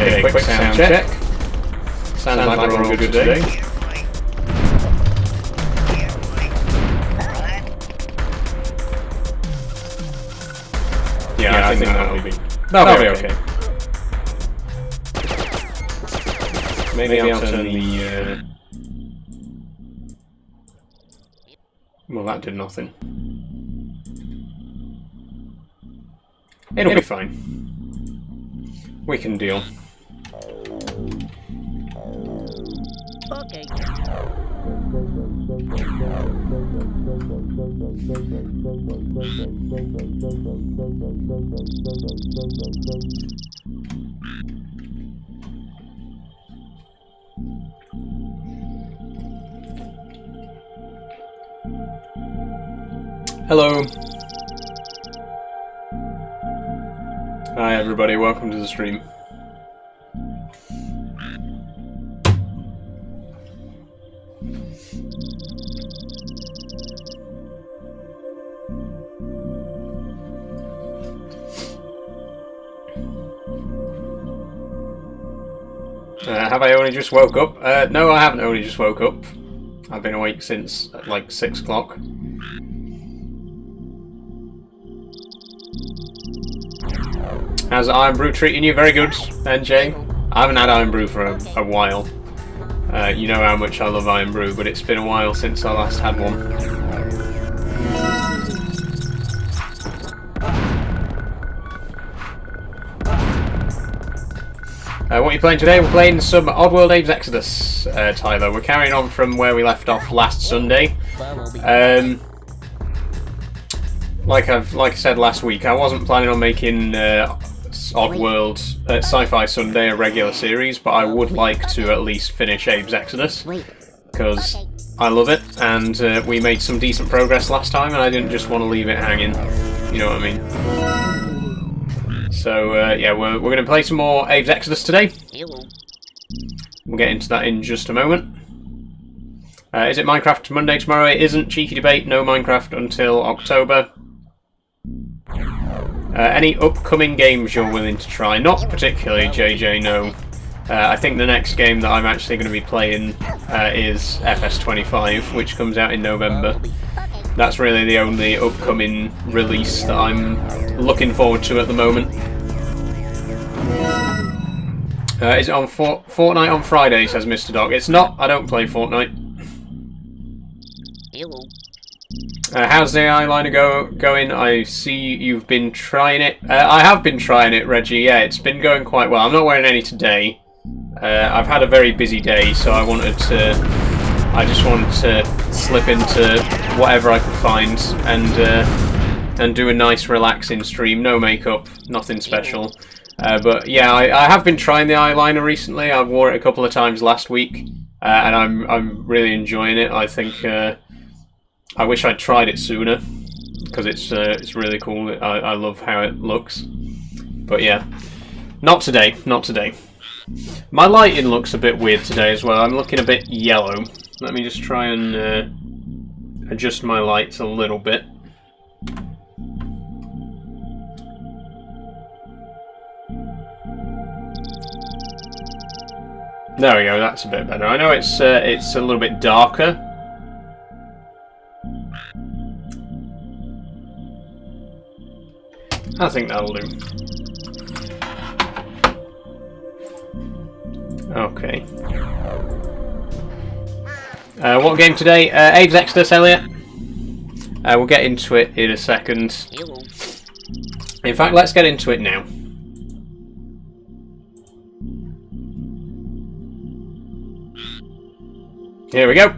Okay, quick sound check. Sounds like we're all good today. Yeah, I think that'll be okay. Maybe I'll turn the... Well, that did nothing. It'll be fine. We can deal. Okay. Hello. Hi everybody, welcome to the stream. Have I only just woke up? No, I haven't only just woke up. I've been awake since like 6 o'clock. How's Iron Brew treating you? Very good, NJ. I haven't had Iron Brew for a while. You know how much I love Iron Brew, but it's been a while since I last had one. What are you playing today? We're playing some Oddworld Exoddus, Tyler. We're carrying on from where we left off last Sunday. Like I said last week, I wasn't planning on making Oddworld Sci-Fi Sunday a regular series, but I would like to at least finish Abe's Exoddus, because I love it, and we made some decent progress last time, and I didn't just want to leave it hanging, you know what I mean? So yeah, we're going to play some more Abe's Exoddus today. We'll get into that in just a moment. Is it Minecraft Monday tomorrow? It isn't. Cheeky debate, no Minecraft until October. Any upcoming games you're willing to try? Not particularly, JJ, no. I think the next game that I'm actually going to be playing is FS25, which comes out in November. That's really the only upcoming release that I'm looking forward to at the moment. Is it on Fortnite on Friday, says Mr. Dog. It's not, I don't play Fortnite. How's the eyeliner going? I see you've been trying it. I have been trying it, Reggie. Yeah, it's been going quite well. I'm not wearing any today. I've had a very busy day, so I just wanted to slip into whatever I could find and do a nice relaxing stream. No makeup, nothing special. But yeah, I have been trying the eyeliner recently. I wore it a couple of times last week, and I'm really enjoying it. I think I wish I'd tried it sooner, because it's really cool. I love how it looks. But yeah, not today, not today. My lighting looks a bit weird today as well. I'm looking a bit yellow. Let me just try and adjust my lights a little bit. There we go, that's a bit better. I know it's a little bit darker. I think that'll do. Okay. What game today? Abe's Exoddus, Elliot. We'll get into it in a second. In fact, let's get into it now. Here we go.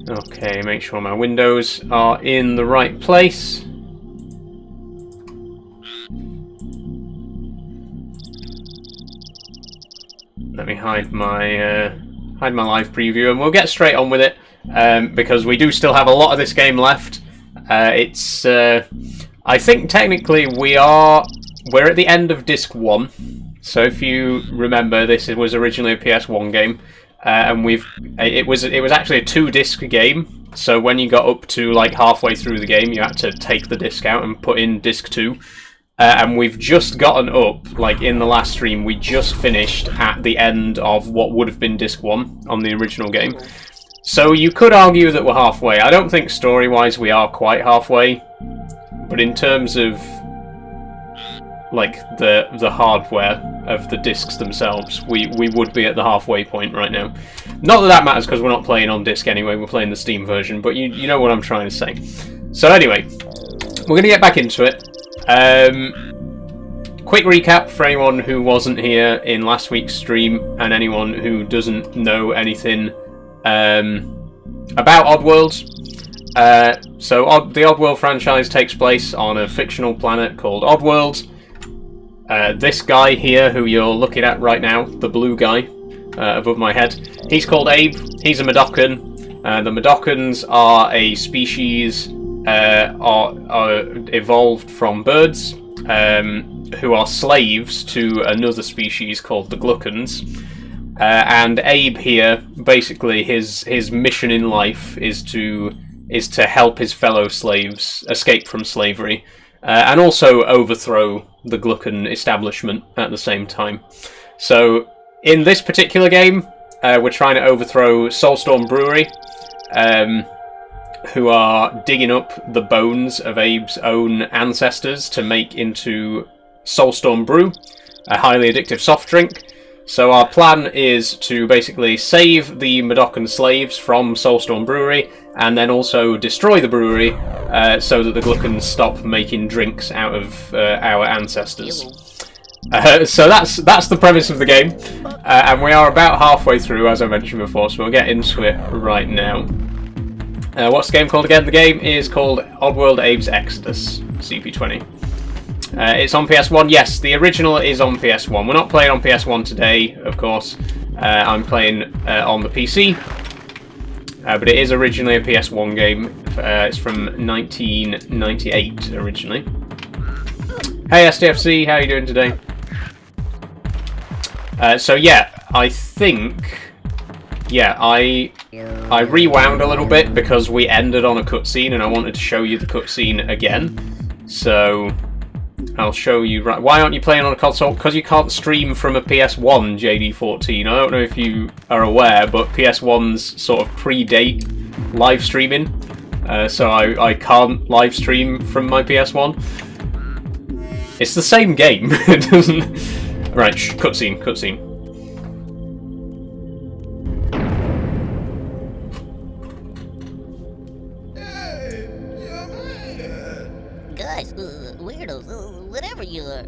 Okay, make sure my windows are in the right place. Let me hide my live preview, and we'll get straight on with it because we do still have a lot of this game left. I think technically we're at the end of disc 1. So if you remember, this was originally a PS1 game, and it was actually a 2-disc game. So when you got up to like halfway through the game, you had to take the disc out and put in disc 2. And we've just gotten up, like in the last stream, we just finished at the end of what would have been Disc 1 on the original game. So you could argue that we're halfway. I don't think story-wise we are quite halfway, but in terms of like the hardware of the discs themselves, we would be at the halfway point right now. Not that that matters because we're not playing on disc anyway, we're playing the Steam version, but you know what I'm trying to say. So anyway, we're going to get back into it. Quick recap for anyone who wasn't here in last week's stream and anyone who doesn't know anything about Oddworld. So the Oddworld franchise takes place on a fictional planet called Oddworld. This guy here, who you're looking at right now, the blue guy above my head, he's called Abe. He's a Mudokon. The Mudokons are a species are evolved from birds who are slaves to another species called the Gluckons. And Abe here, basically, his mission in life is to help his fellow slaves escape from slavery, and also overthrow the Gluckon establishment at the same time. So, in this particular game, we're trying to overthrow Soulstorm Brewery, who are digging up the bones of Abe's own ancestors to make into Soulstorm Brew, a highly addictive soft drink. So our plan is to basically save the Mudokon slaves from Soulstorm Brewery, and then also destroy the brewery so that the Gluckons stop making drinks out of our ancestors. So that's the premise of the game, and we are about halfway through, as I mentioned before, so we'll get into it right now. What's the game called again? The game is called Oddworld Abe's Exoddus, CP20. It's on PS1. Yes, the original is on PS1. We're not playing on PS1 today, of course. I'm playing on the PC. But it is originally a PS1 game. It's from 1998, originally. Hey SDFC, how are you doing today? So yeah, I think... Yeah, I rewound a little bit because we ended on a cutscene and I wanted to show you the cutscene again. So... I'll show you. Right. Why aren't you playing on a console? Because you can't stream from a PS1, JD14. I don't know if you are aware, but PS1s sort of predate live streaming. So I can't live stream from my PS1. It's the same game. It doesn't... Right, cutscene. Guys, weirdos, whatever you are,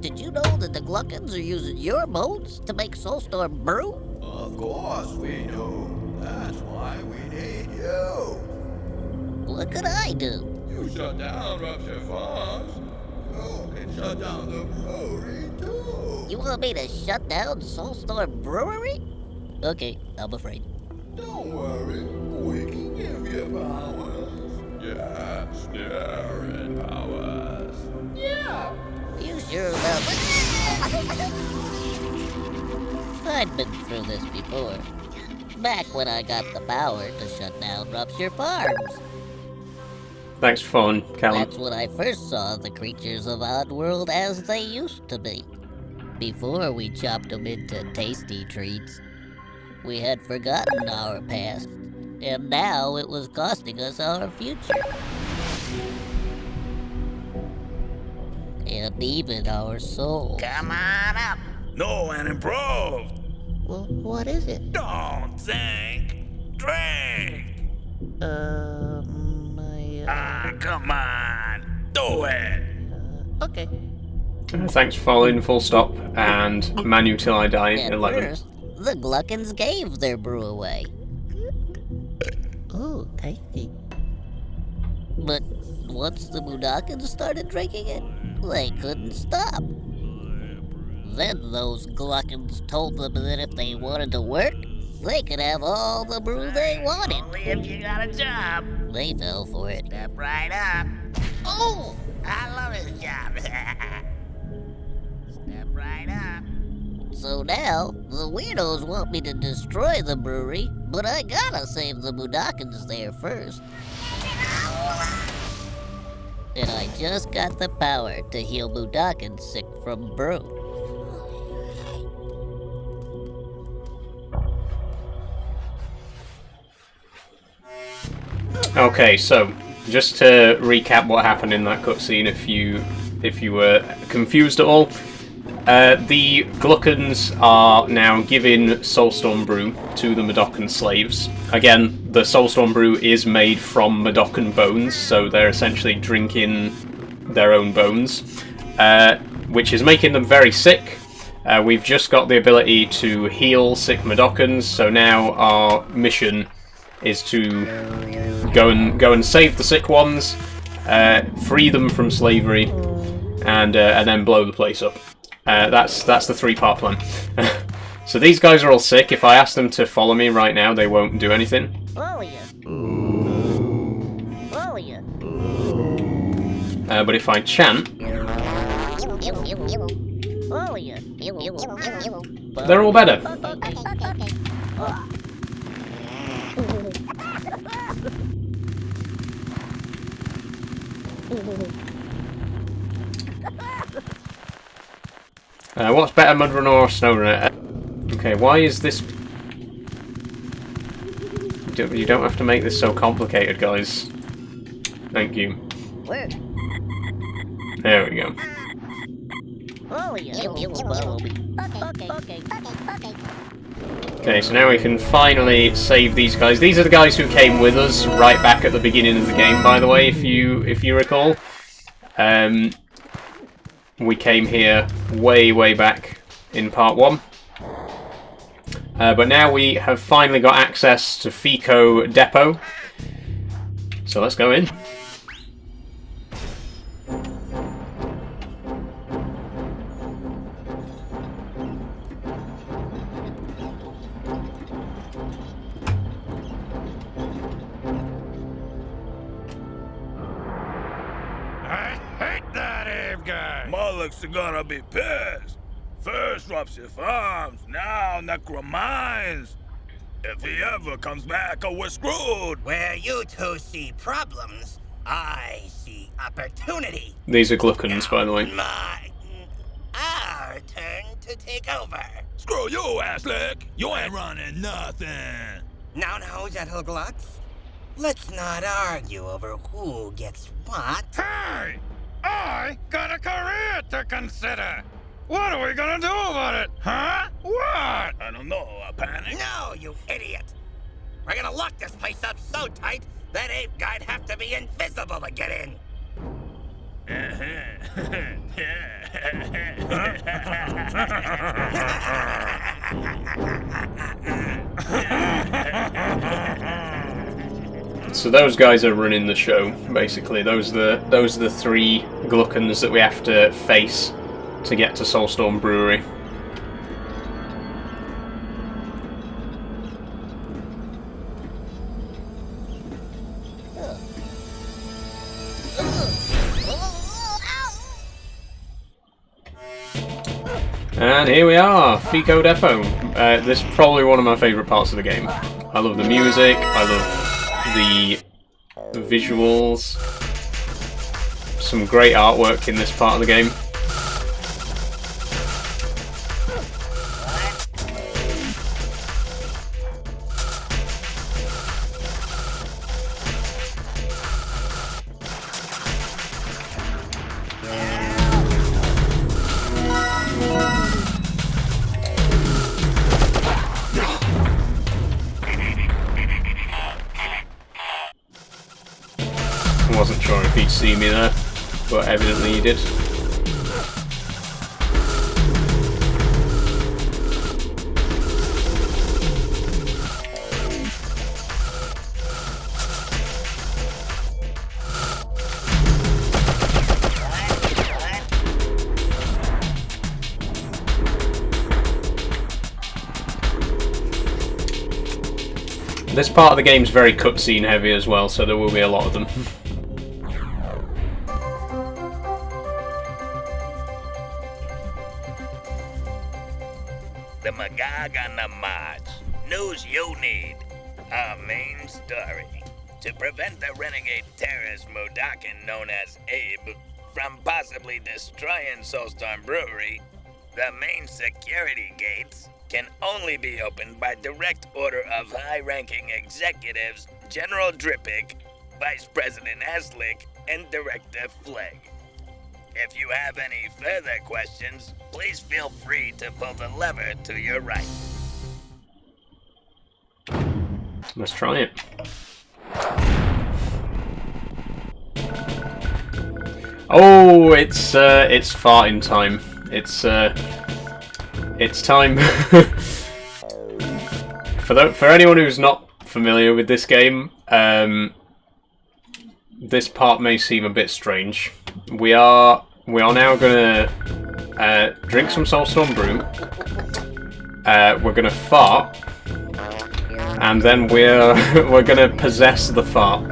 did you know that the Gluckons are using your bones to make Soulstorm Brew? Of course we do. That's why we need you. What could I do? You shut down Rupture Farms. You can shut down the brewery too. You want me to shut down Soulstorm Brewery? Okay, I'm afraid. Don't worry, we can give you powers. Yes, Darren powers. Yeah. You sure about that? I've been through this before. Back when I got the power to shut down Rupture Farms. Thanks for following, Callum. That's when I first saw the creatures of Oddworld as they used to be. Before we chopped them into tasty treats. We had forgotten our past, and now it was costing us our future. And even our soul. Come on up. No and improve. Well, what is it? Don't think. Drink. Come on. Do it. Okay. Thanks for following, full stop, and Manu Till I Die, At 11. first, the Gluckons gave their brew away. Ooh, tasty. But once the Mudokons started drinking it, they couldn't stop. Then those Gluckons told them that if they wanted to work, they could have all the brew they wanted. Only if you got a job. They fell for it. Step right up. Oh! I love his job. Step right up. So now, the weirdos want me to destroy the brewery, but I gotta save the Mudokons there first. And I just got the power to heal Mudokons sick from brew. Okay, so just to recap what happened in that cutscene, if you were confused at all, the Gluckons are now giving Soulstorm Brew to the Mudokon slaves. Again, the Soulstorm Brew is made from Mudokon bones, so they're essentially drinking their own bones, which is making them very sick. We've just got the ability to heal sick Mudokons, so now our mission is to go and save the sick ones, free them from slavery, and then blow the place up. That's the 3-part plan. So these guys are all sick. If I ask them to follow me right now, they won't do anything. Follow you. Follow you. But if I chant, Follow you. they're all better. What's better, Mudrunner or Snowrunner? Okay, why is this... You don't have to make this so complicated, guys. Thank you. Where? There we go. Follow you. Follow me. Okay. Okay, so now we can finally save these guys. These are the guys who came with us right back at the beginning of the game, by the way, if you recall. We came here way back in part 1. But now we have finally got access to Fico Depot. So let's go in. I hate that Abe guy. Mullocks are gonna be pissed. First Rupture Farms, now Necromines. If he ever comes back, we're screwed. Where you two see problems, I see opportunity. These are Gluckons, by the way. Our turn to take over. Screw you, Asslick. You ain't running nothing. Now, gentle glucks. Let's not argue over who gets what. Hey! I got a career to consider. What are we gonna do about it? Huh? What? I don't know, a panic? No, you idiot. We're gonna lock this place up so tight that Ape Guy'd have to be invisible to get in. So those guys are running the show, basically. Those are the 3 Gluckons that we have to face to get to Soulstorm Brewery. And here we are, Fico Depot. This is probably one of my favourite parts of the game. I love the music, I love the visuals. Some great artwork in this part of the game. Wasn't sure if he'd see me there, but evidently he did. This part of the game's very cutscene heavy as well, so there will be a lot of them. The Magog on the March. News you need. Our main story. To prevent the renegade terrorist Modakin known as Abe from possibly destroying Soulstorm Brewery, the main security gates can only be opened by direct order of high-ranking executives General Drippik, Vice President Eslick, and Director Flegg. If you have any further questions, please feel free to pull the lever to your right. Let's try it. Oh, it's farting time. It's time. For anyone who's not familiar with this game, this part may seem a bit strange. We are now gonna drink some Soulstorm Brew. We're gonna fart, and then we're gonna possess the fart.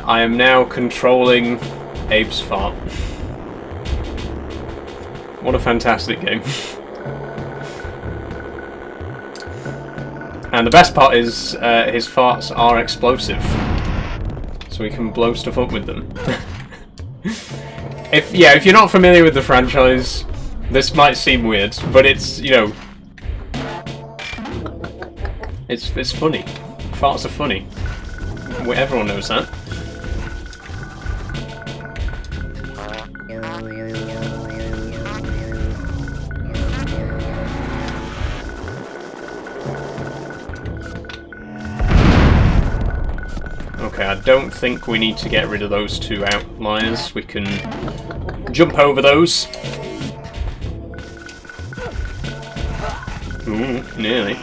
I am now controlling Abe's fart. What a fantastic game. And the best part is his farts are explosive. So we can blow stuff up with them. If you're not familiar with the franchise, this might seem weird, but it's, you know, it's funny. Farts are funny. Everyone knows that. Okay, I don't think we need to get rid of those two outliers. We can jump over those. Ooh, nearly.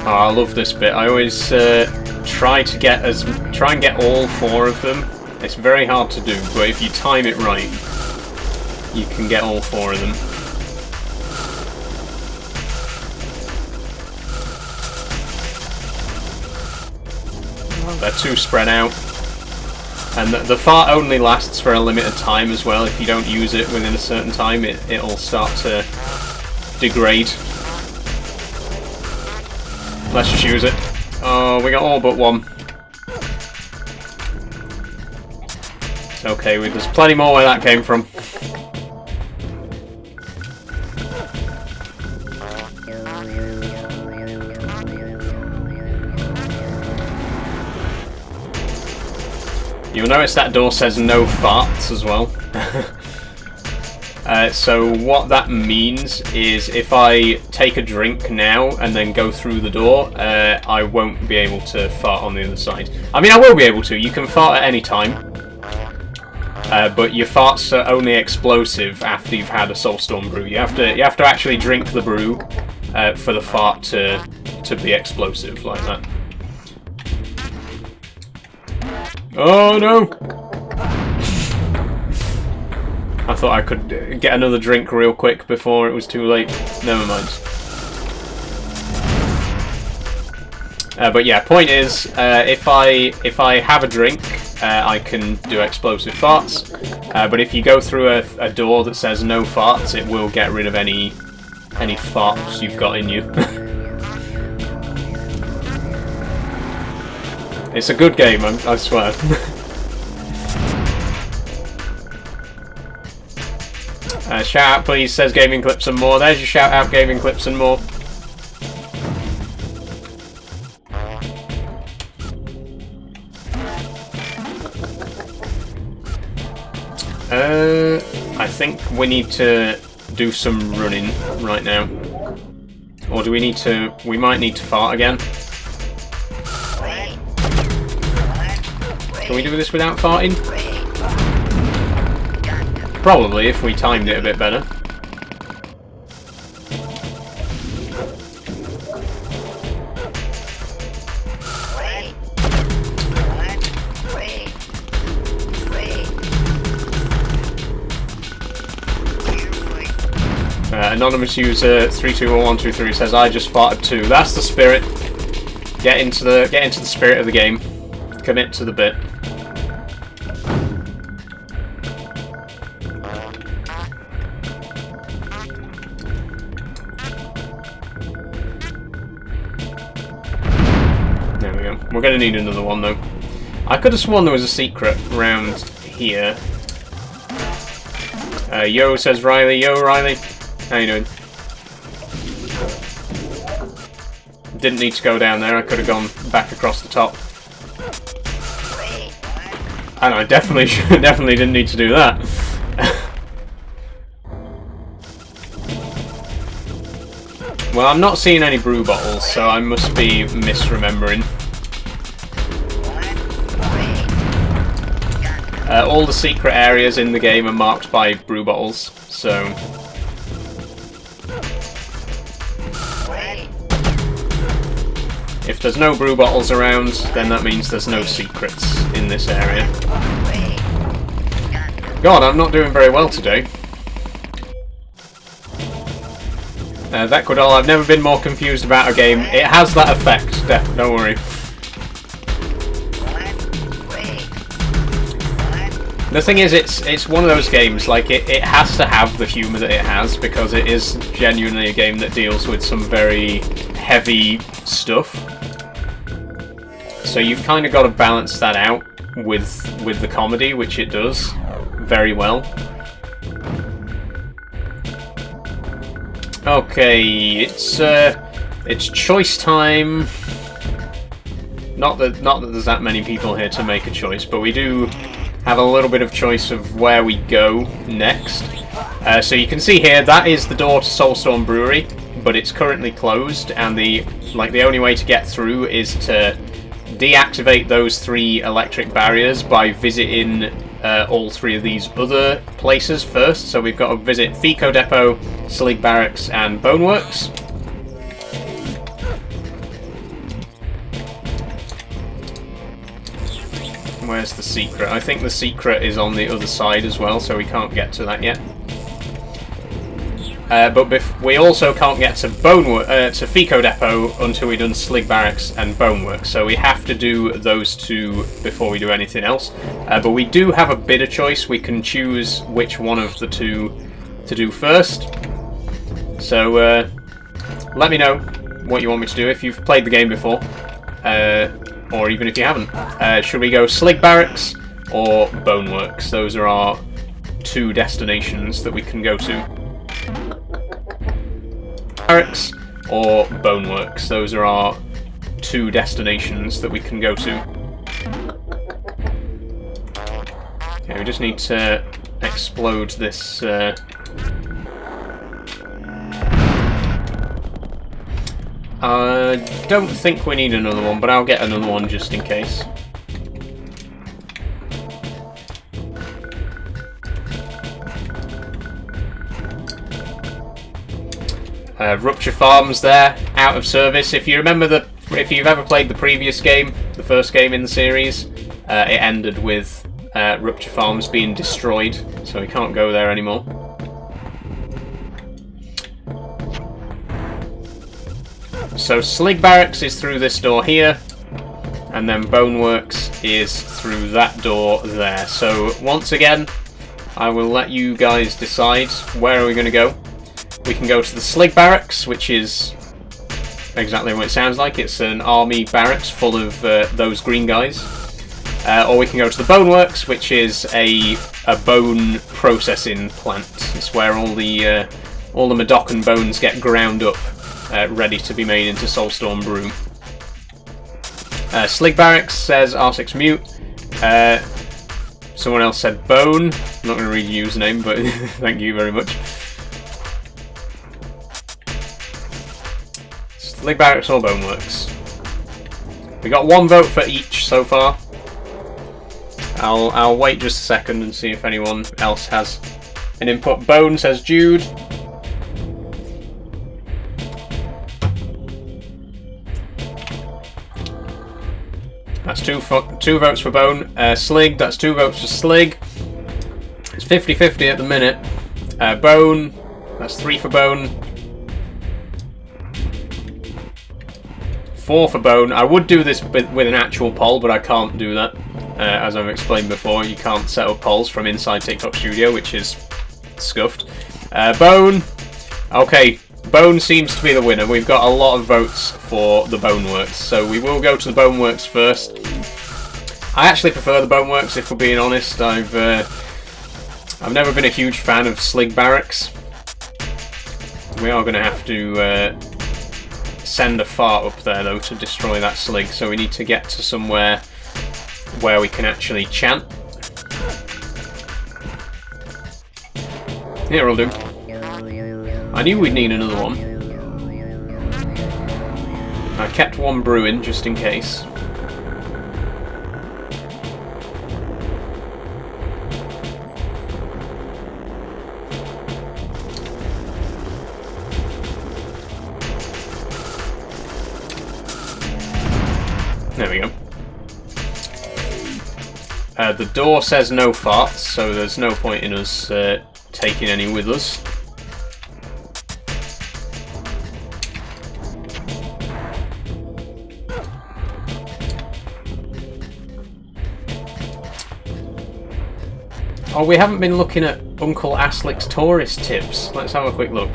Oh, I love this bit. I always try and get all four of them. It's very hard to do, but if you time it right, you can get all four of them. They're too spread out. And the fart only lasts for a limited time as well. If you don't use it within a certain time, it'll start to degrade. Let's just use it. Oh, we got all but one. Okay, there's plenty more where that came from. You'll notice that door says no farts as well. So what that means is if I take a drink now and then go through the door, I won't be able to fart on the other side. I mean, I will be able to. You can fart at any time. But your farts are only explosive after you've had a Soulstorm Brew. You have to actually drink the brew for the fart to be explosive like that. Oh no! I thought I could get another drink real quick before it was too late. Never mind. But yeah, point is, if I have a drink, I can do explosive farts. But if you go through a door that says no farts, it will get rid of any farts you've got in you. It's a good game, I swear. Shout out please, says Gaming Clips and More. There's your shout out, Gaming Clips and More. I think we need to do some running right now. Or do we need to... we might need to fart again. Can we do this without farting? Probably, if we timed it a bit better. Anonymous user 321123 says, "I just farted too." That's the spirit. Get into the spirit of the game. Commit to the bit. we're going to need another one, though. I could have sworn there was a secret around here. Yo, says Riley. Yo, Riley. How you doing? Didn't need to go down there. I could have gone back across the top. And I definitely didn't need to do that. Well, I'm not seeing any brew bottles, so I must be misremembering. All the secret areas in the game are marked by brew bottles, so... If there's no brew bottles around, then that means there's no secrets in this area. God, I'm not doing very well today. Exoddus, I've never been more confused about a game. It has that effect, don't worry. The thing is, it's one of those games, like, it has to have the humour that it has, because it is genuinely a game that deals with some very heavy stuff. So you've kind of got to balance that out with the comedy, which it does very well. Okay, it's choice time. Not that there's that many people here to make a choice, but we do have a little bit of choice of where we go next. So you can see here, that is the door to Soulstorm Brewery, but it's currently closed, and the only way to get through is to deactivate those 3 electric barriers by visiting all 3 of these other places first. So we've got to visit Fico Depot, Slig Barracks, and Boneworks. Where's the secret? I think the secret is on the other side as well, so we can't get to that yet. But we also can't get to to Fico Depot until we've done Slig Barracks and Boneworks, so we have to do those 2 before we do anything else. But we do have a bit of choice. We can choose which one of the 2 to do first. So let me know what you want me to do if you've played the game before, or even if you haven't. Should we go Slig Barracks or Boneworks? Those are our 2 destinations that we can go to. Barracks or Boneworks. Those are our 2 destinations that we can go to. Okay, we just need to explode this. I don't think we need another one, but I'll get another one just in case. Rupture Farms there, out of service. If you remember if you've ever played the previous game, the first game in the series, it ended with Rupture Farms being destroyed, so we can't go there anymore. So Slig Barracks is through this door here, and then Boneworks is through that door there. So once again, I will let you guys decide where are we going to go. We can go to the Slig Barracks, which is exactly what it sounds like. It's an army barracks full of those green guys. Or we can go to the Boneworks, which is a bone processing plant. It's where all the Madocan bones get ground up, ready to be made into Soulstorm Brew. Slig Barracks says R6 Mute. Someone else said Bone. I'm not going to read your username, but thank you very much. Slig Barracks or Boneworks. We got 1 vote for each so far. I'll wait just a second and see if anyone else has an input. Bone says Jude. That's two votes for Bone. Slig, that's 2 votes for Slig. It's 50-50 at the minute. Bone, that's 3 for Bone. 4 for Bone. I would do this with an actual poll, but I can't do that. As I've explained before, you can't set up polls from inside TikTok Studio, which is scuffed. Bone. Okay, Bone seems to be the winner. We've got a lot of votes for the Boneworks, so we will go to the Boneworks first. I actually prefer the Boneworks, if we're being honest. I've never been a huge fan of Slig Barracks. We are going to have to send a fart up there, though, to destroy that Slig, so we need to get to somewhere where we can actually chant. Here will do. I knew we'd need another one. I kept one brewing, just in case. There we go. The door says no farts, so there's no point in us taking any with us. Oh, we haven't been looking at Uncle Aslick's tourist tips. Let's have a quick look.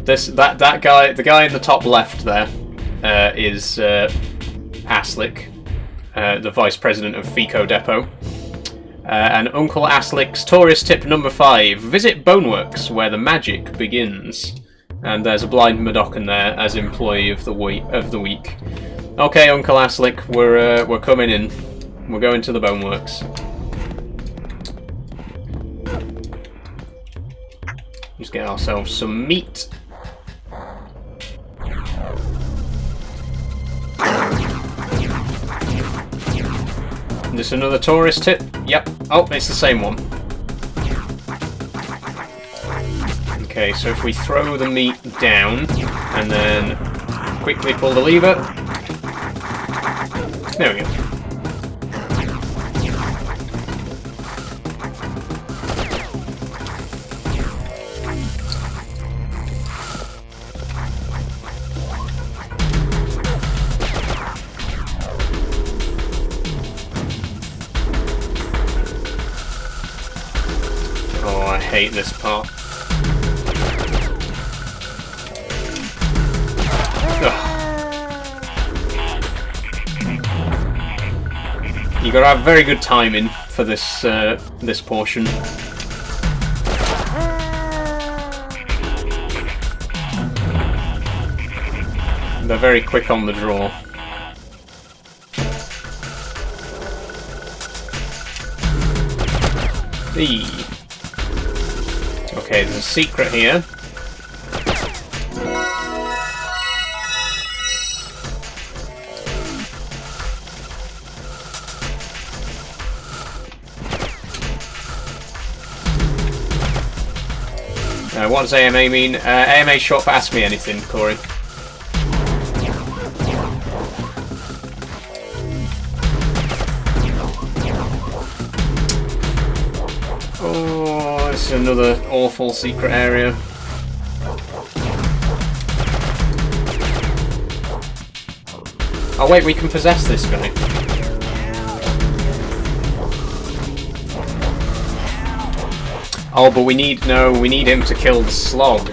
That guy, the guy in the top left there, is Aslick, the vice president of Fico Depot. And Uncle Aslick's tourist tip number 5: visit Boneworks, where the magic begins. And there's a blind Madocan there as employee of the week. Okay, Uncle Aslick, we're coming in. We're going to the Boneworks. Just get ourselves some meat. This another tourist tip? Yep. Oh, it's the same one. Okay, so if we throw the meat down and then quickly pull the lever. There we go. I hate this part. Ugh. You gotta have very good timing for this this portion. They're very quick on the draw. Eee. Okay, there's a secret here. What does AMA mean? AMA is short for Ask Me Anything, Corey. Oh, it's another awful secret area. Oh wait, we can possess this guy. Oh, but we need him to kill the slog.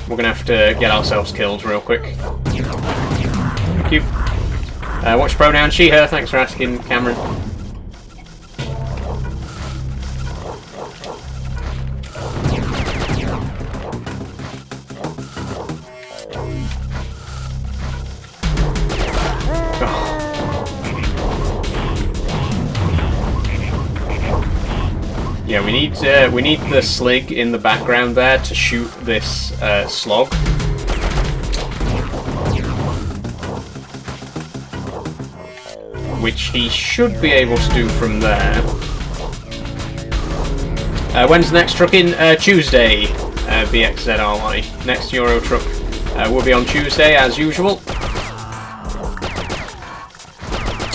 We're gonna have to get ourselves killed real quick. Thank you. What's your pronoun? She, her. Thanks for asking, Cameron. Yeah, we need the Slig in the background there to shoot this slog. Which he should be able to do from there. When's the next truck in? Tuesday, BXZRY. Next Euro truck will be on Tuesday, as usual.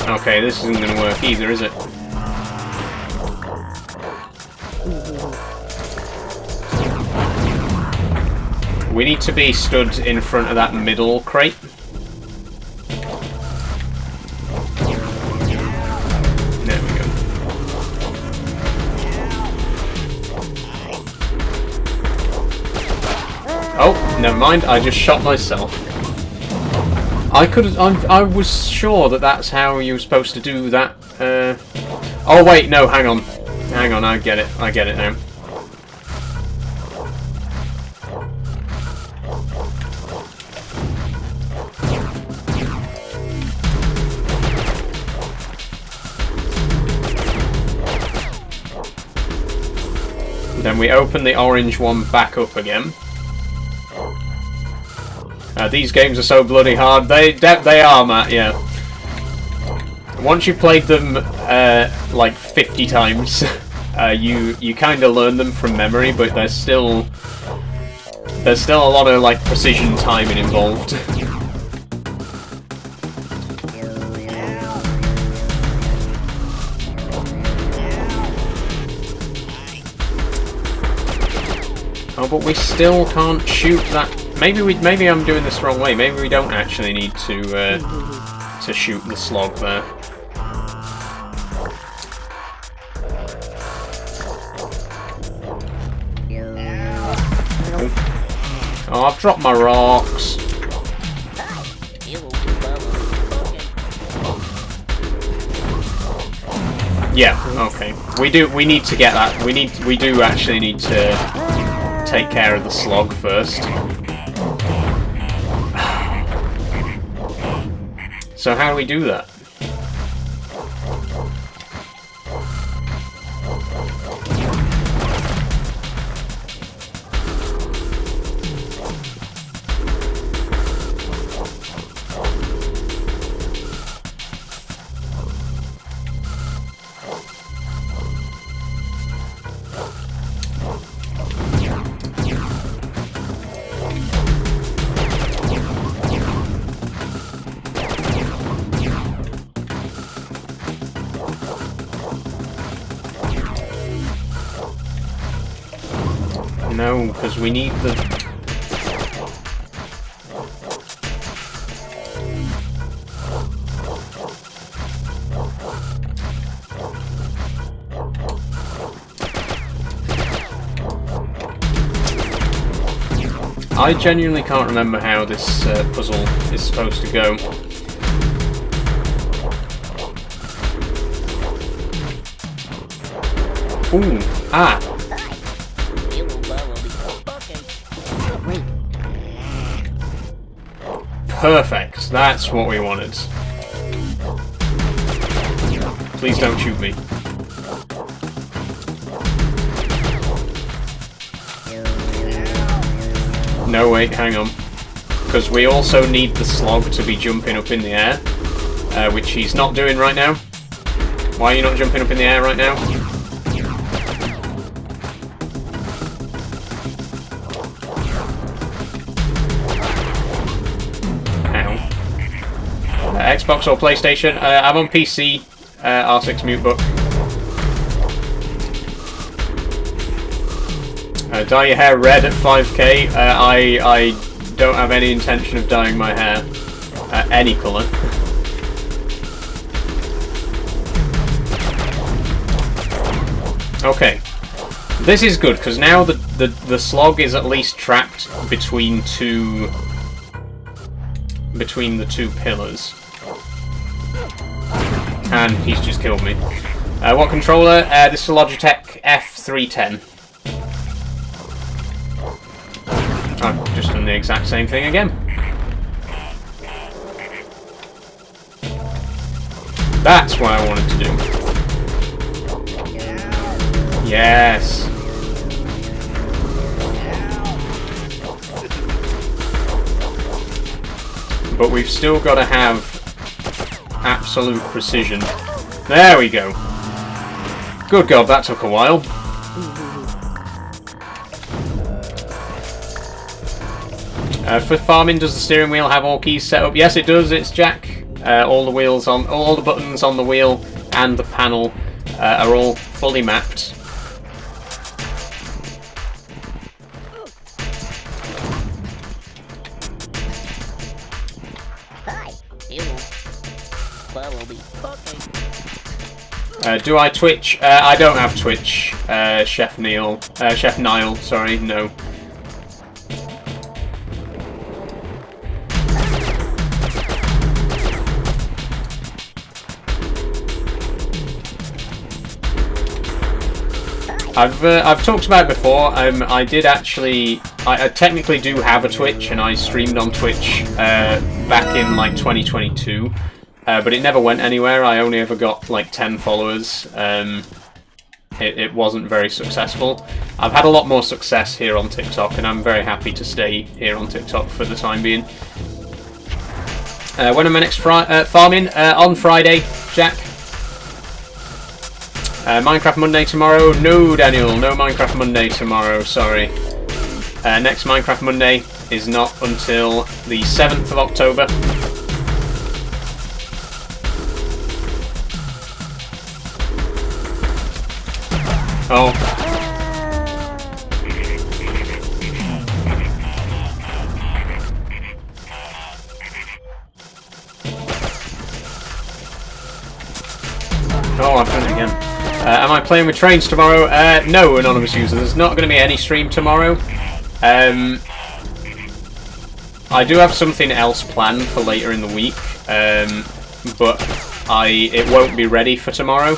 Okay, this isn't going to work either, is it? We need to be stood in front of that middle crate. There we go. Never mind, I just shot myself. I was sure that that's how you were supposed to do that. Oh wait, no, hang on. Hang on, I get it now. Then we open the orange one back up again. These games are so bloody hard. They are, Matt, yeah. Once you've played them like 50 times, you kind of learn them from memory, but there's still a lot of like precision timing involved. Oh, but we still can't shoot that. Maybe I'm doing this the wrong way. Maybe we don't actually need to shoot the slog there. Oh, I've dropped my rocks. Yeah, okay. We need to get that. We do actually need to take care of the slog first. So how do we do that? No, because we need the... I genuinely can't remember how this puzzle is supposed to go. Ooh, ah! Perfect, that's what we wanted. Please don't shoot me. No, wait, hang on. Because we also need the slog to be jumping up in the air, which he's not doing right now. Why are you not jumping up in the air right now? Xbox or PlayStation? I'm on PC, R6 mute book. Dye your hair red at 5k. I don't have any intention of dyeing my hair any colour. Okay, this is good because now the slog is at least trapped between the two pillars. And he's just killed me. What controller? This is a Logitech F310. I've just done the exact same thing again. That's what I wanted to do. Yes. But we've still got to have absolute precision. There we go. Good God, that took a while. For farming, does the steering wheel have all keys set up? Yes, it does. It's Jack. All the buttons on the wheel and the panel are all fully mapped. Do I Twitch? I don't have Twitch, Chef Nile, sorry, no. I've talked about it before. I did actually. I technically do have a Twitch, and I streamed on Twitch back in like 2022, but it never went anywhere. I only ever got like 10 followers. It wasn't very successful. I've had a lot more success here on TikTok, and I'm very happy to stay here on TikTok for the time being. When am I next farming? On Friday, Jack. Minecraft Monday tomorrow? No, Daniel, no Minecraft Monday tomorrow, sorry. Next Minecraft Monday is not until the 7th of October. Oh. Oh, I've done it again. Am I playing with trains tomorrow? No, anonymous user. There's not going to be any stream tomorrow. I do have something else planned for later in the week, but it won't be ready for tomorrow.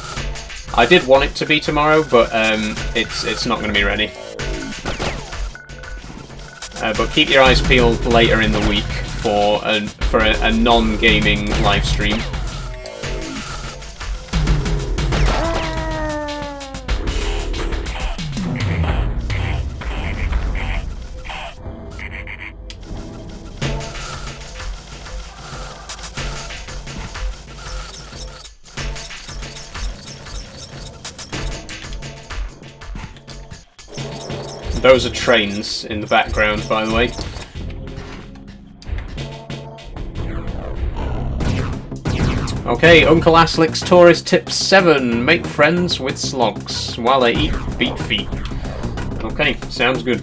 I did want it to be tomorrow, but it's not going to be ready. But keep your eyes peeled later in the week for a non-gaming live stream. Those are trains in the background, by the way. Okay, Uncle Aslick's Tourist Tip 7. Make friends with slogs while they eat beet feet. Okay, sounds good.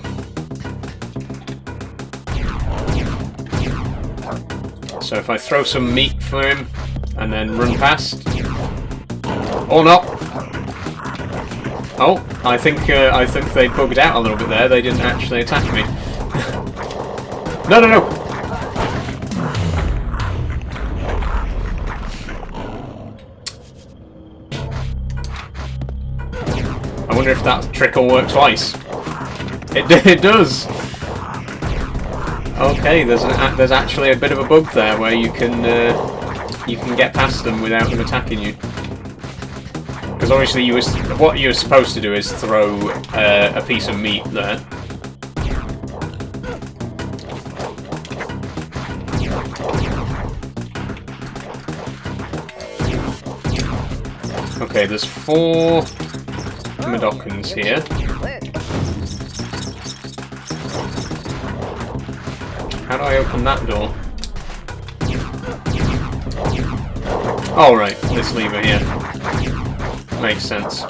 So if I throw some meat for him and then run past... Or not! Oh, I think they bugged out a little bit there. They didn't actually attack me. No, no, no! I wonder if that trick will work twice. It does. Okay, there's actually a bit of a bug there where you can get past them without them attacking you. Because obviously what you were supposed to do is throw a piece of meat there. Okay, there's 4 Medokans here. How do I open that door? Oh right, this lever here. Makes sense.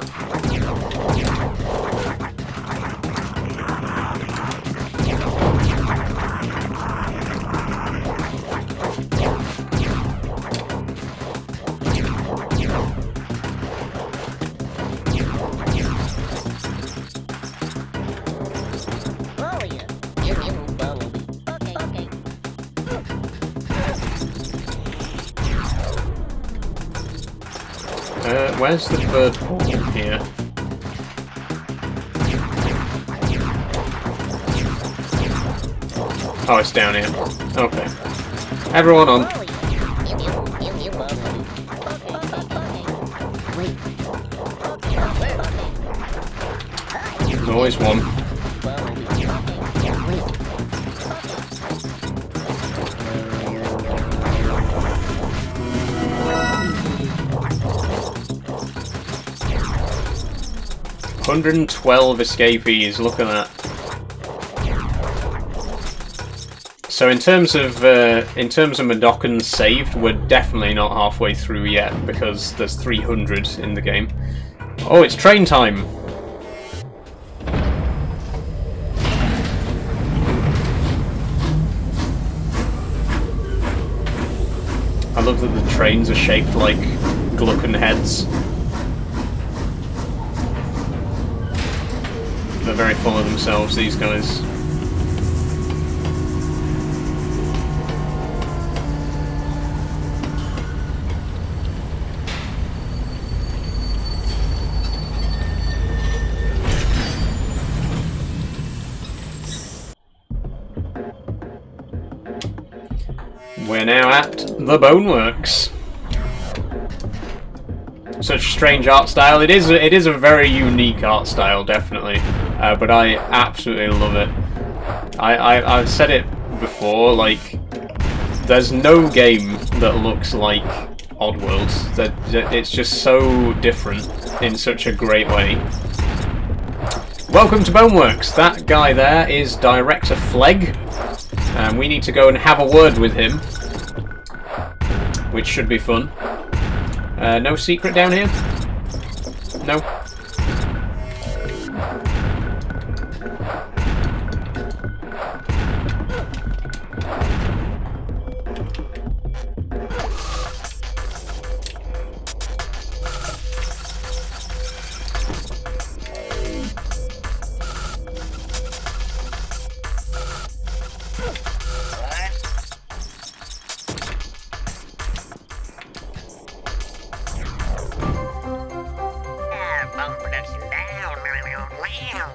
Where's the bird hall here? Oh, it's down here. Okay. Everyone on. There's always one. $112 escapees, look at that. So in terms of Medokans saved, we're definitely not halfway through yet because there's 300 in the game. Oh, it's train time. I love that the trains are shaped like Gluckin heads. They're very full of themselves, these guys. We're now at the Boneworks. Such a strange art style. It is a very unique art style, definitely. But I absolutely love it. I've said it before, like, there's no game that looks like Oddworld. It's just so different in such a great way. Welcome to Boneworks. That guy there is Director Flegg. And we need to go and have a word with him, which should be fun. No secret down here? No?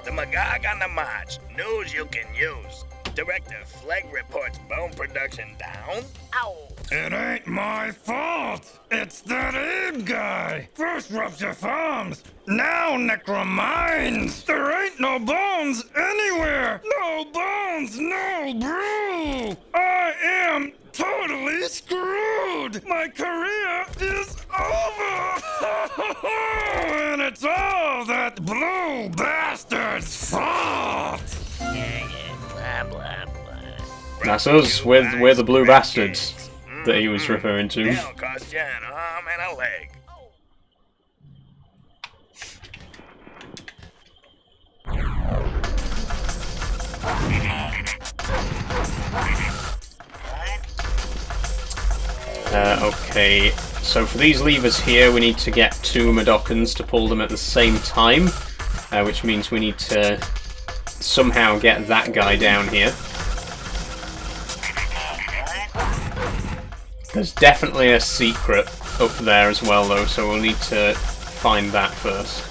The Magog on the march. News you can use. Director Flegg reports bone production down. Ow! It ain't my fault. It's that Abe guy. First Rupture Farms, now Necromines. There ain't no bones anywhere. No bones, no brew. I am totally screwed. My career is over. And it's all that blue bastard's fault. Blah, blah, blah. That's us. We're the blue bastards that he was referring to. They'll cost you an arm and a leg. Okay, so for these levers here, we need to get 2 Madokans to pull them at the same time, which means we need to somehow get that guy down here. There's definitely a secret up there as well, though, so we'll need to find that first.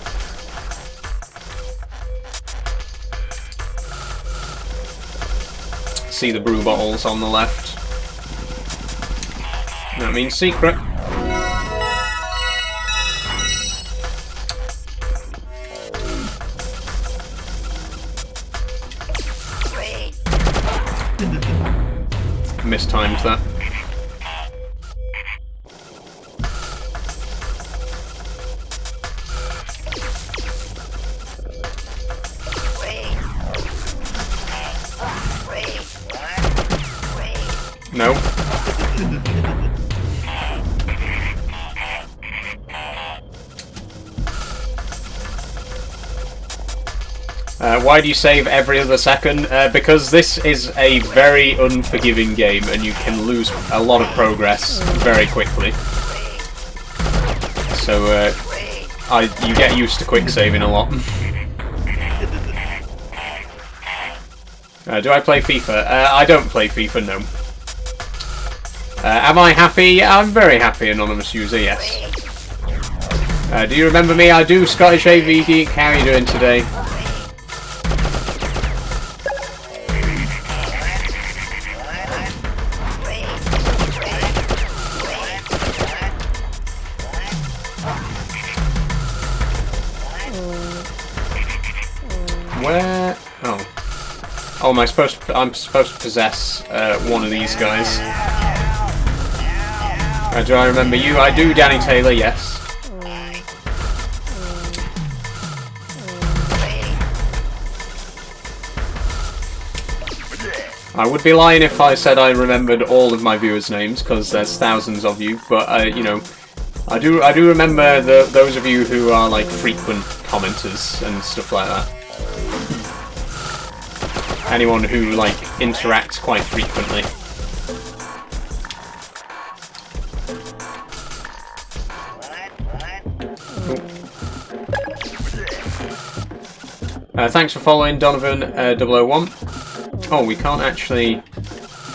See the brew bottles on the left. That means secret. Mistimed that. No. Why do you save every other second? Because this is a very unforgiving game and you can lose a lot of progress very quickly. So you get used to quick saving a lot. Do I play FIFA? I don't play FIFA, no. Am I happy? I'm very happy, Anonymous User, yes. Do you remember me? I do, Scottish AV Geek. How are you doing today? Where? Oh. Oh, am I supposed to, I'm supposed to possess one of these guys. Do I remember you? I do, Danny Taylor, yes. I would be lying if I said I remembered all of my viewers' names, because there's thousands of you, but, you know, I do remember those of you who are, like, frequent commenters and stuff like that. Anyone who, like, interacts quite frequently. Thanks for following, Donovan 001. Oh, we can't actually...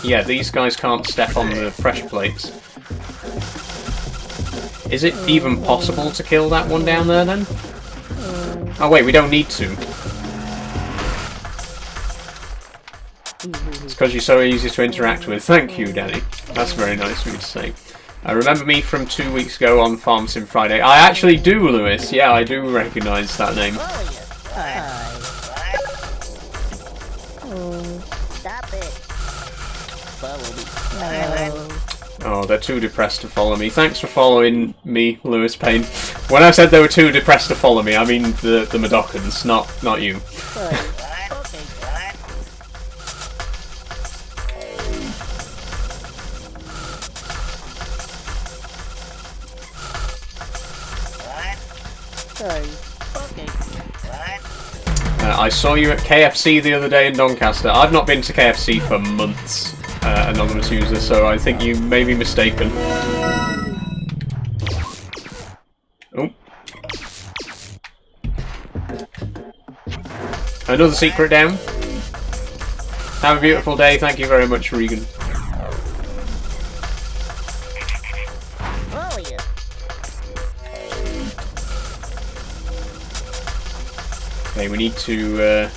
Yeah, these guys can't step on the pressure plates. Is it even possible to kill that one down there, then? Oh, wait, we don't need to. It's because you're so easy to interact with. Thank you, Danny. That's very nice of you to say. Remember me from 2 weeks ago on Farm Sim Friday? I actually do, Lewis. Yeah, I do recognise that name. Stop it. Follow me. Oh, they're too depressed to follow me. Thanks for following me, Lewis Payne. When I said they were too depressed to follow me, I mean the Madokans, not you. I saw you at KFC the other day in Doncaster. I've not been to KFC for months, anonymous user, so I think you may be mistaken. Oh. Another secret down. Have a beautiful day. Thank you very much, Regan. Okay, we need to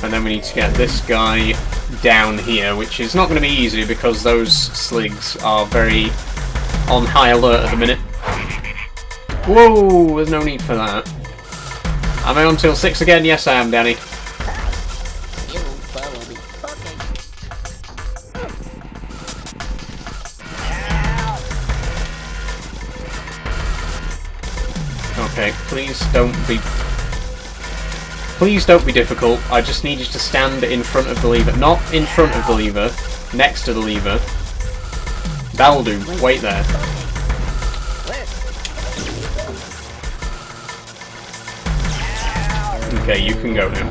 and then we need to get this guy down here, which is not going to be easy because those sligs are very on high alert at the minute. Whoa, there's no need for that. Am I on till 6 again? Yes, I am, Danny. Okay, please don't be difficult. I just need you to stand in front of the lever. Not in front of the lever, next to the lever. That'll do. Wait there. Okay, you can go now.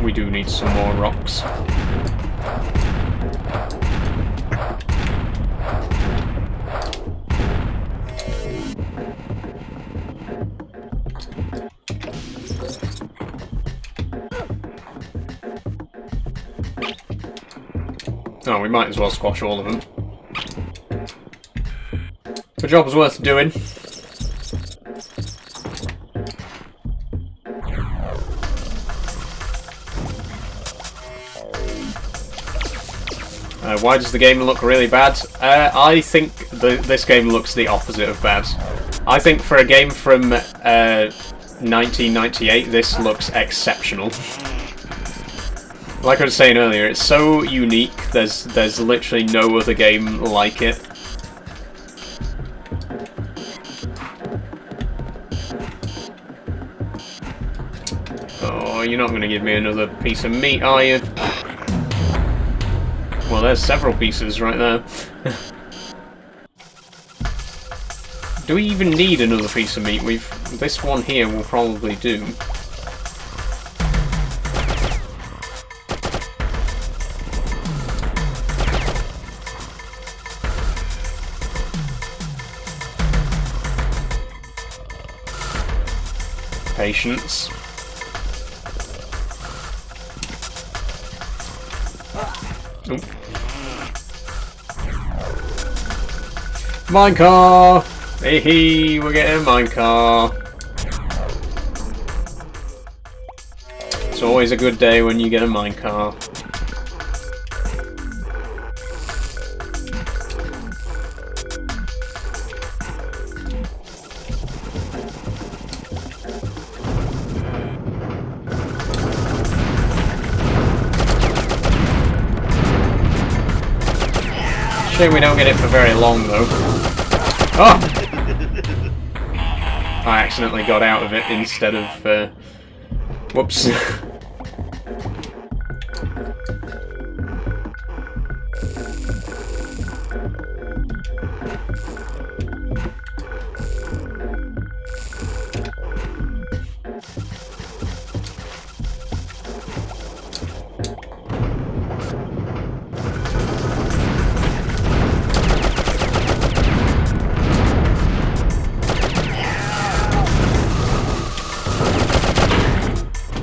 We do need some more rocks. Oh, we might as well squash all of them. The job was worth doing. Why does the game look really bad? I think this game looks the opposite of bad. I think for a game from 1998, this looks exceptional. Like I was saying earlier, it's so unique, there's literally no other game like it. Oh, you're not going to give me another piece of meat, are you? Well, there's several pieces right there. Do we even need another piece of meat? This one here will probably do. Patience. Oop. Minecar! Hey, hey, we're getting a minecar. It's always a good day when you get a minecar. Shame we don't get it for very long, though. Oh! I accidentally got out of it instead of, whoops.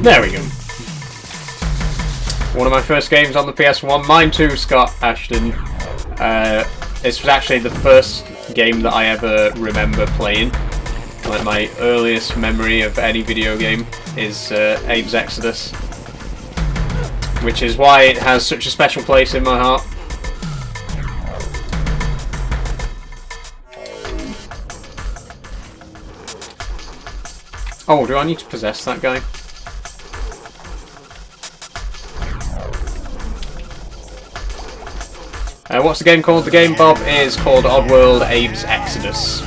There we go. One of my first games on the PS1. Mine too, Scott Ashton. This was actually the first game that I ever remember playing. Like, my earliest memory of any video game is Abe's Exoddus. Which is why it has such a special place in my heart. Oh, do I need to possess that guy? What's the game called? The game, Bob, is called Oddworld Abe's Exoddus.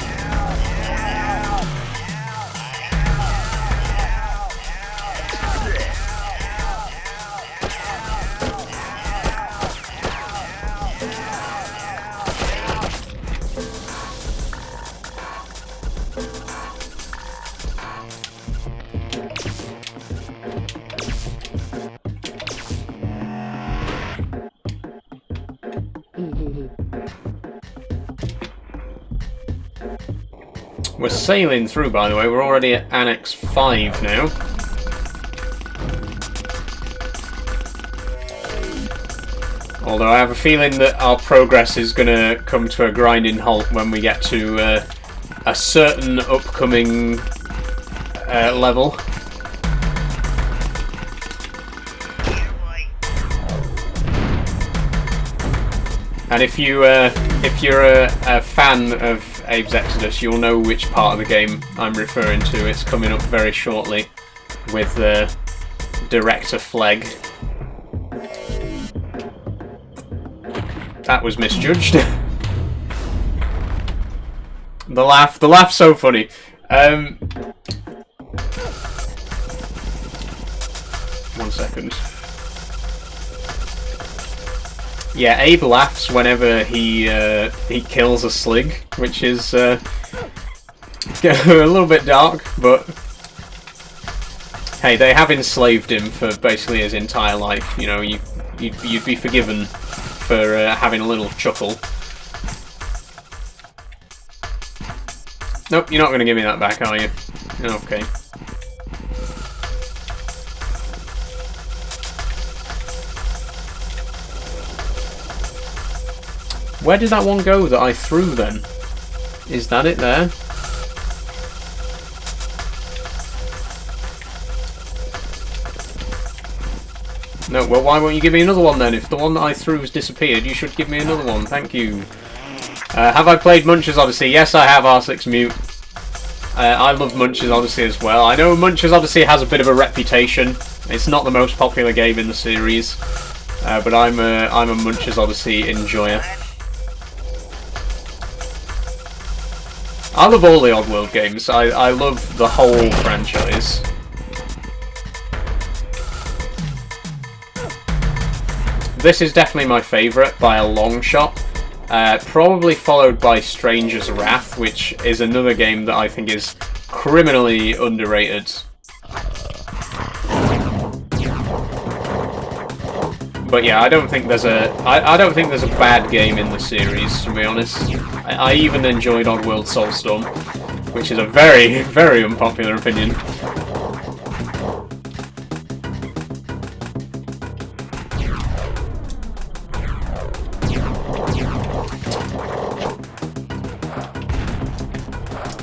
We're sailing through, by the way. We're already at Annex 5 now. Although I have a feeling that our progress is going to come to a grinding halt when we get to a certain upcoming level. And if you're a fan of Abe's Exoddus, you'll know which part of the game I'm referring to. It's coming up very shortly with Director Flegg. That was misjudged. The laugh's so funny. One second. Yeah, Abe laughs whenever he kills a Slig, which is a little bit dark, but hey, they have enslaved him for basically his entire life. You know, you'd be forgiven for having a little chuckle. Nope, you're not going to give me that back, are you? Okay. Where did that one go that I threw then? Is that it there? No, well, why won't you give me another one then? If the one that I threw has disappeared, you should give me another one. Thank you. Have I played Munch's Odyssey? Yes, I have, R6 Mute. I love Munch's Odyssey as well. I know Munch's Odyssey has a bit of a reputation. It's not the most popular game in the series, but I'm a Munch's Odyssey enjoyer. I love all the Oddworld games. I love the whole franchise. This is definitely my favourite by a long shot. Probably followed by Stranger's Wrath, which is another game that I think is criminally underrated. But yeah, I don't think there's a bad game in the series, to be honest. I even enjoyed Oddworld Soulstorm, which is a very, very unpopular opinion.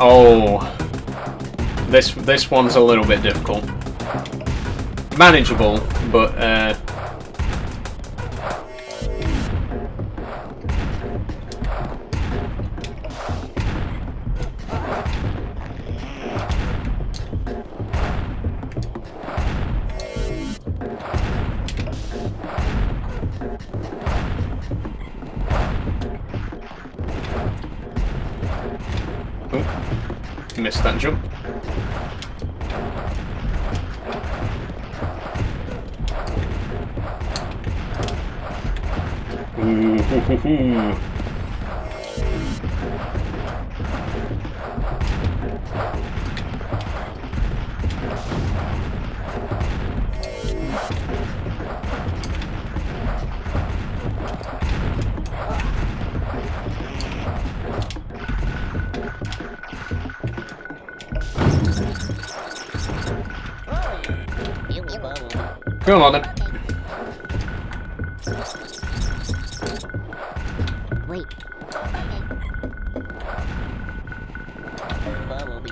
Oh, this one's a little bit difficult. Manageable, but missed that jump. Ooh, hoo, hoo, hoo. Come on then. Wait. Follow me.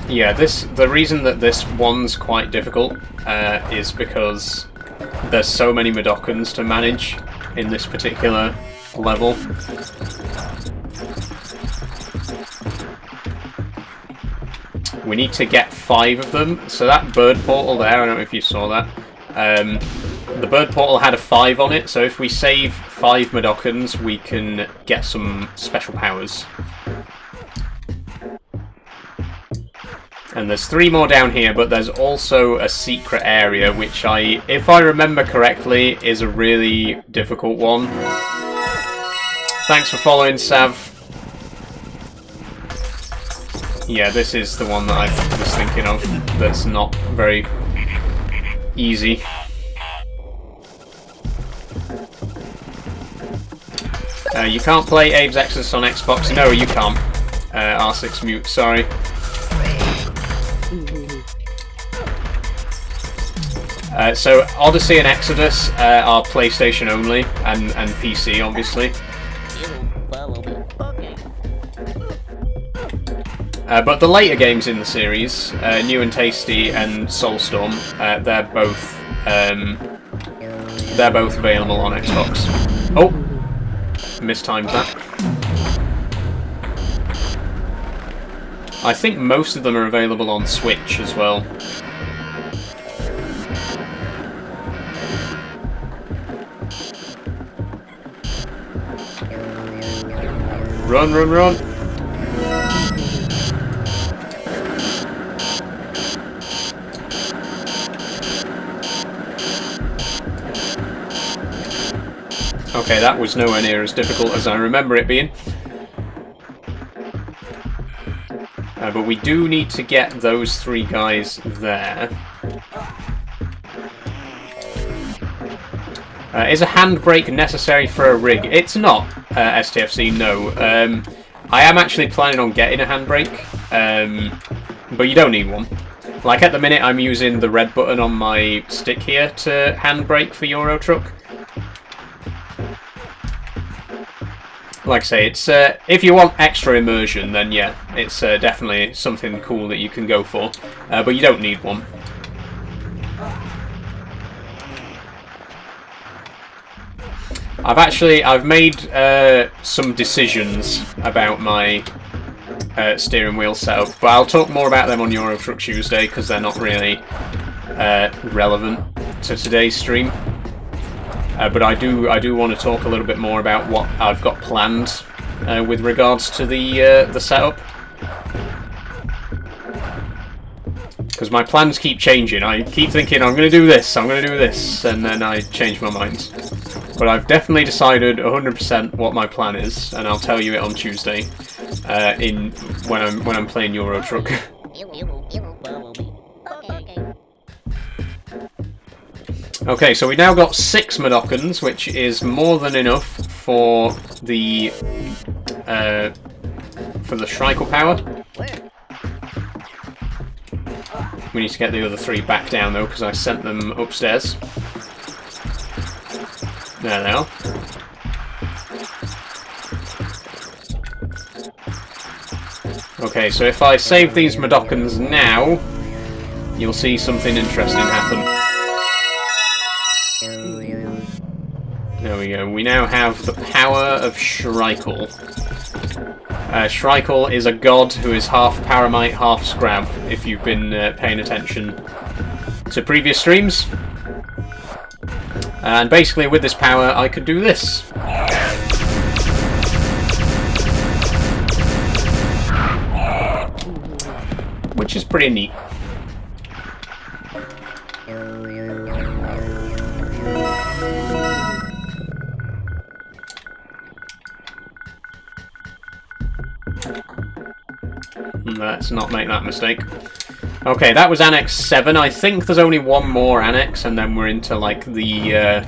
Yeah, the reason that this one's quite difficult is because there's so many Medokans to manage in this particular level. We need to get 5 of them. So that bird portal there, I don't know if you saw that. The bird portal had a 5 on it, so if we save 5 Medokans, we can get some special powers. And there's 3 more down here, but there's also a secret area, which if I remember correctly, is a really difficult one. Thanks for following, Sav. Yeah, this is the one that I was thinking of that's not very easy. You can't play Abe's Exoddus on Xbox. No, you can't. R6 mute, sorry. So Odyssey and Exoddus are PlayStation only, and PC obviously. But the later games in the series, New and Tasty and Soulstorm, they're both available on Xbox. Oh, mistimed that. I think most of them are available on Switch as well. Run, run, run! Okay, that was nowhere near as difficult as I remember it being. But we do need to get those 3 guys there. Is a handbrake necessary for a rig? It's not, STFC, no. I am actually planning on getting a handbrake, but you don't need one. Like at the minute I'm using the red button on my stick here to handbrake for Euro Truck. Like I say, it's if you want extra immersion, then yeah, it's definitely something cool that you can go for, but you don't need one. I've made some decisions about my steering wheel setup, but I'll talk more about them on Euro Truck Tuesday because they're not really relevant to today's stream. But I do want to talk a little bit more about what I've got planned with regards to the setup. Because my plans keep changing. I keep thinking I'm going to do this, I'm going to do this, and then I change my mind. But I've definitely decided 100% what my plan is, and I'll tell you it on Tuesday when I'm playing Euro Truck. Okay, so we now got 6 Medokans, which is more than enough for the Shrike power. We need to get the other 3 back down though, because I sent them upstairs. There they are. Okay, so if I save these Medokans now, you'll see something interesting happen. There we go. We now have the power of Shrike. Schreikel is a god who is half Paramite, half Scrab, if you've been paying attention to previous streams. And basically with this power I could do this. Which is pretty neat. Let's not make that mistake. Okay, that was Annex 7. I think there's only one more annex, and then we're into, like, the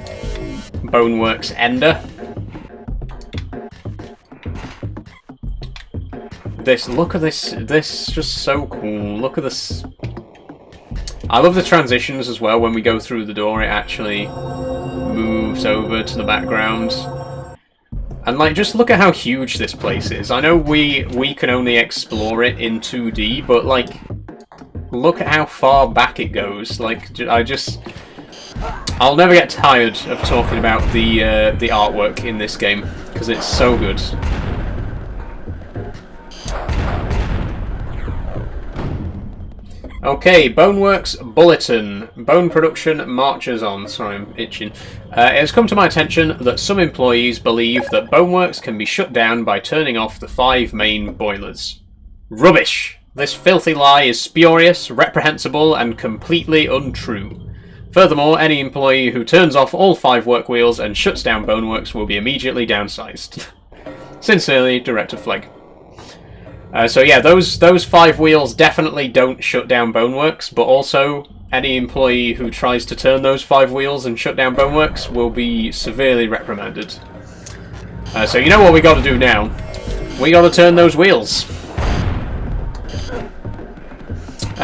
Boneworks Ender. Look at this. This is just so cool. Look at this. I love the transitions as well. When we go through the door, it actually moves over to the background. And, like, just look at how huge this place is. I know we can only explore it in 2D, but, like, look at how far back it goes. Like, I'll never get tired of talking about the artwork in this game, because it's so good. Okay, Boneworks Bulletin. Bone production marches on. Sorry, I'm itching. It has come to my attention that some employees believe that Boneworks can be shut down by turning off the 5 main boilers. Rubbish! This filthy lie is spurious, reprehensible, and completely untrue. Furthermore, any employee who turns off all 5 work wheels and shuts down Boneworks will be immediately downsized. Sincerely, Director Flegg. So yeah, those 5 wheels definitely don't shut down Boneworks, but also any employee who tries to turn those 5 wheels and shut down Boneworks will be severely reprimanded. So you know what we got to do now? We got to turn those wheels.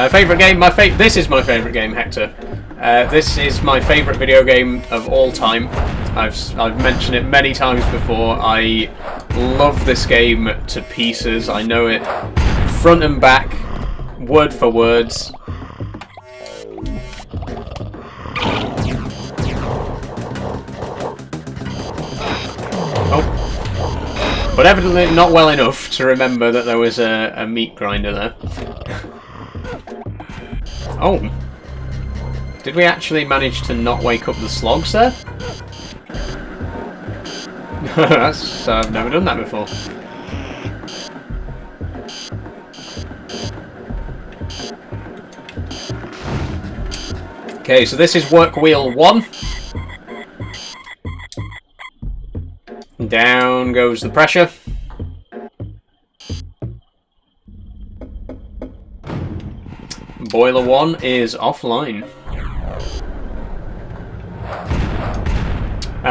Favorite game? This is my favorite game, Hector. This is my favorite video game of all time. I've mentioned it many times before. I love this game to pieces. I know it front and back, word for words. Oh. But evidently not well enough to remember that there was a meat grinder there. Oh. Did we actually manage to not wake up the slogs there? I've never done that before. Okay, so this is work wheel 1. Down goes the pressure. Boiler 1 is offline.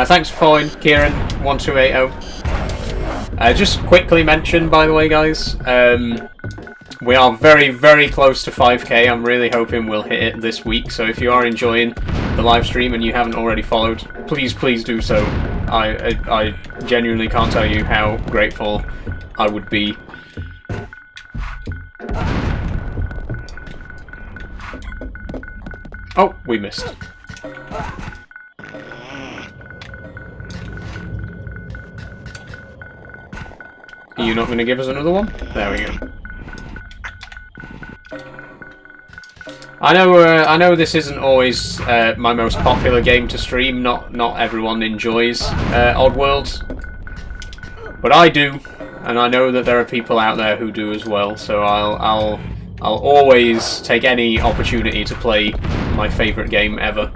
Thanks for following, Kieran1280. Just quickly mention, by the way, guys, we are very, very close to 5k. I'm really hoping we'll hit it this week, so if you are enjoying the live stream and you haven't already followed, please do so. I genuinely can't tell you how grateful I would be. Oh, we missed. Are you not going to give us another one? There we go. I know this isn't always my most popular game to stream. Not everyone enjoys Oddworld, but I do, and I know that there are people out there who do as well. So I'll always take any opportunity to play my favourite game ever.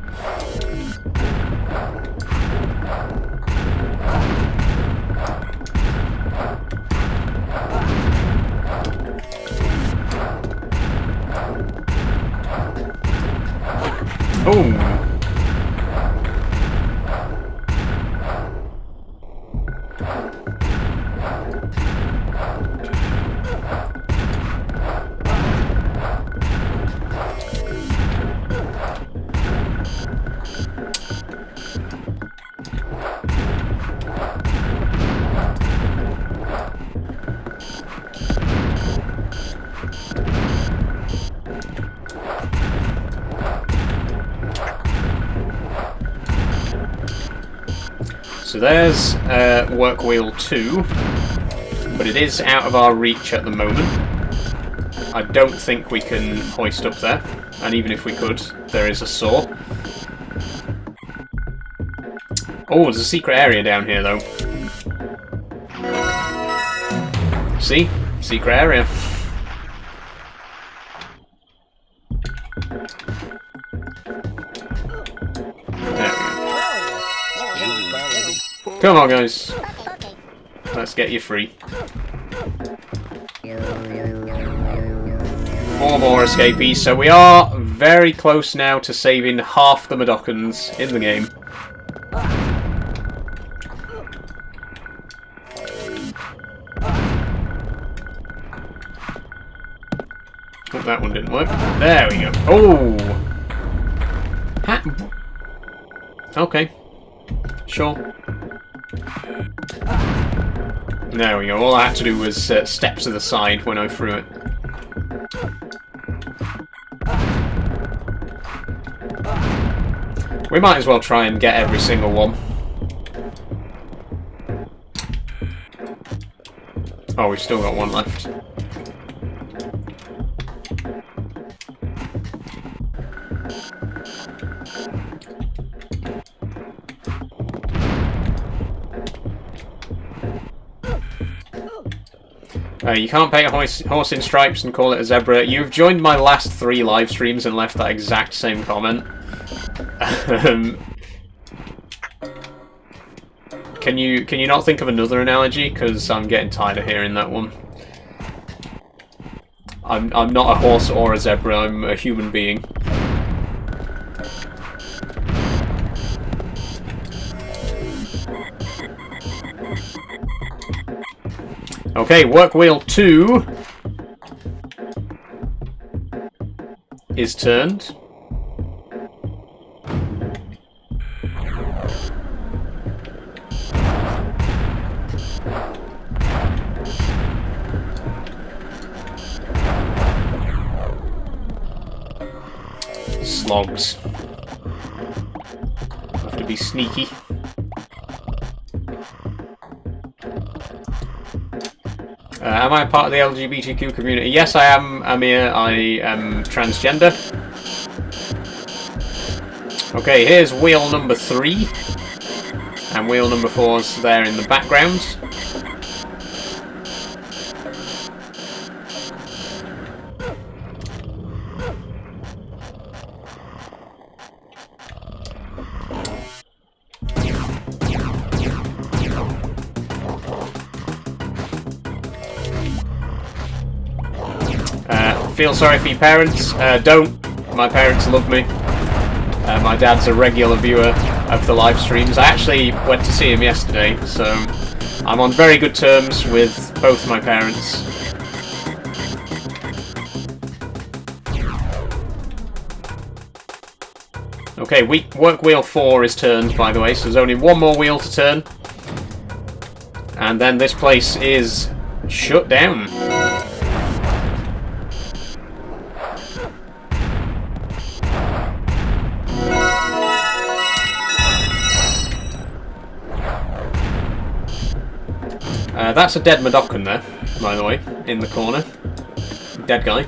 Oh. So there's work wheel 2. but it is out of our reach at the moment. I don't think we can hoist up there, and even if we could, there is a saw. Oh, there's a secret area down here, though. See? Secret area. There we go. Come on, guys. Let's get you free. 4 more escapees, so we are very close now to saving half the Mudokons in the game. Oh, that one didn't work. There we go. Oh! Okay. Sure. There we go. All I had to do was step to the side when I threw it. We might as well try and get every single one. Oh, we've still got one left. You can't paint a horse in stripes and call it a zebra. You've joined my last 3 live streams and left that exact same comment. Can you not think of another analogy? Because I'm getting tired of hearing that one. I'm not a horse or a zebra. I'm a human being. Okay, work wheel 2 is turned. Slogs. Have to be sneaky. Am I part of the LGBTQ community? Yes, I am, Amir. I am transgender. Okay, here's wheel number 3. And wheel number 4's there in the background. Feel sorry for your parents. Don't. My parents love me. My dad's a regular viewer of the live streams. I actually went to see him yesterday, so I'm on very good terms with both my parents. Okay, work wheel 4 is turned, by the way, so there's only one more wheel to turn. And then this place is shut down. That's a dead Mudokon there, by the way, in the corner. Dead guy.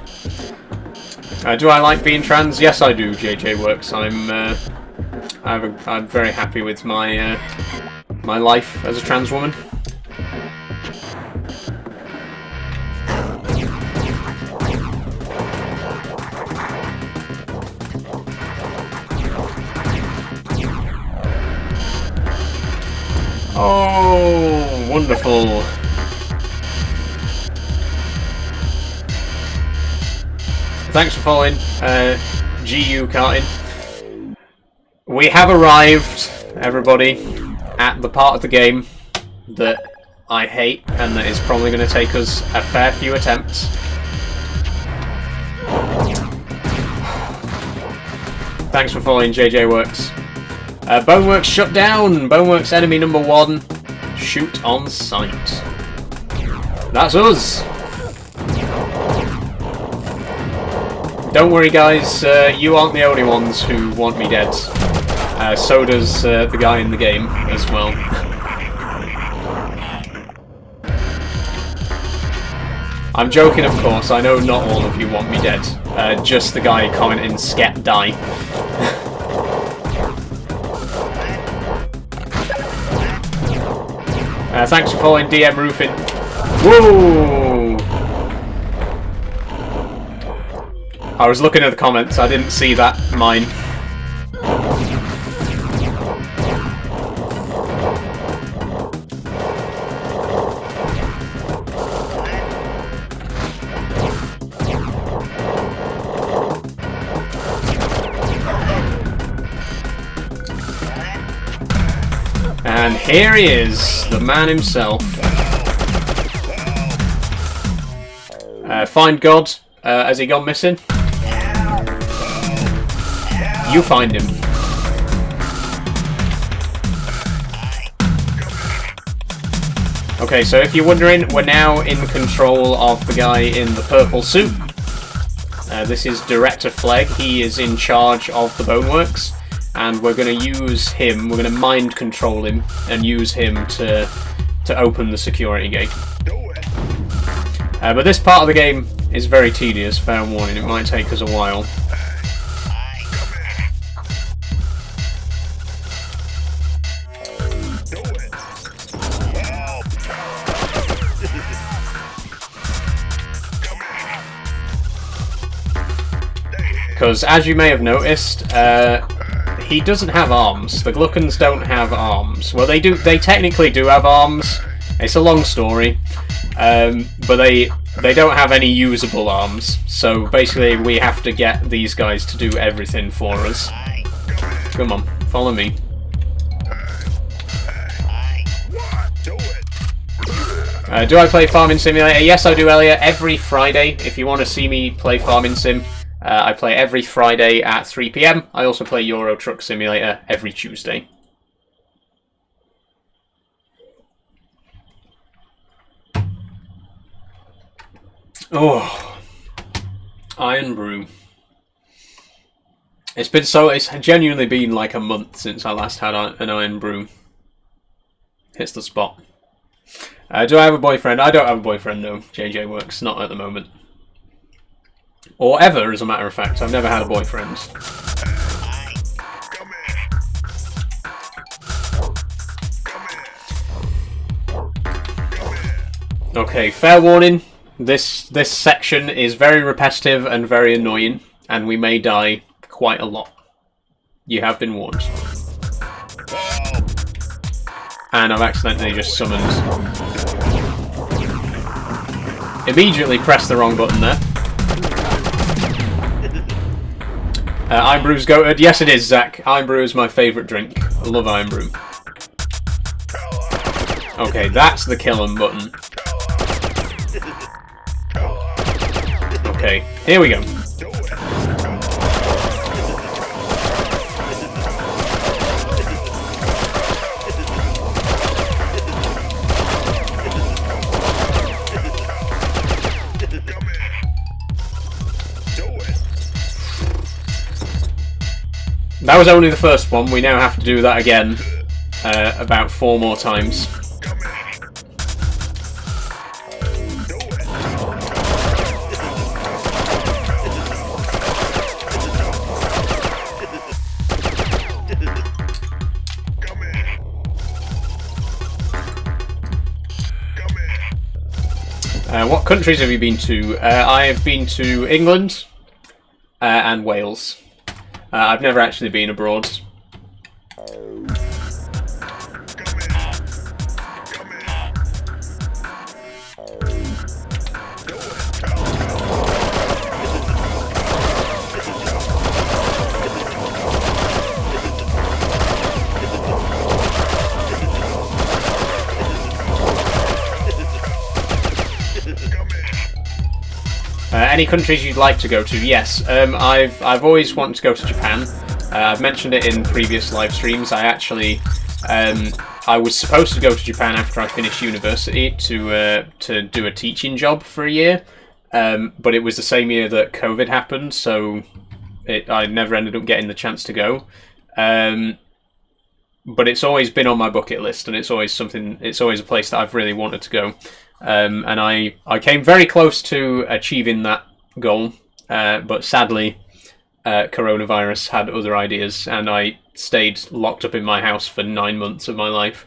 Do I like being trans? Yes, I do, JJ Works. I'm very happy with my my life as a trans woman. Oh, wonderful. Thanks for following, GU Karting. We have arrived, everybody, at the part of the game that I hate and that is probably going to take us a fair few attempts. Thanks for following, JJ Works. Boneworks shut down! Boneworks enemy number 1. Shoot on sight. That's us! Don't worry guys, you aren't the only ones who want me dead. So does the guy in the game as well. I'm joking, of course. I know not all of you want me dead. Just the guy commenting "Skep die." Thanks for following DM Roofing. Whoa! I was looking at the comments. I didn't see that mine. And here he is, the man himself. Find God. Has he gone missing? You find him. Okay, so if you're wondering, we're now in control of the guy in the purple suit. This is Director Flegg. He is in charge of the Boneworks. And we're going to use him, we're going to mind control him and use him to open the security gate. But this part of the game is very tedious, fair warning, it might take us a while. Because, as you may have noticed, he doesn't have arms. The Gluckans don't have arms. Well, they do. They technically do have arms. It's a long story, but they don't have any usable arms. So basically, we have to get these guys to do everything for us. Come on, follow me. Do I play Farming Simulator? Yes, I do, Elliot. Every Friday, if you want to see me play Farming Sim. I play every Friday at 3 PM. I also play Euro Truck Simulator every Tuesday. Oh, Iron Brew. It's genuinely been like a month since I last had an Iron Brew. Hits the spot. Do I have a boyfriend? I don't have a boyfriend, no. JJ works, not at the moment. Or ever, as a matter of fact. I've never had a boyfriend. Okay, fair warning. This section is very repetitive and very annoying, and we may die quite a lot. You have been warned. And I've accidentally just summoned. Immediately pressed the wrong button there. Iron Brew's goated. Yes, it is, Zach. Iron Brew is my favourite drink. I love Iron Brew. Okay, that's the kill 'em button. Okay, here we go. That was only the first one. We now have to do that again about 4 more times. What countries have you been to? I have been to England and Wales. I've never actually been abroad. Any countries you'd like to go to? Yes, I've always wanted to go to Japan. I've mentioned it in previous live streams. I actually I was supposed to go to Japan after I finished university to do a teaching job for a year, but it was the same year that COVID happened, so I never ended up getting the chance to go. But it's always been on my bucket list, and it's always a place that I've really wanted to go. and I came very close to achieving that goal, but sadly, coronavirus had other ideas, and I stayed locked up in my house for 9 months of my life,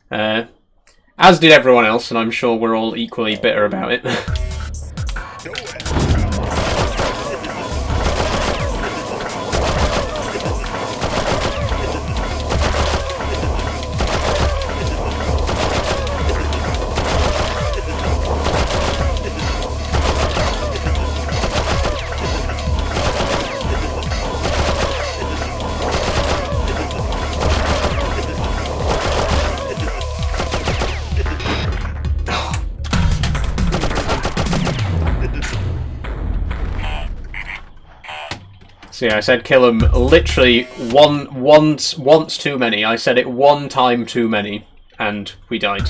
as did everyone else, and I'm sure we're all equally bitter about it. So yeah, I said kill him literally once too many. I said it one time too many, and we died.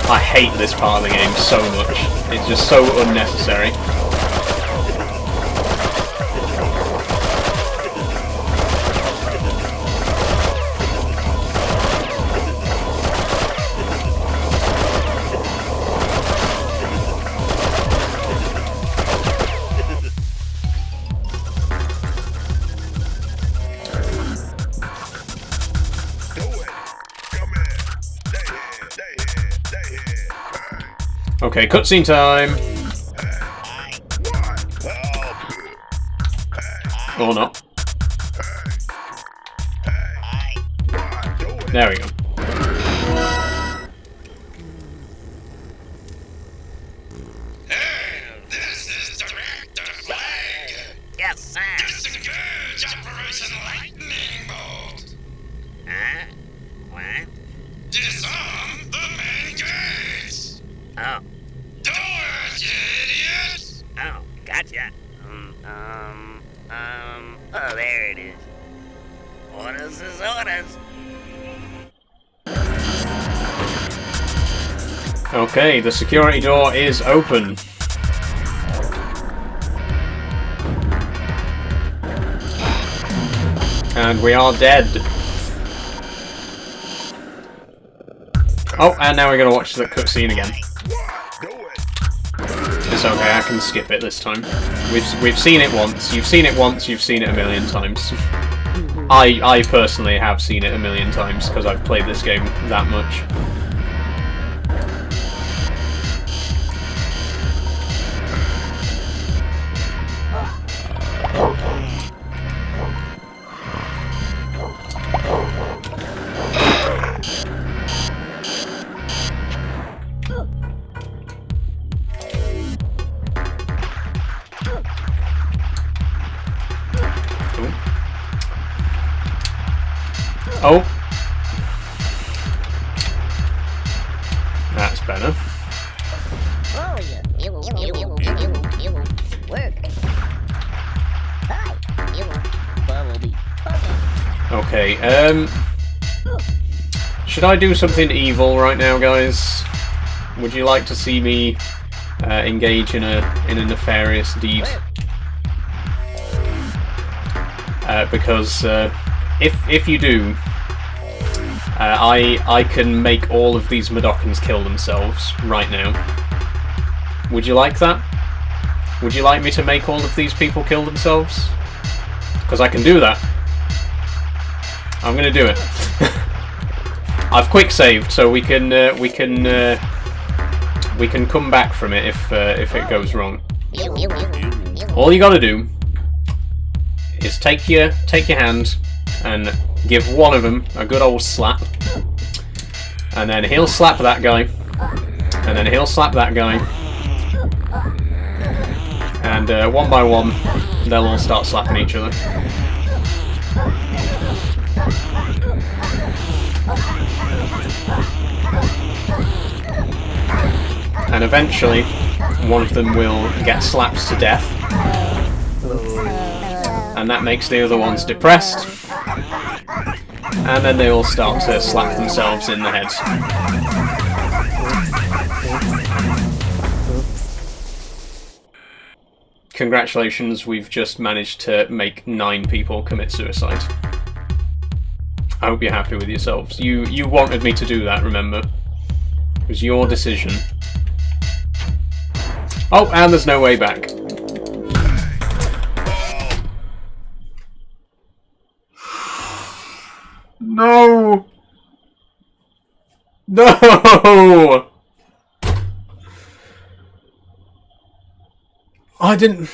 I hate this part of the game so much. It's just so unnecessary. Okay, cutscene time! Or not. There we go. This is Director Flag. Yes, sir. Disengage Operation Lightning Bolt. Huh? What? Disarm the main gates. Oh. Do it, you idiots! Oh, gotcha. Oh, there it is. Orders is orders. Okay, the security door is open. And we are dead. Oh, and now we're gonna watch the cutscene again. It's okay, I can skip it this time. We've seen it once. You've seen it once. You've seen it a million times. I personally have seen it a million times because I've played this game that much. Oh. That's better. Oh, yeah. Work. Hi. Follow me. Okay, should I do something evil right now, guys? Would you like to see me engage in a nefarious deed? Because if you do, I can make all of these Mudokons kill themselves right now. Would you like that? Would you like me to make all of these people kill themselves? Because I can do that. I'm gonna do it. I've quick saved, so we can come back from it if it goes wrong. All you gotta do is take your hand and give one of them a good old slap, and then he'll slap that guy, and then he'll slap that guy, and one by one they'll all start slapping each other. And eventually one of them will get slapped to death, and that makes the other ones depressed, and then they all start to slap themselves in the head. Congratulations, we've just managed to make 9 people commit suicide. I hope you're happy with yourselves. You wanted me to do that, remember? It was your decision. Oh, and there's no way back. No! No! I didn't...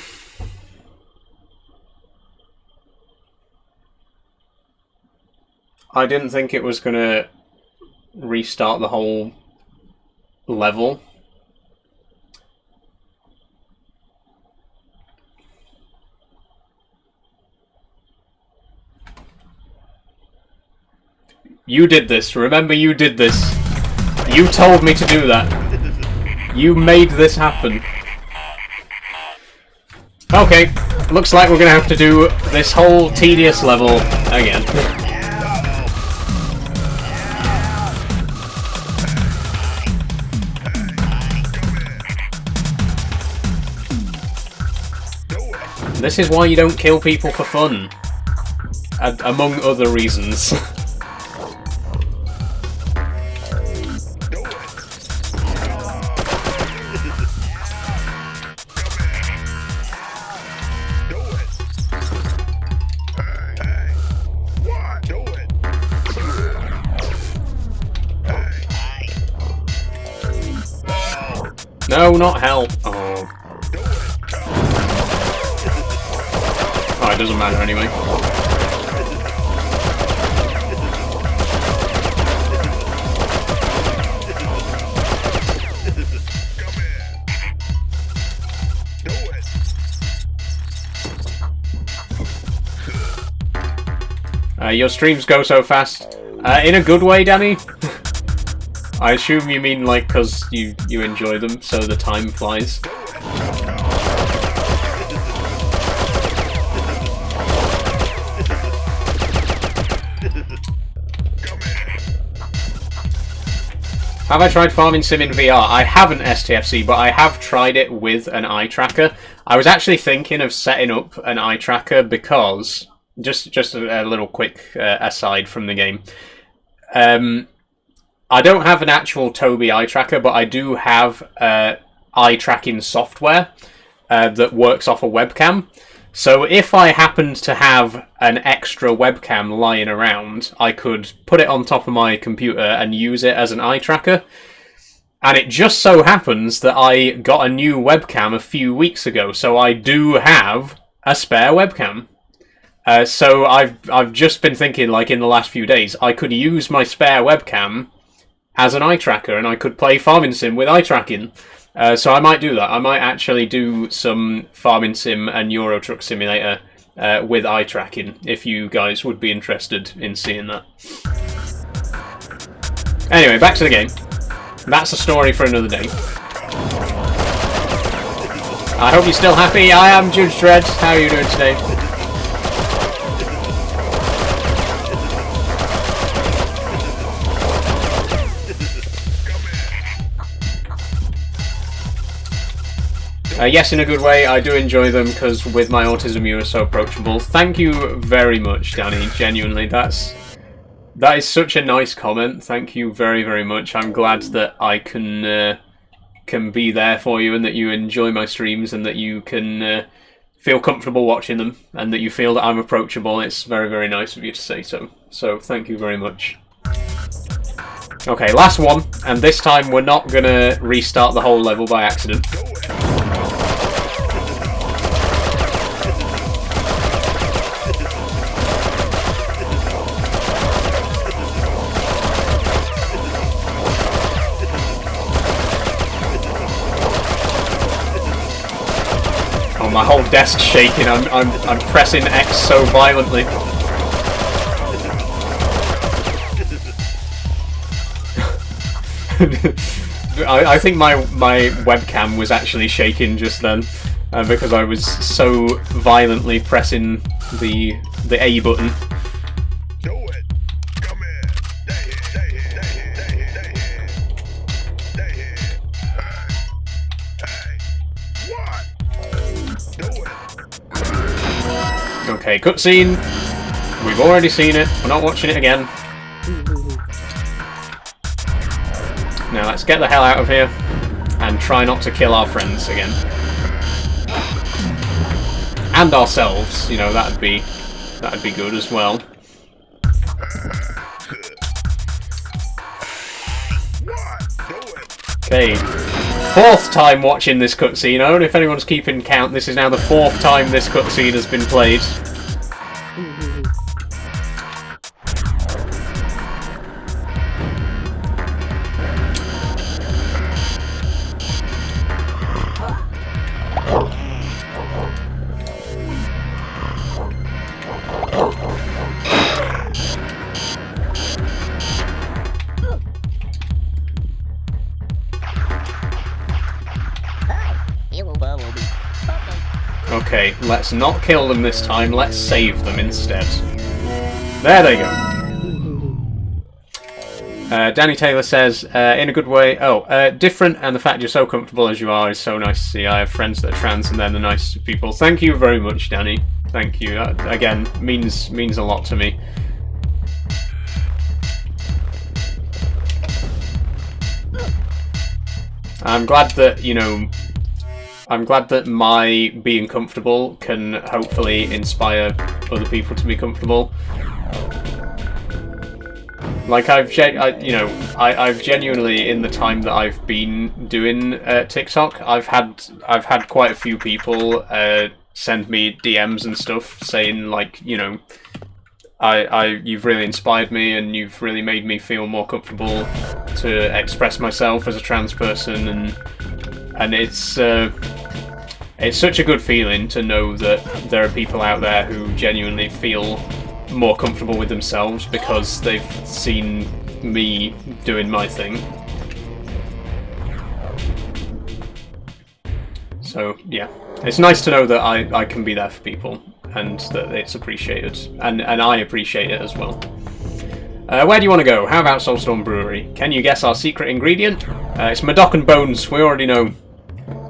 I didn't think it was gonna restart the whole level. You did this. Remember, you did this. You told me to do that. You made this happen. Okay, looks like we're gonna have to do this whole tedious level again. This is why you don't kill people for fun. Among other reasons. No, not help. Oh. Oh, it doesn't matter anyway. Your streams go so fast. In a good way, Danny? I assume you mean like because you enjoy them, so the time flies. Have I tried Farming Sim in VR? I haven't, STFC, but I have tried it with an eye tracker. I was actually thinking of setting up an eye tracker because, just a little quick aside from the game. I don't have an actual Tobii eye tracker, but I do have eye tracking software that works off a webcam. So if I happened to have an extra webcam lying around, I could put it on top of my computer and use it as an eye tracker. And it just so happens that I got a new webcam a few weeks ago, so I do have a spare webcam. So I've just been thinking, like in the last few days, I could use my spare webcam as an eye tracker, and I could play Farming Sim with eye tracking. So I might do that. I might actually do some Farming Sim and Euro Truck Simulator with eye tracking, if you guys would be interested in seeing that. Anyway, back to the game. That's a story for another day. I hope you're still happy. I am Judge Dredd. How are you doing today? Yes, in a good way. I do enjoy them because with my autism you are so approachable. Thank you very much, Danny. Genuinely, that is such a nice comment. Thank you very, very much. I'm glad that I can be there for you and that you enjoy my streams and that you can feel comfortable watching them and that you feel that I'm approachable. It's very, very nice of you to say so. So thank you very much. Okay, last one, and this time we're not gonna restart the whole level by accident. My whole desk's shaking. I'm pressing X so violently. I think my webcam was actually shaking just then because I was so violently pressing the A button. Okay, cutscene. We've already seen it. We're not watching it again. Now let's get the hell out of here and try not to kill our friends again. And ourselves, you know, that'd be good as well. Okay, 4th time watching this cutscene. I don't know if anyone's keeping count. This is now the 4th time this cutscene has been played. Okay, let's not kill them this time, let's save them instead. There they go. Danny Taylor says, in a good way, different, and the fact you're so comfortable as you are is so nice to see. I have friends that are trans and they're the nicest people. Thank you very much, Danny. Thank you. Again, means a lot to me. I'm glad that, you know, I'm glad that my being comfortable can hopefully inspire other people to be comfortable. Like I've genuinely, in the time that I've been doing TikTok, I've had quite a few people send me DMs and stuff saying, like, you know, you've really inspired me and you've really made me feel more comfortable to express myself as a trans person, and it's such a good feeling to know that there are people out there who genuinely feel more comfortable with themselves because they've seen me doing my thing. So yeah, it's nice to know that I can be there for people and that it's appreciated, and I appreciate it as well. Where do you want to go? How about Soulstorm Brewery? Can you guess our secret ingredient? It's Madoc Bones, we already know.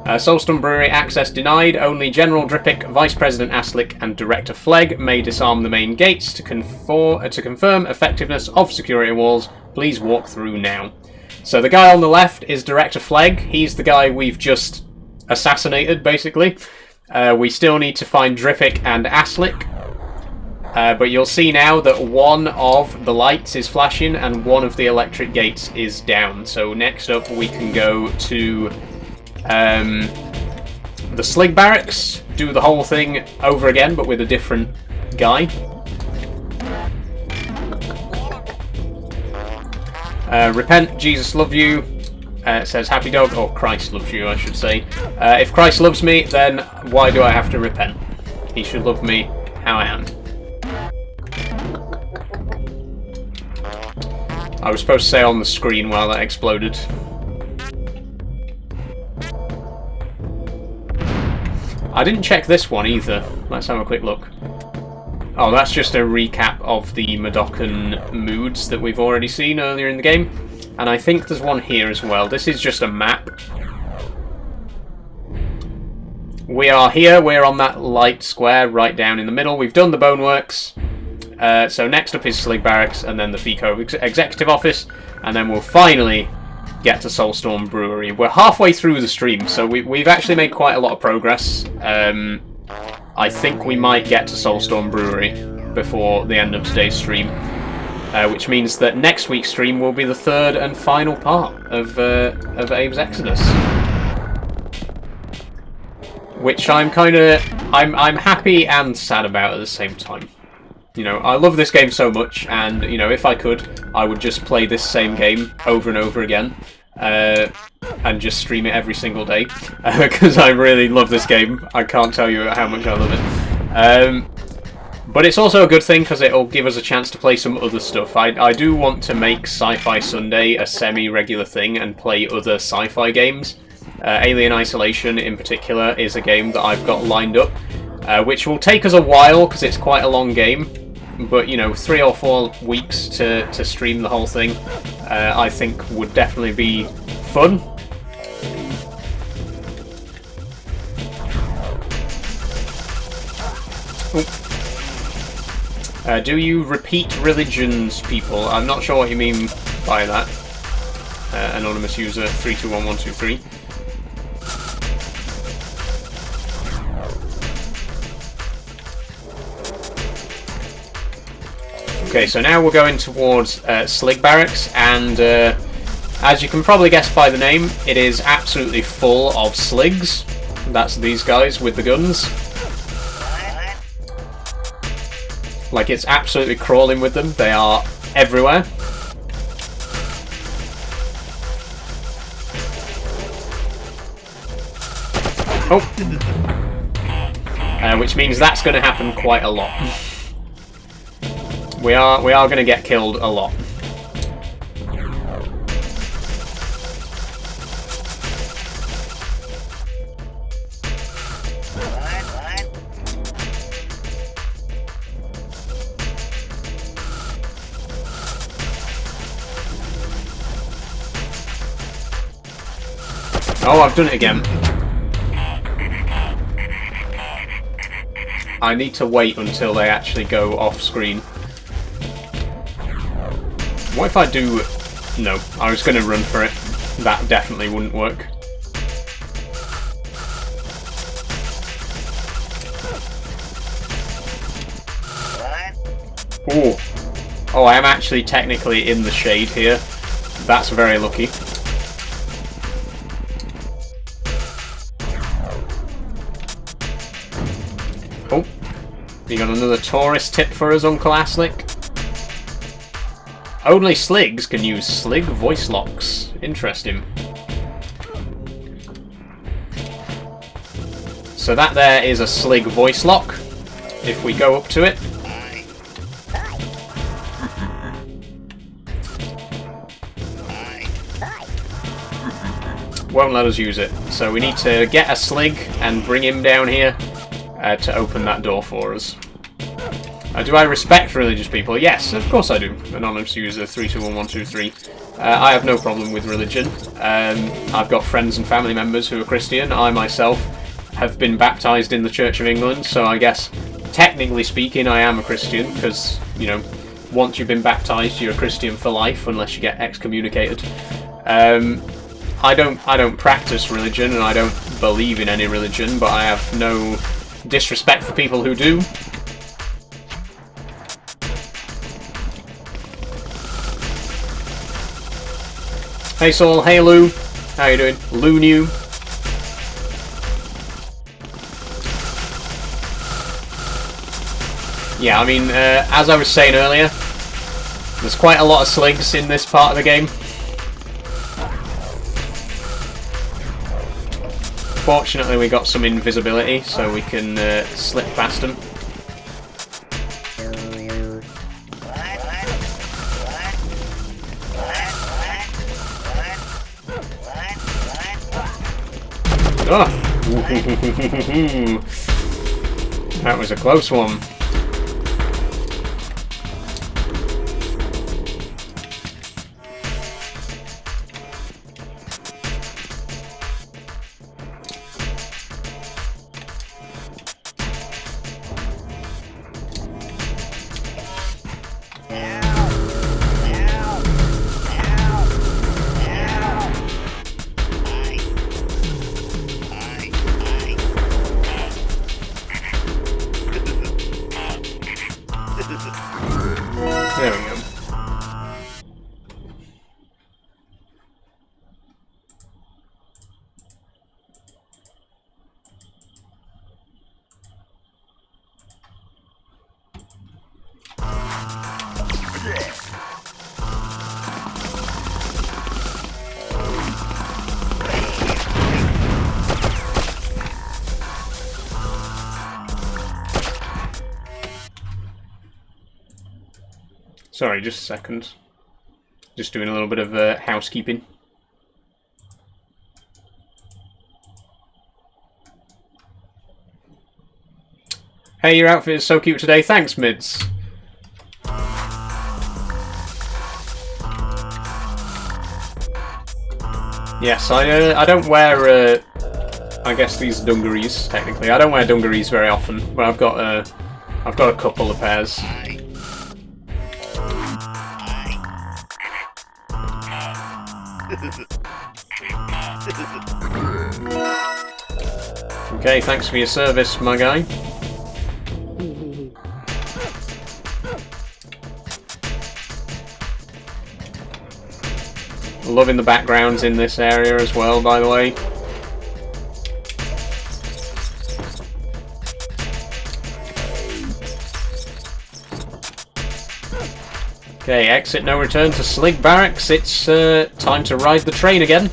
Soulstorm Brewery access denied. Only General Drippick, Vice President Aslick, and Director Flegg may disarm the main gates to confirm effectiveness of security walls. Please walk through now. So the guy on the left is Director Flegg. He's the guy we've just assassinated, basically. We still need to find Drippick and Aslick. But you'll see now that one of the lights is flashing and one of the electric gates is down. So next up we can go to the Slig Barracks, do the whole thing over again but with a different guy. Repent, Jesus love you. It says Happy Dog, or Christ loves you I should say. If Christ loves me, then why do I have to repent? He should love me how I am. I was supposed to say on the screen while that exploded. I didn't check this one either. Let's have a quick look. Oh, that's just a recap of the Madocan moods that we've already seen earlier in the game. And I think there's one here as well. This is just a map. We are here. We're on that light square right down in the middle. We've done the Boneworks. So next up is Slig Barracks and then the FICO Executive Office. And then we'll finally get to Soulstorm Brewery. We're halfway through the stream, so we've actually made quite a lot of progress. I think we might get to Soulstorm Brewery before the end of today's stream, which means that next week's stream will be the third and final part of Abe's Exoddus, which I'm happy and sad about at the same time. You know, I love this game so much, and, you know, if I could, I would just play this same game over and over again, and just stream it every single day, because I really love this game. I can't tell you how much I love it. But it's also a good thing, because it'll give us a chance to play some other stuff. I do want to make Sci-Fi Sunday a semi-regular thing and play other sci-fi games. Alien Isolation, in particular, is a game that I've got lined up, which will take us a while because it's quite a long game, but, you know, 3 or 4 weeks to stream the whole thing, I think would definitely be fun. Do you repeat religions, people? I'm not sure what you mean by that. Anonymous user 321123. Okay, so now we're going towards Slig Barracks, and as you can probably guess by the name, it is absolutely full of Sligs. That's these guys with the guns. Like, it's absolutely crawling with them. They are everywhere. Oh! Which means that's going to happen quite a lot. We are going to get killed a lot. Oh, I've done it again. I need to wait until they actually go off screen. What if I do... No, I was going to run for it. That definitely wouldn't work. Ooh. Oh, I am actually technically in the shade here. That's very lucky. Oh, you got another tourist tip for us, Uncle Aslick? Only Sligs can use Slig voice locks. Interesting. So that there is a Slig voice lock. If we go up to it. Won't let us use it. So we need to get a Slig and bring him down here to open that door for us. Do I respect religious people? Yes, of course I do. Anonymous user 321123. I have no problem with religion. I've got friends and family members who are Christian. I myself have been baptised in the Church of England, so I guess, technically speaking, I am a Christian, because, you know, once you've been baptised, you're a Christian for life, unless you get excommunicated. I don't practice religion, and I don't believe in any religion, but I have no disrespect for people who do. Hey Saul, hey Lou, how you doing? Lou New. Yeah, I mean, as I was saying earlier, there's quite a lot of Sligs in this part of the game. Fortunately, we got some invisibility, so we can slip past them. Oh! That was a close one. There we go. Sorry, just a second. Just doing a little bit of housekeeping. Hey, your outfit is so cute today. Thanks, Mids. Yes, I don't wear I guess these dungarees technically. I don't wear dungarees very often, but I've got a couple of pairs. Okay, thanks for your service, my guy. Loving the backgrounds in this area as well, by the way. Okay, exit no return to Slig Barracks. It's time to ride the train again.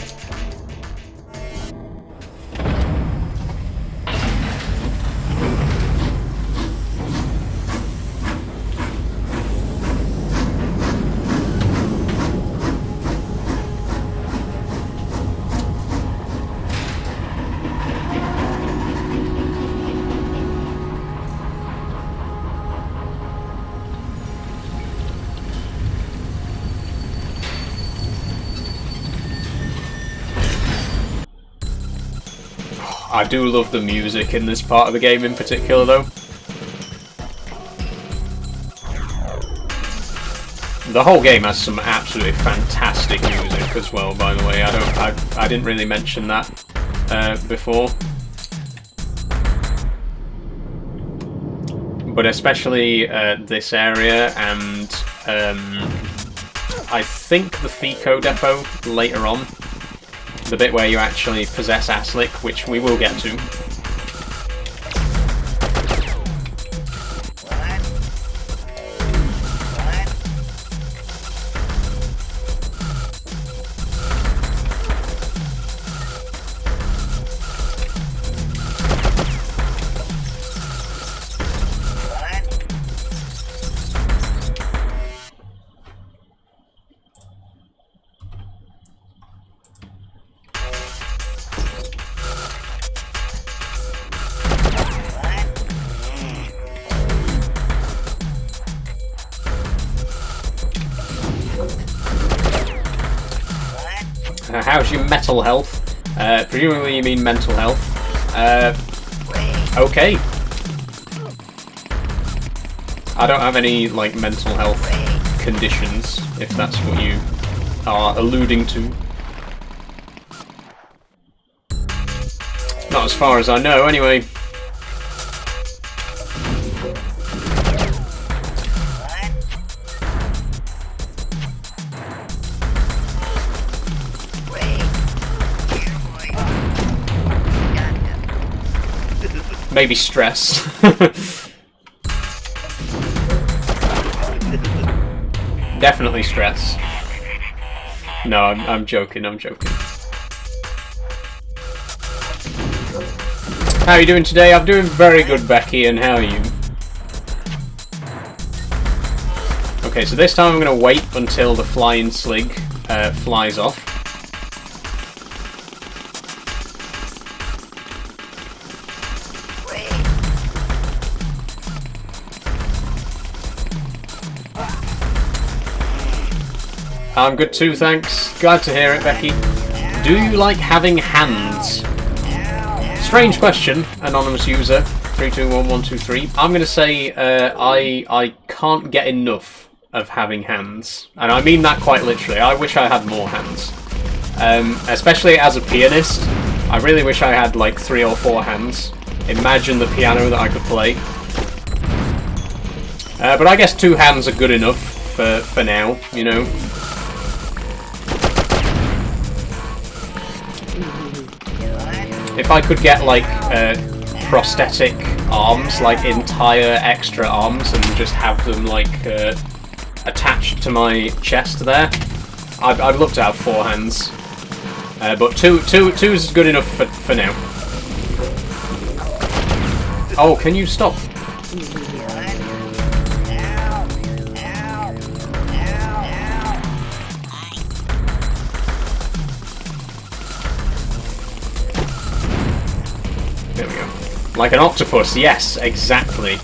I do love the music in this part of the game in particular, though. The whole game has some absolutely fantastic music as well, by the way. I didn't really mention that before. But especially this area and I think the Fico depot later on. The bit where you actually possess Aslick, which we will get to. How's your metal health? Presumably you mean mental health. Okay. I don't have any, like, mental health conditions, if that's what you are alluding to. Not as far as I know, anyway. Maybe stress. Definitely stress. No, I'm joking, I'm joking. How are you doing today? I'm doing very good, Becky, and how are you? Okay, so this time I'm going to wait until the flying Slig flies off. I'm good too, thanks. Glad to hear it, Becky. Do you like having hands? Strange question, anonymous user 321123. I'm going to say I can't get enough of having hands, and I mean that quite literally. I wish I had more hands, especially as a pianist. I really wish I had like 3 or 4 hands. Imagine the piano that I could play. But I guess 2 hands are good enough for now, you know. If I could get, like, prosthetic arms, like entire extra arms, and just have them, like, attached to my chest there, I'd love to have 4 hands. But two is good enough for now. Oh, can you stop? Like an octopus, yes, exactly.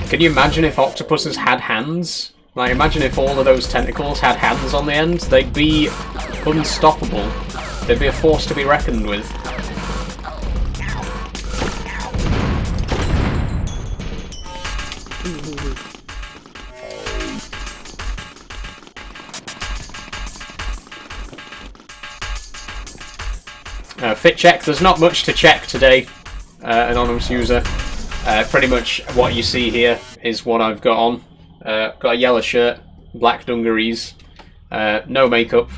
Can you imagine if octopuses had hands? Like, imagine if all of those tentacles had hands on the end. They'd be unstoppable. They'd be a force to be reckoned with. Fit check. There's not much to check today, anonymous user. Pretty much what you see here is what I've got on. Got a yellow shirt, black dungarees, no makeup.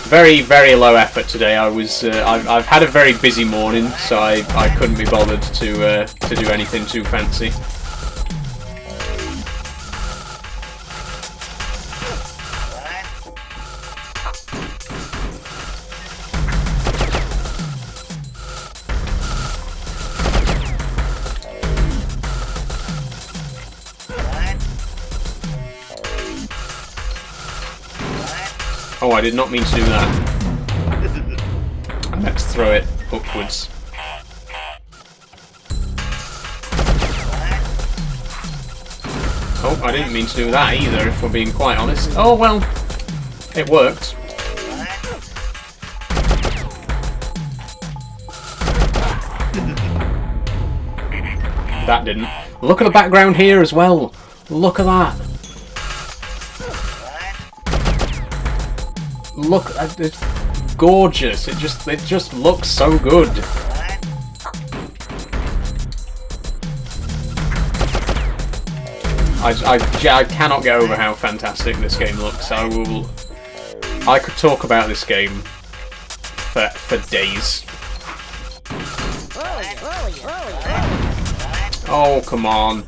Very, very low effort today. I've had a very busy morning, so I couldn't be bothered to do anything too fancy. Oh, I did not mean to do that. I meant to throw it upwards. Oh, I didn't mean to do that either, if we're being quite honest. Oh, well, it worked. That didn't. Look at the background here as well. Look at that. Look, it's gorgeous. It just looks so good. I cannot get over how fantastic this game looks. I could talk about this game for days. Oh, come on.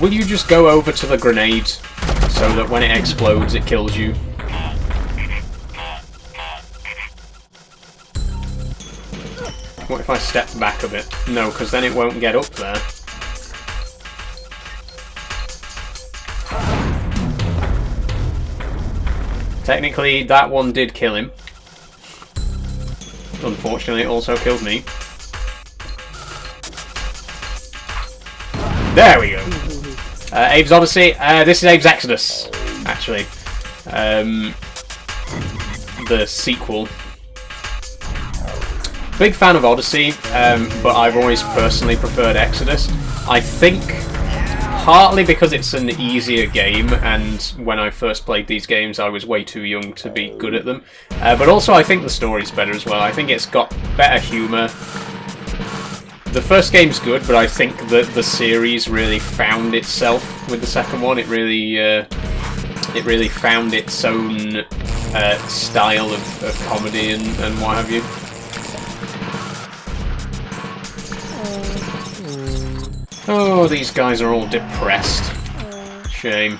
Will you just go over to the grenade so that when it explodes it kills you? What if I step back a bit? No, because then it won't get up there. Technically, that one did kill him. Unfortunately, it also killed me. There we go. Abe's Odyssey. This is Abe's Exoddus, actually. The sequel. Big fan of Odyssey, but I've always personally preferred Exoddus. I think partly because it's an easier game, and when I first played these games I was way too young to be good at them. But also I think the story's better as well. I think it's got better humour. The first game's good, but I think that the series really found itself with the second one. It really found its own style of comedy and what have you. Oh, these guys are all depressed. Shame.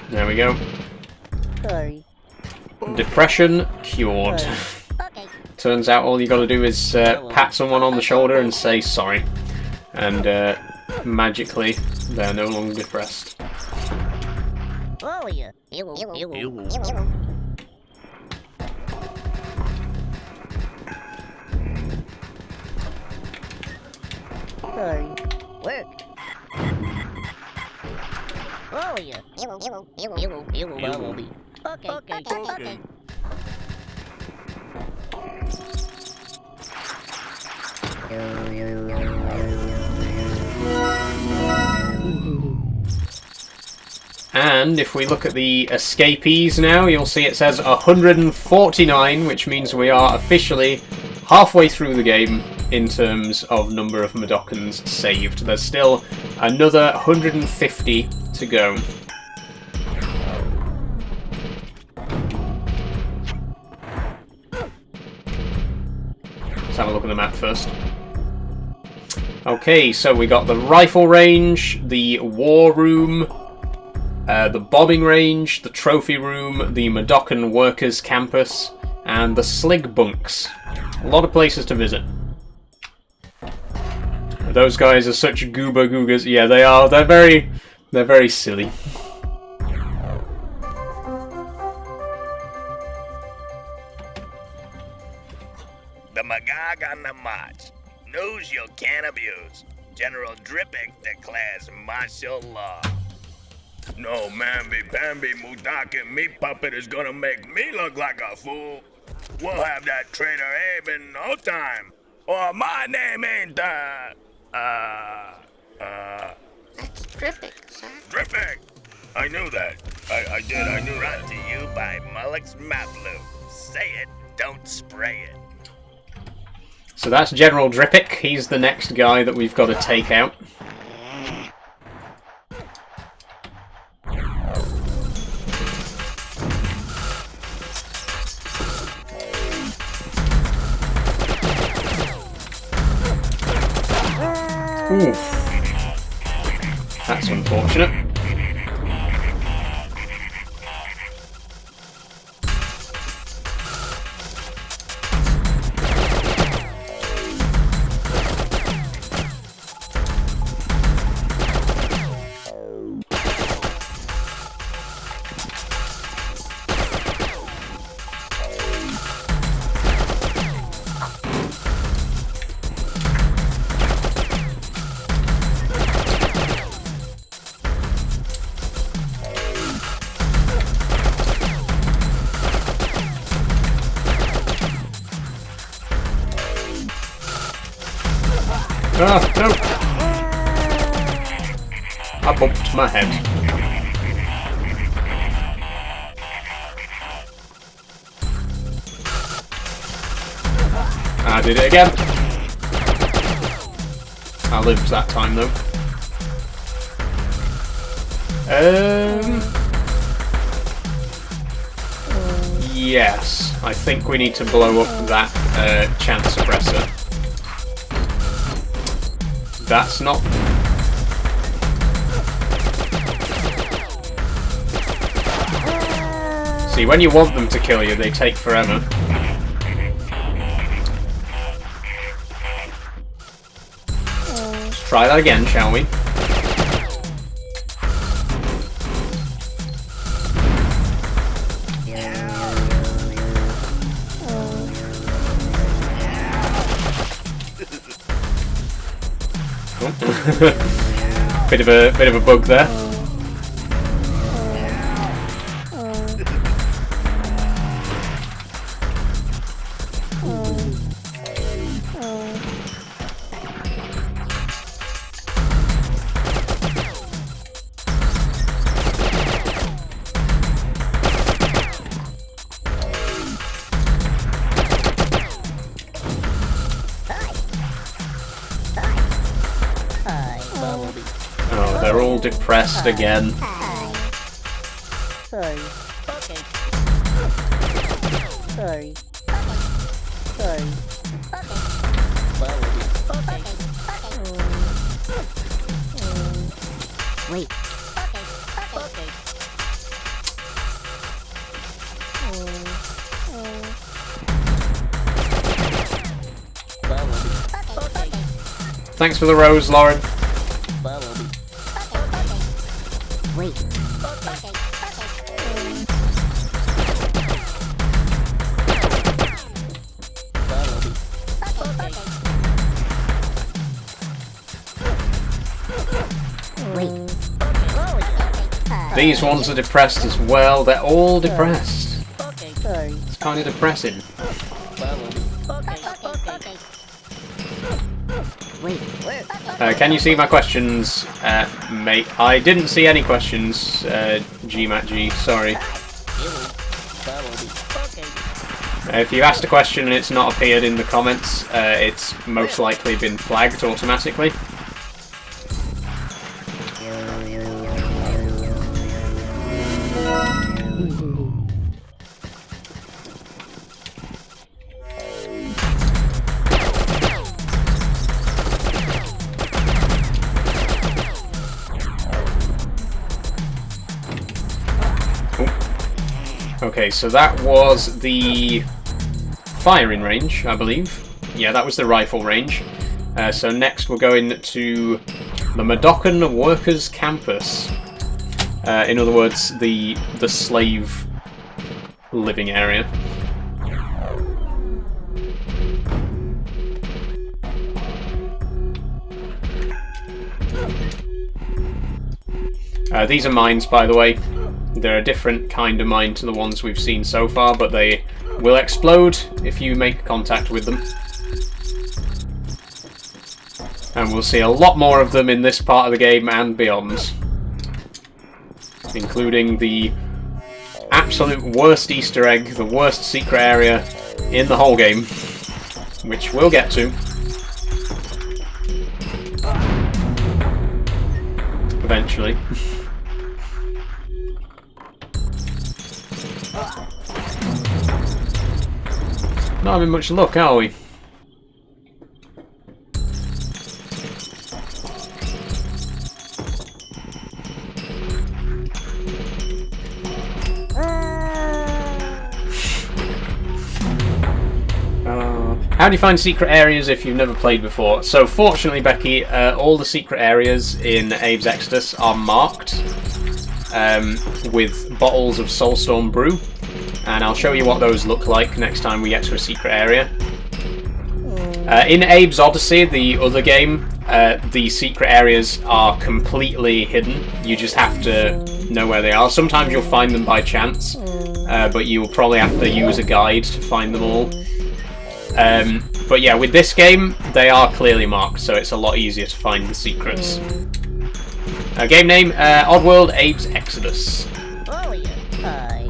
There we go. Depression cured. Turns out all you gotta do is pat someone on the shoulder and say sorry. And magically, they're no longer depressed. And if we look at the escapees now, you'll see it says 149, which means we are officially halfway through the game in terms of number of Mudokons saved. There's still another 150 to go. Let's have a look at the map first. Okay, so we got the rifle range, the war room, the bombing range, the trophy room, the Mudokon workers campus, and the slig bunks. A lot of places to visit. Those guys are such gooba googers. Yeah, they are. They're very silly. The Magag on the march. news you can't abuse. General Drippick declares martial law. No mamby-pamby Mudak and meat puppet is gonna make me look like a fool. We'll have that traitor Abe in no time. Or my name ain't, That's Drippick, sir. Drippick! I knew that. I did, I knew that. Brought to you by Mullock's Maplu. Say it, don't spray it. So that's General Drippick. He's the next guy that we've got to take out. Ooh. That's unfortunate. Ah, no! I bumped my head. I did it again. I lived that time though. Yes, I think we need to blow up that chance suppressor. That's not... See, when you want them to kill you, they take forever. Let's try that again, shall we? bit of a bug there. Oh, they're all depressed again. Sorry. Okay. Sorry. Sorry. Okay. Wait. Okay. Thanks for the rose, Lauren. Wait. These ones are depressed as well. They're all depressed. It's kind of depressing. Can you see my questions, mate? I didn't see any questions, GMATG, sorry. If you asked a question and it's not appeared in the comments, it's most likely been flagged automatically. Okay, so that was the firing range, I believe. Yeah, that was the rifle range. So next we're going to the Madokan Workers Campus. In other words, the slave living area. These are mines, by the way. They're a different kind of mine to the ones we've seen so far, but they will explode if you make contact with them. And we'll see a lot more of them in this part of the game and beyond. Including the absolute worst Easter egg, the worst secret area in the whole game. Which we'll get to. Eventually. Not having much luck, are we? How do you find secret areas if you've never played before? So fortunately, Becky, all the secret areas in Abe's Exoddus are marked with bottles of Soulstorm brew, and I'll show you what those look like next time we get to a secret area. In Abe's Odyssey, the other game, the secret areas are completely hidden. You just have to know where they are. Sometimes you'll find them by chance, but you'll probably have to use a guide to find them all. But yeah, with this game, they are clearly marked, so it's a lot easier to find the secrets. Game name, Oddworld, Abe's Exoddus. Oh yeah, hi.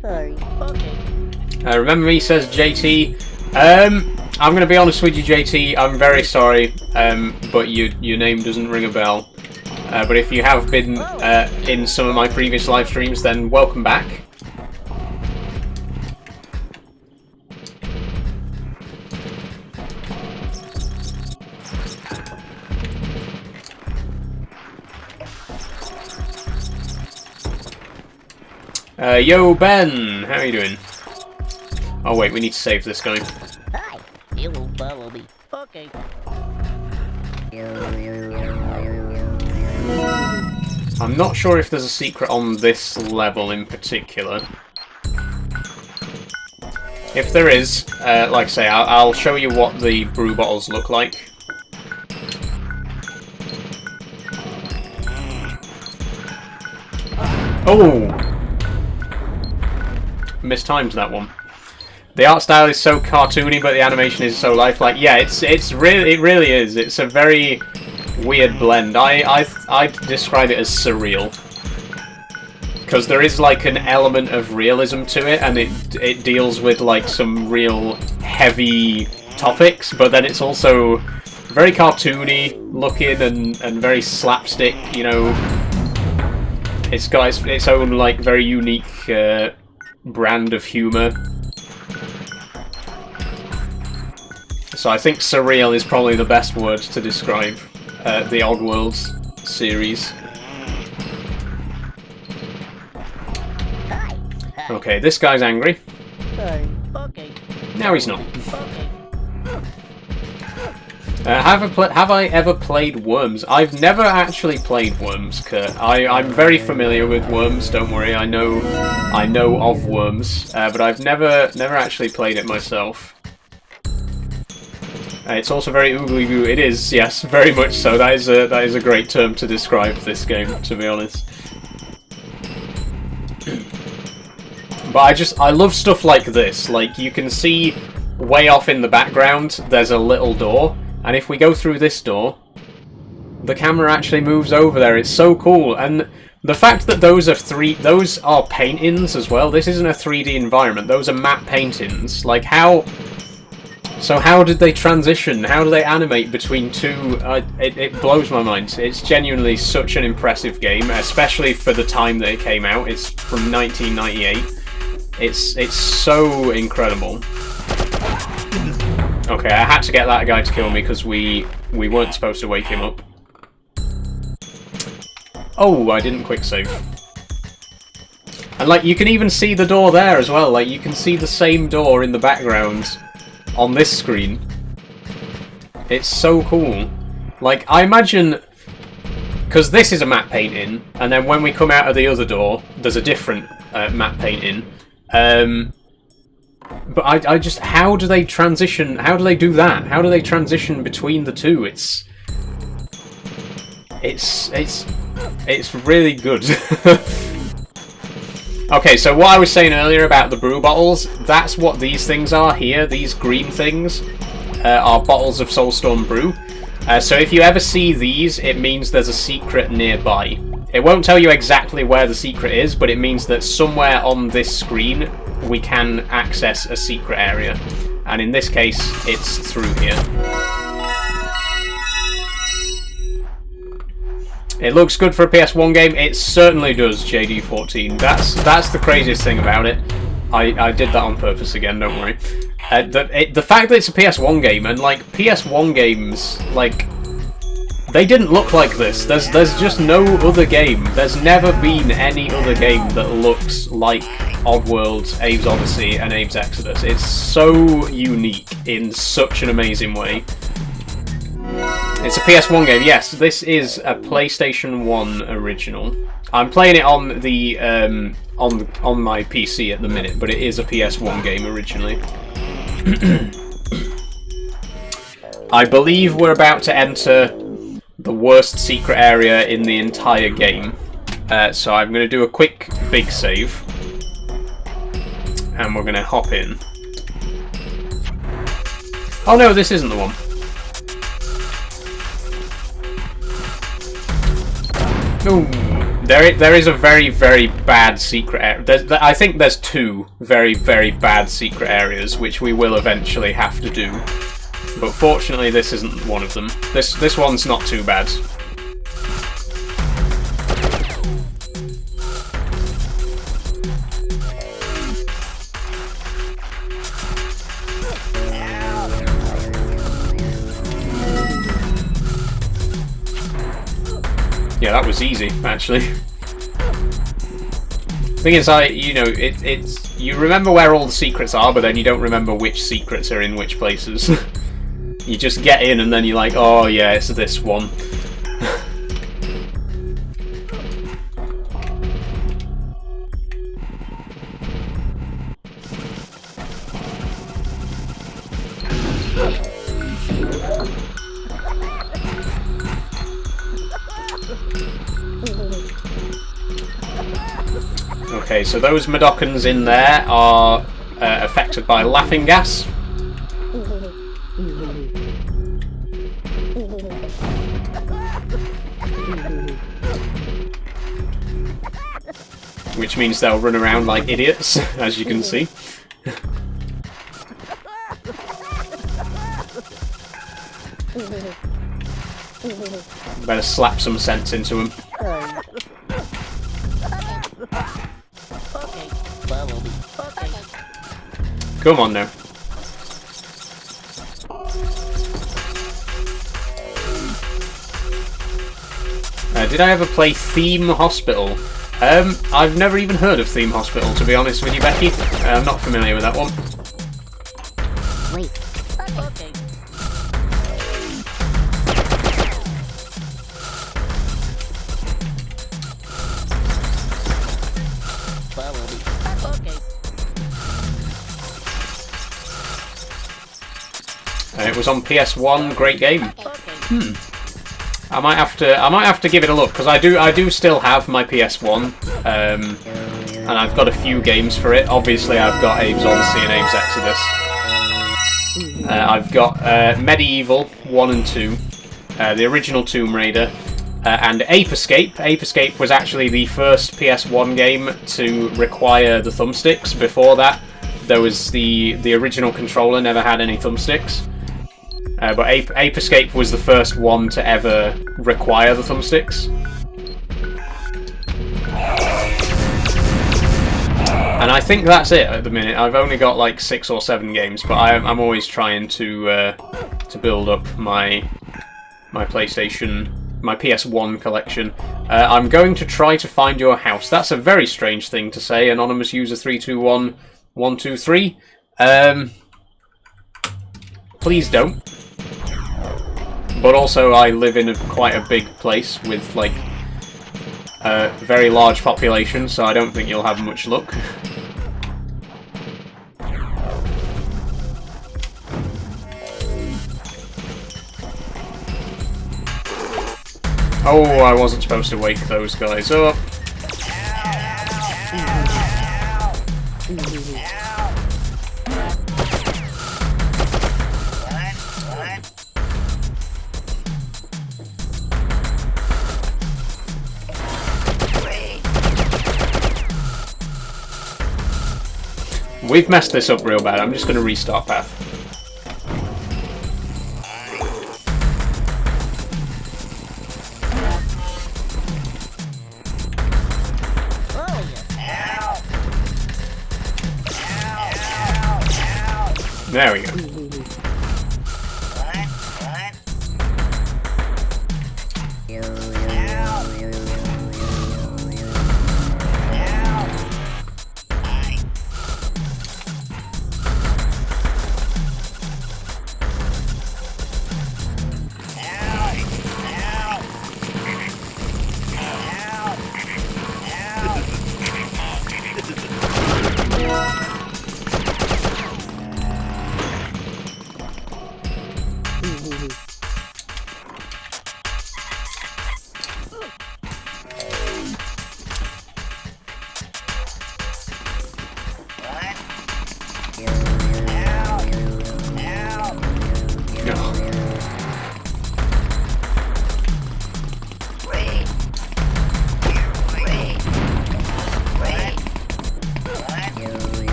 Sorry. Okay. Remember me, says JT. I'm going to be honest with you, JT, I'm very sorry, but your name doesn't ring a bell. But if you have been in some of my previous live streams, then welcome back. Yo, Ben! How are you doing? Oh wait, we need to save this guy. Hi. You will follow me. Okay. I'm not sure if there's a secret on this level in particular. If there is, like I say, I'll show you what the brew bottles look like. Oh! Mistimed that one. The art style is so cartoony, but the animation is so lifelike. Yeah, it really is. It's a very weird blend. I'd describe it as surreal, because there is like an element of realism to it, and it deals with like some real heavy topics, but then it's also very cartoony looking and very slapstick. You know, it's got its own like very unique brand of humour. So I think surreal is probably the best word to describe the Oddworld series. Okay, this guy's angry. Okay. Now he's not. Have I ever played Worms? I've never actually played Worms, Kurt. I'm very familiar with Worms, don't worry, I know of Worms, but I've never actually played it myself. It's also very oogly goo. It is, yes, very much so. That is a great term to describe this game, to be honest. But I love stuff like this. Like, you can see way off in the background there's a little door, and if we go through this door, the camera actually moves over there. It's so cool. And the fact that those are paintings as well. This isn't a 3D environment. Those are matte paintings. Like, how did they transition? How do they animate between two? It blows my mind. It's genuinely such an impressive game, especially for the time that it came out. It's from 1998. It's so incredible. Okay, I had to get that guy to kill me because we weren't supposed to wake him up. Oh, I didn't quick save. And like, you can even see the door there as well. Like, you can see the same door in the background on this screen. It's so cool. Like, I imagine, because this is a matte painting, and then when we come out of the other door, there's a different matte painting. But I just, how do they transition? How do they do that? How do they transition between the two? It's It's really good. Okay, so what I was saying earlier about the brew bottles, that's what these things are here. These green things are bottles of Soulstorm brew. So if you ever see these, it means there's a secret nearby. It won't tell you exactly where the secret is, but it means that somewhere on this screen we can access a secret area. And in this case, it's through here. It looks good for a PS1 game. It certainly does, JD14. That's the craziest thing about it. I did that on purpose again, don't worry. The fact that it's a PS1 game, and like PS1 games, like they didn't look like this. There's just no other game. There's never been any other game that looks like Oddworld, Abe's Odyssey, and Abe's Exoddus. It's so unique in such an amazing way. It's a PS1 game. Yes, this is a PlayStation 1 original. I'm playing it on the on my PC at the minute, but it is a PS1 game originally. I believe we're about to enter the worst secret area in the entire game. So I'm going to do a quick big save. And we're going to hop in. Oh no, this isn't the one. Ooh, there is a very, very bad secret area. I think there's two very, very bad secret areas, which we will eventually have to do. But fortunately, this isn't one of them. This one's not too bad. Yeah, that was easy, actually. Thing is, it's you remember where all the secrets are, but then you don't remember which secrets are in which places. You just get in, and then you're like, oh yeah, it's this one. Okay, so those Madokans in there are affected by laughing gas. Which means they'll run around like idiots, as you can see. Better slap some sense into them. Come on now. Did I ever play Theme Hospital? I've never even heard of Theme Hospital, to be honest with you, Becky. I'm not familiar with that one. Wait. Okay. It was on PS1. Great game. I might have to give it a look, because I do still have my PS1, and I've got a few games for it. Obviously, I've got Abe's Odyssey and Abe's Exoddus. I've got Medieval 1 and 2, the original Tomb Raider, and Ape Escape. Ape Escape was actually the first PS1 game to require the thumbsticks. Before that, there was the original controller never had any thumbsticks. But Ape Escape was the first one to ever require the thumbsticks. And I think that's it at the minute. I've only got like 6 or 7 games, but I'm always trying to build up my PlayStation, my PS1 collection. I'm going to try to find your house. That's a very strange thing to say, Anonymous User 321123. Please don't. But also, I live in quite a big place with, like, a very large population, so I don't think you'll have much luck. Oh, I wasn't supposed to wake those guys up. We've messed this up real bad. I'm just going to restart path. There we go.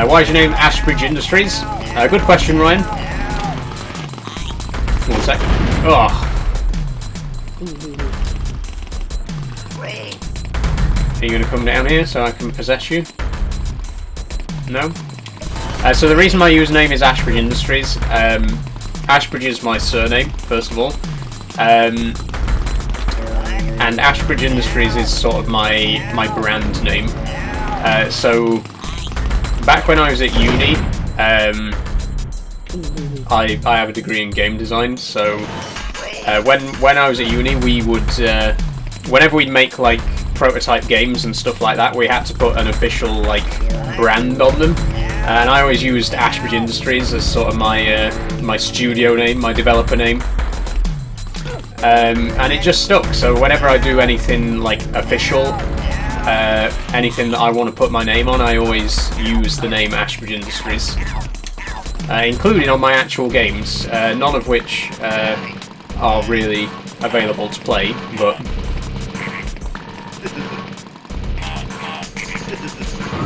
Why is your name Ashbridge Industries? Good question, Ryan. 1 sec. Oh. Are you going to come down here so I can possess you? No? So the reason my username is Ashbridge Industries, Ashbridge is my surname, first of all. And Ashbridge Industries is sort of my brand name. So back when I was at uni, I have a degree in game design, so when I was at uni, we would, whenever we'd make like prototype games and stuff like that, we had to put an official like brand on them, and I always used Ashbridge Industries as sort of my my studio name, my developer name, and it just stuck. So whenever I do anything like official, anything that I want to put my name on, I always use the name Ashbridge Industries, including on my actual games, none of which are really available to play, but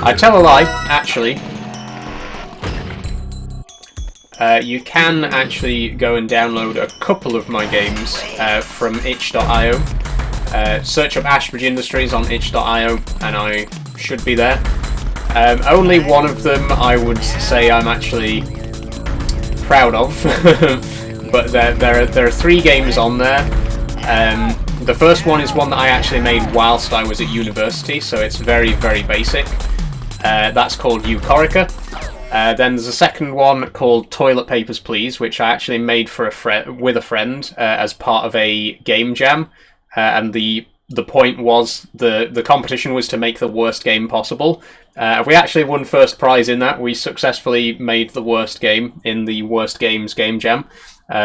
I tell a lie, actually. You can actually go and download a couple of my games from itch.io. Search up Ashbridge Industries on itch.io and I should be there. Only one of them I would say I'm actually proud of, but there are 3 games on there. The first one is one that I actually made whilst I was at university, so it's very, very basic. That's called Euchorica. Then there's a second one called Toilet Papers Please, which I actually made for with a friend as part of a game jam. And the point was the competition was to make the worst game possible. We actually won first prize in that. We successfully made the worst game in the Worst Games Game Jam.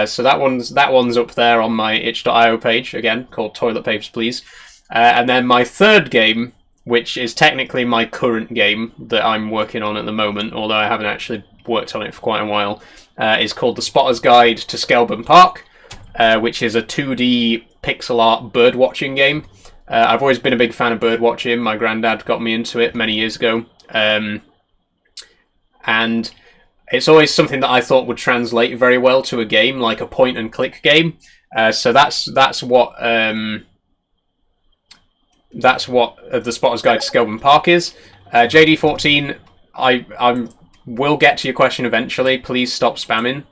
So that one's up there on my itch.io page, again, called Toilet Papers Please. And then my third game, which is technically my current game that I'm working on at the moment, although I haven't actually worked on it for quite a while, is called The Spotter's Guide to Skelbourne Park, which is a 2D pixel art bird watching game. I've always been a big fan of bird watching. My granddad got me into it many years ago. And it's always something that I thought would translate very well to a game, like a point and click game. So that's what The Spotter's Guide to Skelbourne Park is. JD14, I will get to your question eventually. Please stop spamming.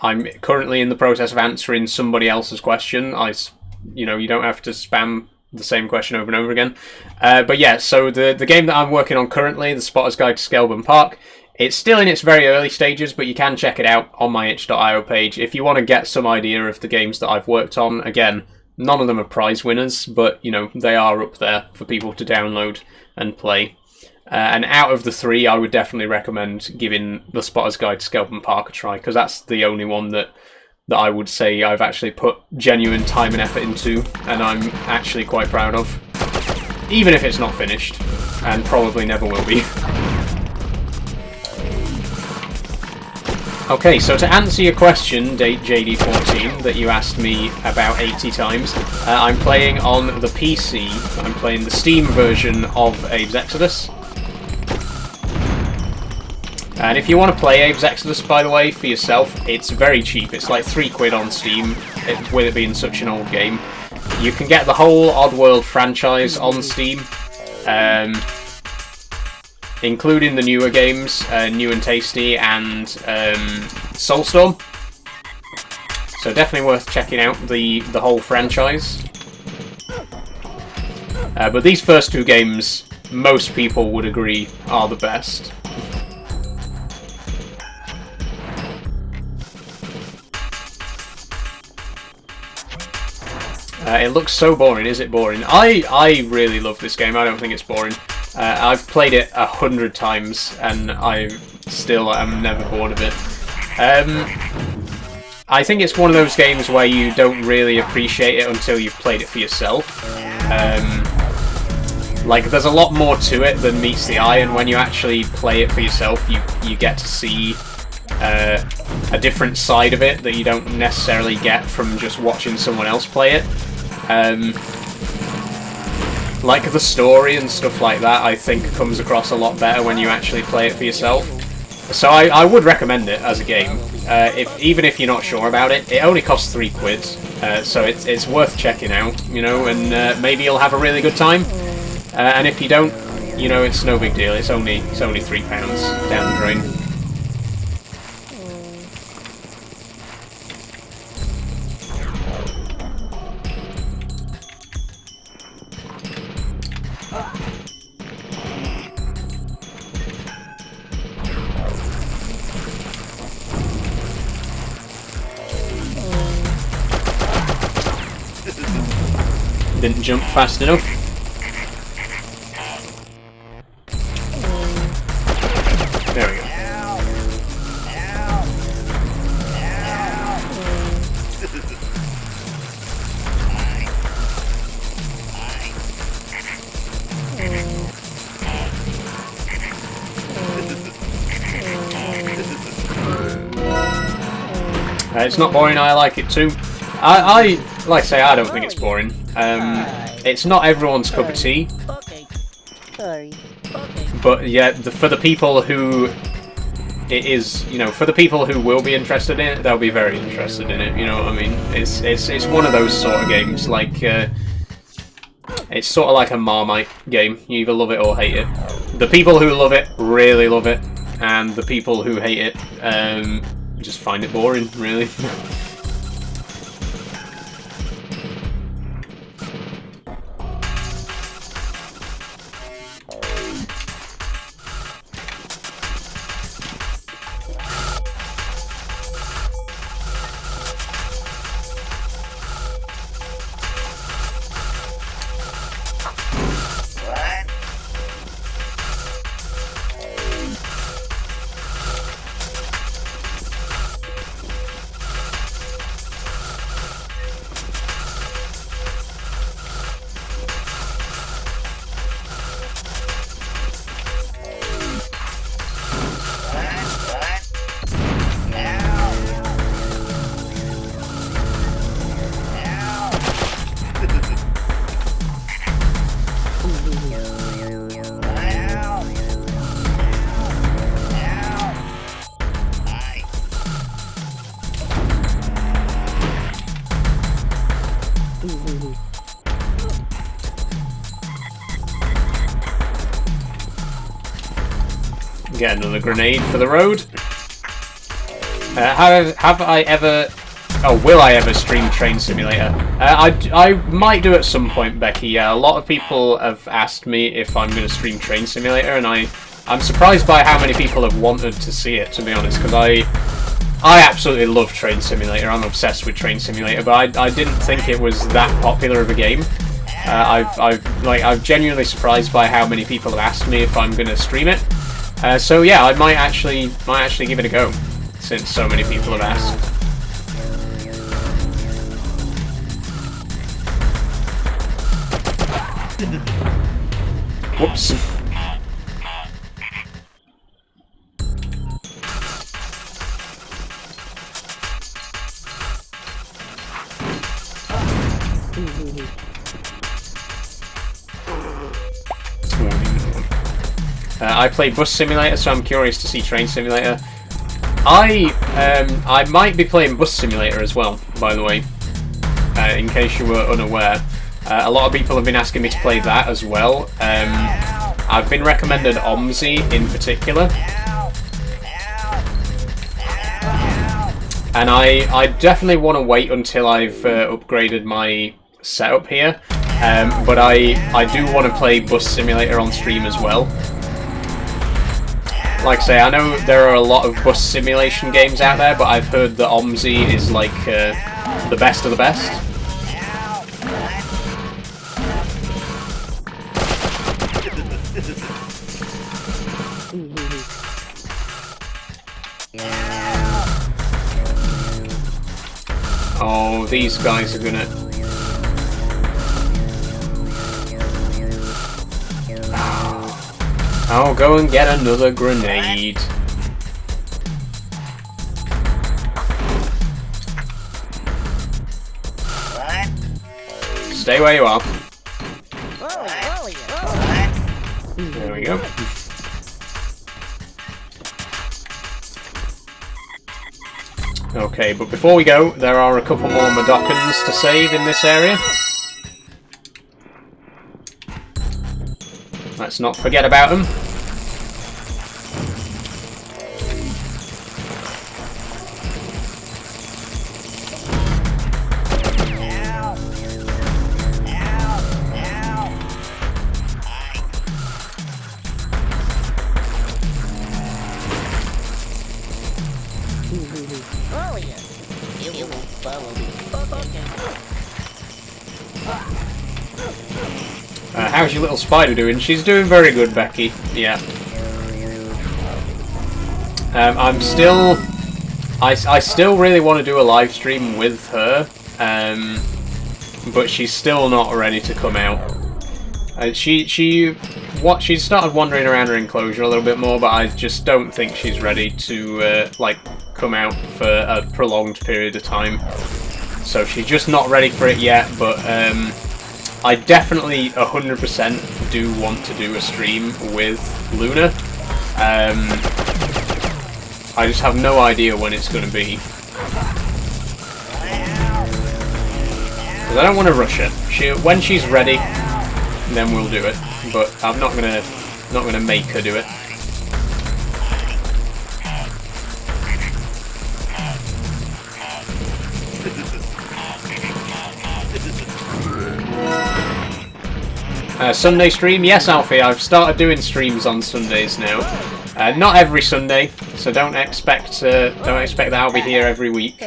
I'm currently in the process of answering somebody else's question. You don't have to spam the same question over and over again. But yeah, so the game that I'm working on currently, The Spotter's Guide to Skelbourne Park, it's still in its very early stages, but you can check it out on my itch.io page if you want to get some idea of the games that I've worked on. Again, none of them are prize winners, but they are up there for people to download and play. And out of the 3, I would definitely recommend giving The Spotter's Guide to Skelton Park a try, because that's the only one that I would say I've actually put genuine time and effort into, and I'm actually quite proud of. Even if it's not finished, and probably never will be. Okay, so to answer your question, JD14, that you asked me about 80 times, I'm playing on the PC. I'm playing the Steam version of Abe's Exoddus. And if you want to play Abe's Exoddus, by the way, for yourself, it's very cheap. It's like £3 on Steam, with it being such an old game. You can get the whole Oddworld franchise on Steam, including the newer games, New and Tasty and Soulstorm. So definitely worth checking out the whole franchise. But these first 2 games, most people would agree, are the best. It looks so boring. Is it boring? I really love this game. I don't think it's boring. I've played it 100 times and I still am never bored of it. I think it's one of those games where you don't really appreciate it until you've played it for yourself. Like, there's a lot more to it than meets the eye, and when you actually play it for yourself, you get to see a different side of it that you don't necessarily get from just watching someone else play it. Like the story and stuff like that, I think comes across a lot better when you actually play it for yourself. So I would recommend it as a game, even if you're not sure about it. It only costs £3, so it's worth checking out, you know, and maybe you'll have a really good time. And if you don't, you know, it's no big deal. It's only £3 down the drain. Didn't jump fast enough. There we go. It's not boring. I like it too. I like I say, I don't think it's boring. It's not everyone's cup of tea. But yeah, for the people who it is, you know, for the people who will be interested in it, they'll be very interested in it. You know what I mean? It's one of those sort of games. Like it's sort of like a Marmite game. You either love it or hate it. The people who love it really love it, and the people who hate it just find it boring, really. Get another grenade for the road. Have I ever... Oh, will I ever stream Train Simulator? I might do at some point, Becky. Yeah, a lot of people have asked me if I'm going to stream Train Simulator, and I'm surprised by how many people have wanted to see it, to be honest, because I absolutely love Train Simulator. I'm obsessed with Train Simulator, but I didn't think it was that popular of a game. I'm genuinely surprised by how many people have asked me if I'm gonna stream it. So yeah, I might actually give it a go, since so many people have asked. Whoops. I play Bus Simulator, so I'm curious to see Train Simulator. I might be playing Bus Simulator as well, by the way, in case you were unaware. A lot of people have been asking me to play that as well. I've been recommended OMSI in particular. And I definitely want to wait until I've upgraded my setup here. But I do want to play Bus Simulator on stream as well. Like I say, I know there are a lot of bus simulation games out there, but I've heard that OMSI is like the best of the best. Oh, these guys are gonna... I'll go and get another grenade. Stay where you are. There we go. Okay, but before we go, there are a couple more Madokans to save in this area. Let's not forget about them. How's your little spider doing? She's doing very good, Becky. Yeah. I still really want to do a live stream with her, but she's still not ready to come out. She started wandering around her enclosure a little bit more, but I just don't think she's ready to like come out for a prolonged period of time. So she's just not ready for it yet, but I definitely 100% do want to do a stream with Luna. I just have no idea when it's going to be. Because I don't want to rush it. When she's ready, then we'll do it. But I'm not gonna make her do it. Sunday stream, yes, Alfie. I've started doing streams on Sundays now. Not every Sunday, so don't expect that I'll be here every week.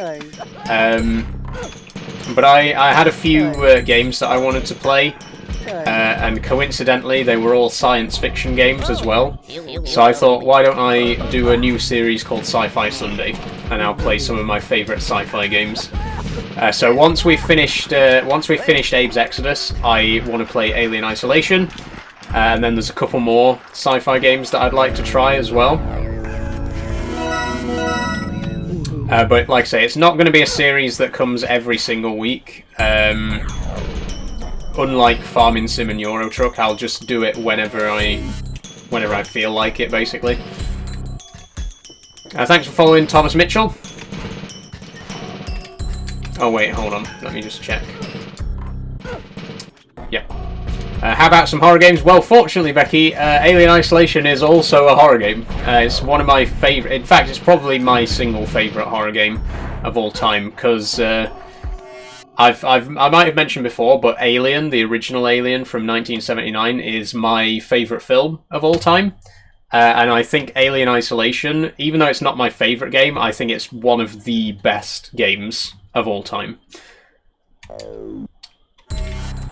But I had a few games that I wanted to play, and coincidentally, they were all science fiction games as well. So I thought, why don't I do a new series called Sci-Fi Sunday, and I'll play some of my favourite sci-fi games. So once we've finished Abe's Exoddus, I want to play Alien Isolation, and then there's a couple more sci-fi games that I'd like to try as well. But like I say, it's not going to be a series that comes every single week. Unlike Farming Sim and Euro Truck, I'll just do it whenever I feel like it, basically. Thanks for following, Thomas Mitchell. Oh wait, hold on. Let me just check. Yep. How about some horror games? Well, fortunately, Becky, Alien Isolation is also a horror game. It's one of my favourite... In fact, it's probably my single favourite horror game of all time, because I might have mentioned before, but Alien, the original Alien from 1979, is my favourite film of all time. And I think Alien Isolation, even though it's not my favourite game, I think it's one of the best games of all time.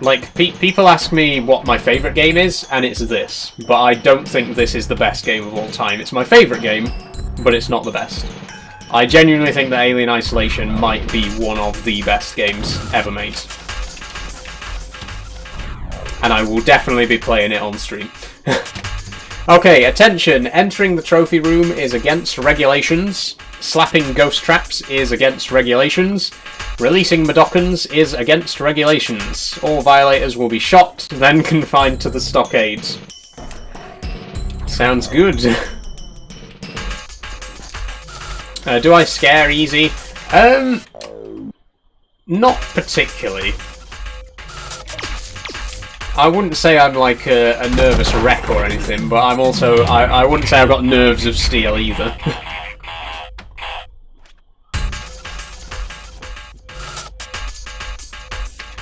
Like, people ask me what my favourite game is, and it's this. But I don't think this is the best game of all time. It's my favourite game, but it's not the best. I genuinely think that Alien Isolation might be one of the best games ever made. And I will definitely be playing it on stream. Okay, attention! Entering the trophy room is against regulations. Slapping ghost traps is against regulations. Releasing Madokans is against regulations. All violators will be shot, then confined to the stockades. Sounds good. Do I scare easy? Not particularly. I wouldn't say I'm like a nervous wreck or anything, but I'm also... I wouldn't say I've got nerves of steel either.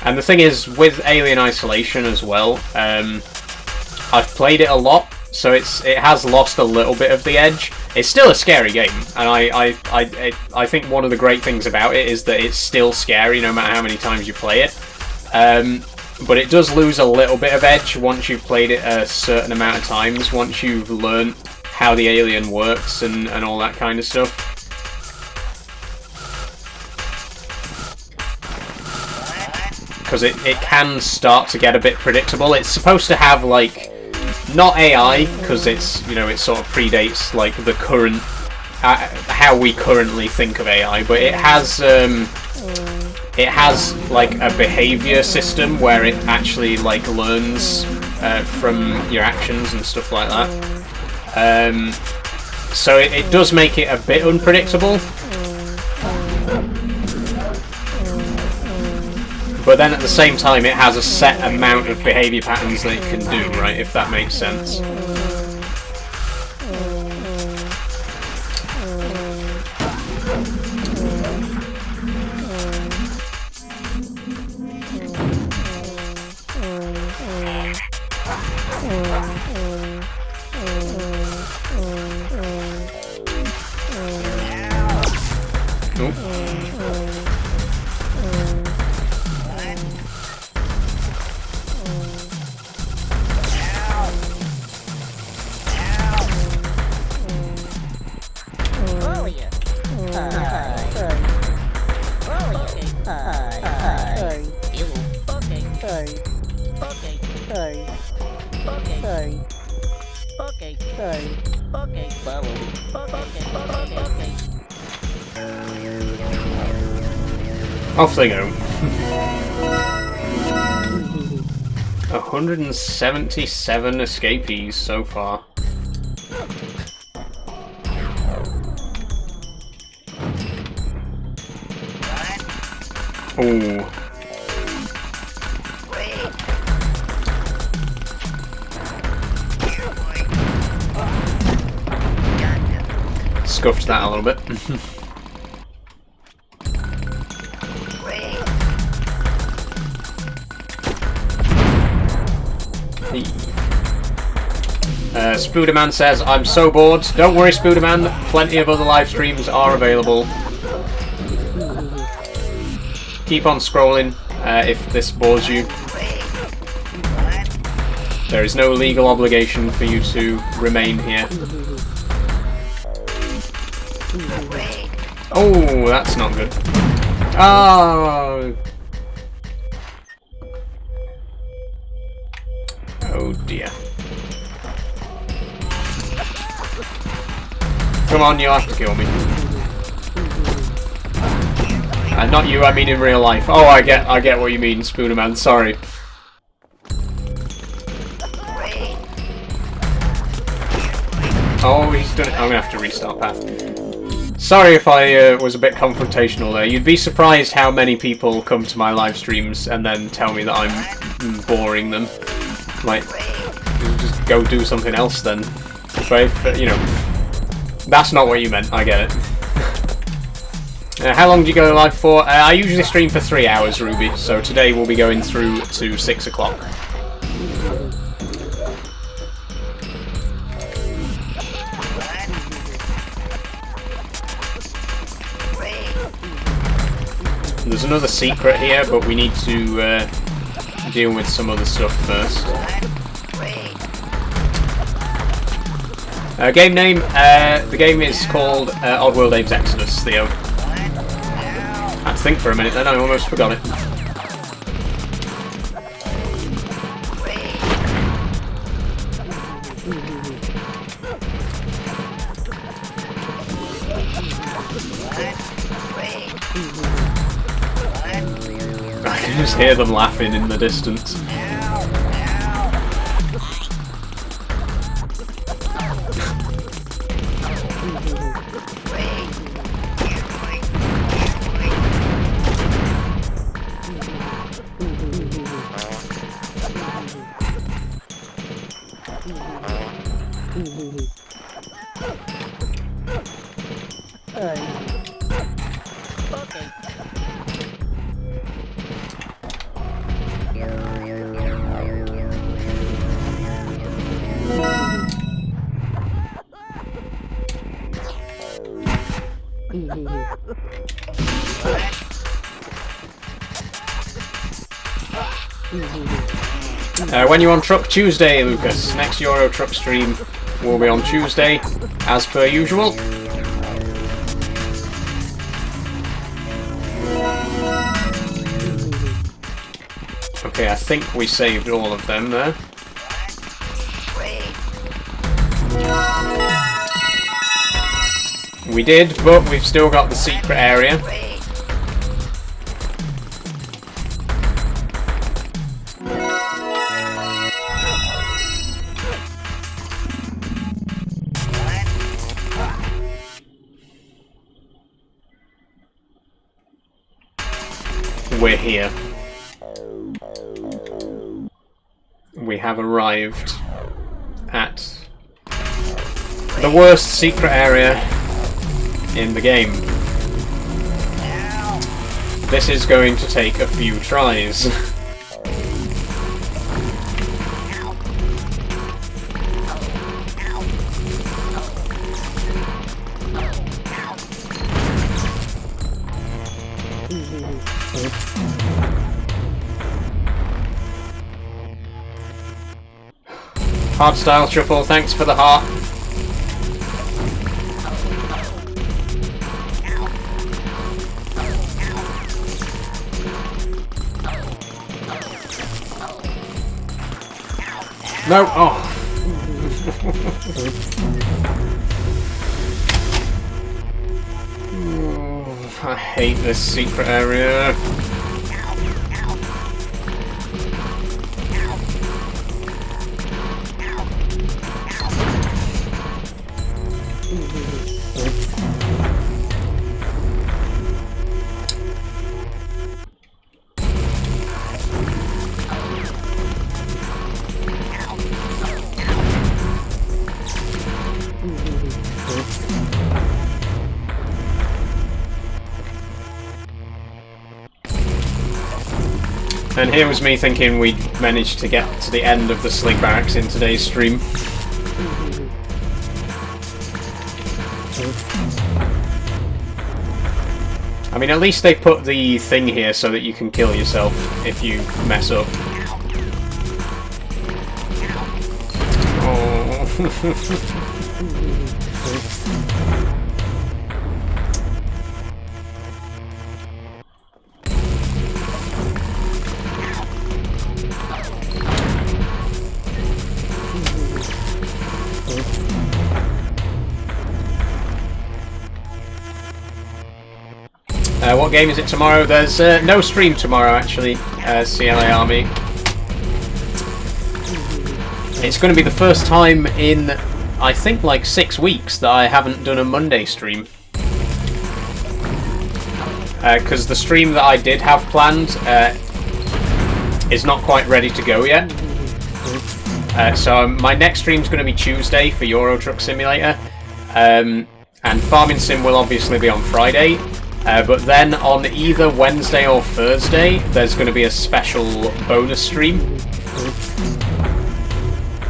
And the thing is, with Alien Isolation as well, I've played it a lot, so it has lost a little bit of the edge. It's still a scary game, and I think one of the great things about it is that it's still scary no matter how many times you play it. But it does lose a little bit of edge once you've played it a certain amount of times, once you've learned how the alien works and all that kind of stuff. Because it can start to get a bit predictable. It's supposed to have, like, not AI, because it's, you know, it sort of predates, like, the current, how we currently think of AI, but it has like a behavior system where it actually like learns from your actions and stuff like that. So it does make it a bit unpredictable. But then at the same time it has a set amount of behavior patterns that it can do, right, if that makes sense. Off they go. 177 escapees so far. Ooh. Scuffed that a little bit. Spooderman says, I'm so bored. Don't worry, Spooderman. Plenty of other live streams are available. Keep on scrolling if this bores you. There is no legal obligation for you to remain here. Oh, that's not good. Oh. Oh dear. Come on, you have to kill me. Not you, I mean in real life. Oh, I get what you mean, Spooderman, sorry. Oh, he's done it. I'm gonna have to restart path. Sorry if I was a bit confrontational there. You'd be surprised how many people come to my live streams and then tell me that I'm boring them. Like, just go do something else then. But if, you know, that's not what you meant, I get it. How long do you go live for? I usually stream for 3 hours, Ruby, so today we'll be going through to 6 o'clock. There's another secret here, but we need to deal with some other stuff first. Game name, the game is called Oddworld Abe's Exoddus, Theo. I had to think for a minute then, I almost forgot it. I can just hear them laughing in the distance. When you on Truck Tuesday, Lucas? Next Euro Truck stream will be on Tuesday, as per usual. Okay, I think we saved all of them there. We did, but we've still got the secret area. We're here. We have arrived at the worst secret area in the game. This is going to take a few tries. Hardstyle Shuffle, thanks for the heart. No, oh. I hate this secret area. And here was me thinking we'd managed to get to the end of the Slig Barracks in today's stream. I mean, at least they put the thing here so that you can kill yourself if you mess up. Oh. What game is it tomorrow? There's no stream tomorrow, actually, CLA Army. It's going to be the first time in, I think, like 6 weeks that I haven't done a Monday stream. Because the stream that I did have planned is not quite ready to go yet. So my next stream is going to be Tuesday for Euro Truck Simulator. And Farming Sim will obviously be on Friday. But then on either Wednesday or Thursday, there's going to be a special bonus stream.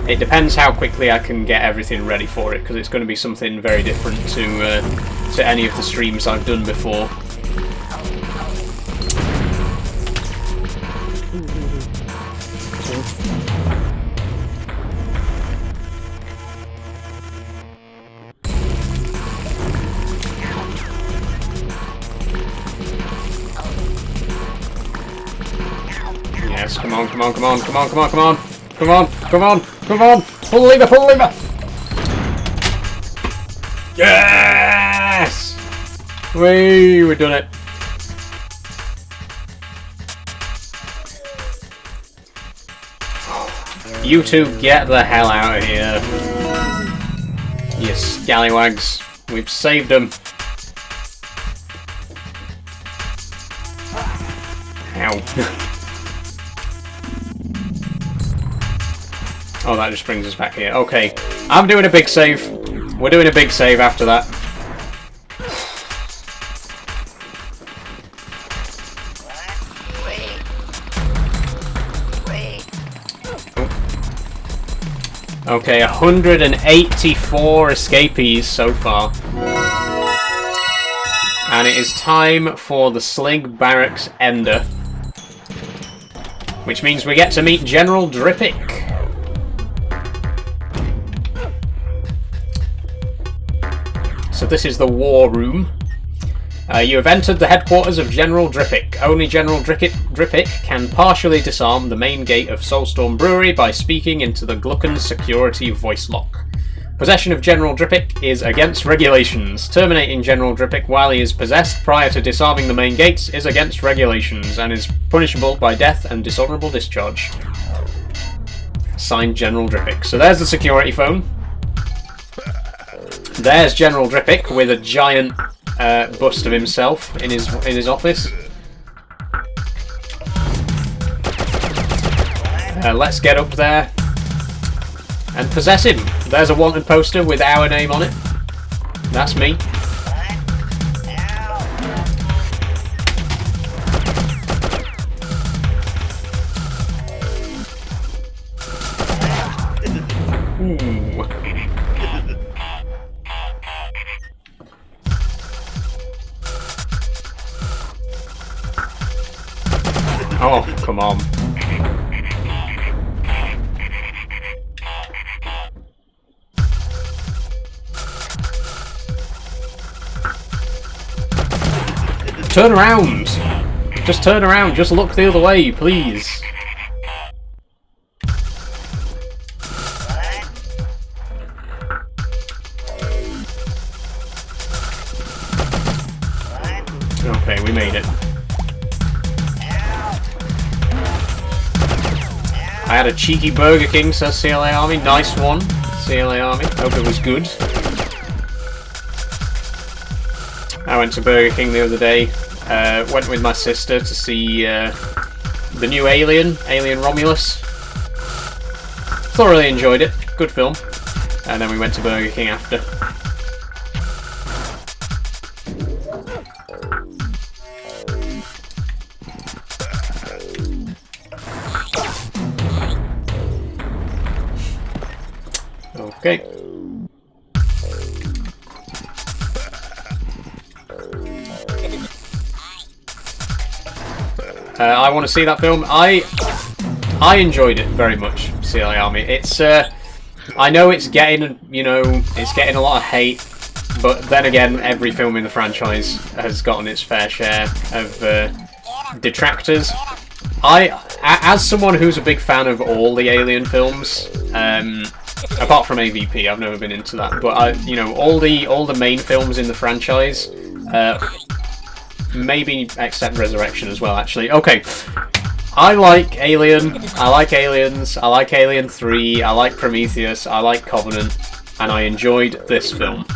It depends how quickly I can get everything ready for it, because it's going to be something very different to any of the streams I've done before. Yes, come on, come on, come on, come on, come on, come on. Come on, come on, come on. Pull the lever, pull the lever. Yes! We've done it. You two get the hell out of here. You scallywags. We've saved them. Ow. Oh, that just brings us back here. Okay. I'm doing a big save. We're doing a big save after that. Okay, 184 escapees so far. And it is time for the Slig Barracks Ender. Which means we get to meet General Drippick. So this is the war room. You have entered the headquarters of General Drippick. Only General Drippick can partially disarm the main gate of Soulstorm Brewery by speaking into the Glucken's security voice lock. Possession of General Drippick is against regulations. Terminating General Drippick while he is possessed prior to disarming the main gates is against regulations and is punishable by death and dishonourable discharge. Signed, General Drippick. So there's the security phone. There's General Drippick with a giant bust of himself in his office. Let's get up there and possess him. There's a wanted poster with our name on it. That's me. Ooh. Oh, come on. Turn around! Just turn around, just look the other way, please. Okay, we made it. I had a cheeky Burger King, says CLA Army. Nice one, CLA Army. Hope it was good. I went to Burger King the other day. Went with my sister to see the new Alien Romulus. Thoroughly enjoyed it. Good film. And then we went to Burger King after. Okay. I want to see that film. I enjoyed it very much, CLA Army. It's I know it's getting, it's getting a lot of hate, but then again, every film in the franchise has gotten its fair share of detractors. As someone who's a big fan of all the Alien films, apart from AVP, I've never been into that. But all the main films in the franchise, maybe except Resurrection as well. Actually, okay. I like Alien. I like Aliens. I like Alien 3. I like Prometheus. I like Covenant, and I enjoyed this film.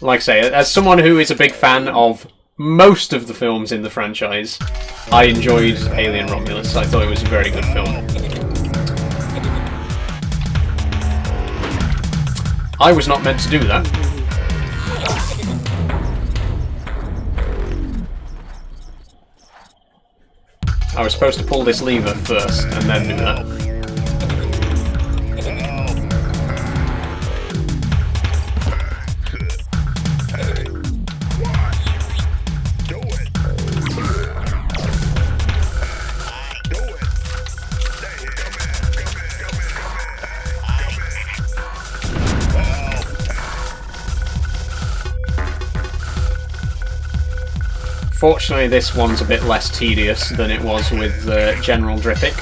Like I say, as someone who is a big fan of most of the films in the franchise, I enjoyed Alien Romulus. I thought it was a very good film. I was not meant to do that. I was supposed to pull this lever first and then do that. Fortunately, this one's a bit less tedious than it was with General Drippic.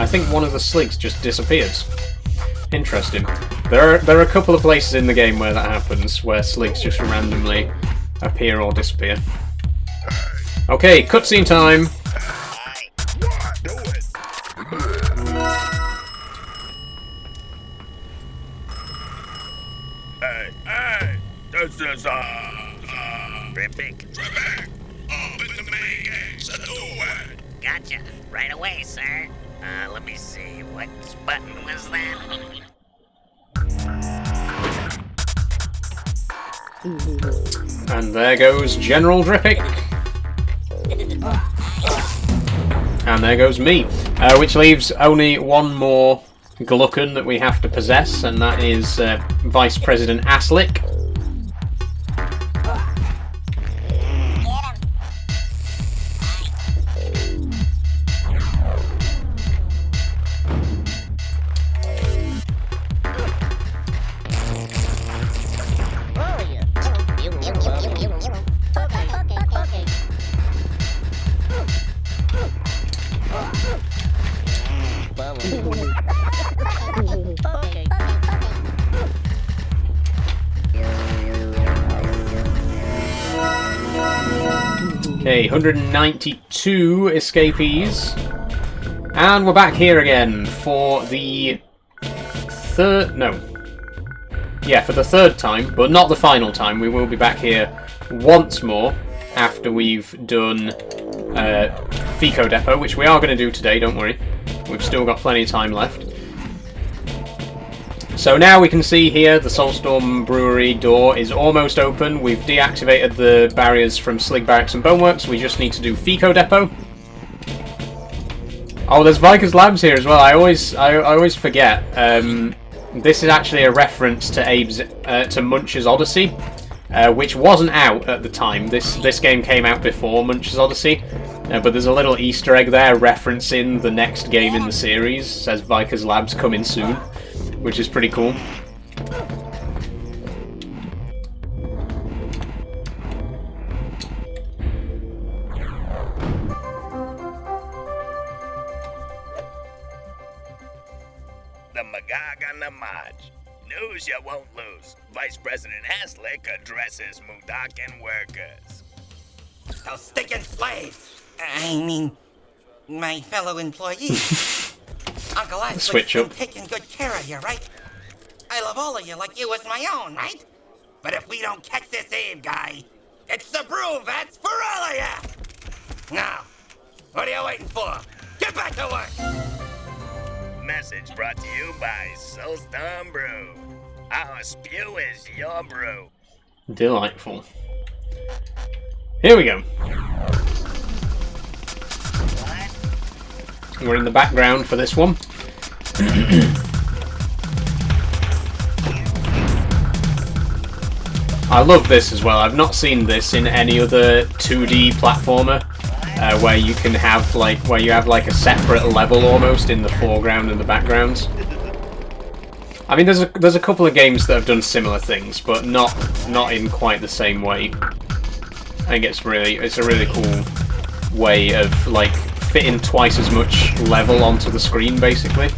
I think one of the sligs just disappears. Interesting. There are a couple of places in the game where that happens, where sligs just randomly appear or disappear. Okay, cutscene time! Hey, this is, Drippic. open the main gates and do it. Gotcha. Right away, sir. Let me see. What button was that? And there goes General Drippic. And there goes me. Which leaves only one more Glucken that we have to possess, and that is Vice President Aslick. Okay, 192 escapees. And we're back here again for the third... no. Yeah, for the third time, but not the final time. We will be back here once more after we've done Fico Depot, which we are going to do today, don't worry. We've still got plenty of time left. So now we can see here the Soulstorm Brewery door is almost open. We've deactivated the barriers from Slig Barracks and Boneworks. We just need to do Fico Depot. Oh, there's Viker's Labs here as well. I always forget. This is actually a reference to to Munch's Odyssey, which wasn't out at the time. This game came out before Munch's Odyssey, but there's a little Easter egg there referencing the next game in the series. It says Viker's Labs coming soon, which is pretty cool. The Magog on the March. News you won't lose. Vice President Aslick addresses Mudakan workers. Those stinking slaves! I mean, my fellow employees. Uncle Switch Aslick's up. been taking good care of you, right? I love all of you like you as my own, right? But if we don't catch this Abe guy, it's the brew vats for all of you! Now, what are you waiting for? Get back to work! Message brought to you by Soulstorm Brew. Our spew is your brew. Delightful. Here we go. We're in the background for this one. I love this as well. I've not seen this in any other 2D platformer where you can have like a separate level almost in the foreground and the background. I mean, there's a couple of games that have done similar things, but not in quite the same way. I think it's a really cool way of like fitting twice as much level onto the screen, basically.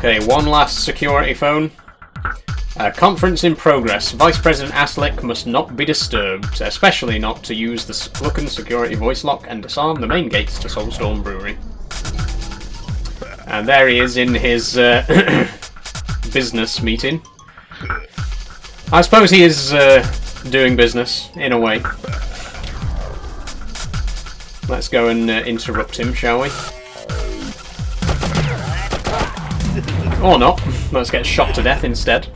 Okay, one last security phone. Conference in progress. Vice President Aslick must not be disturbed, especially not to use the Gluckin security voice lock and disarm the main gates to Soulstorm Brewery. And there he is in his business meeting. I suppose he is doing business, in a way. Let's go and interrupt him, shall we? Or not. Let's get shot to death instead.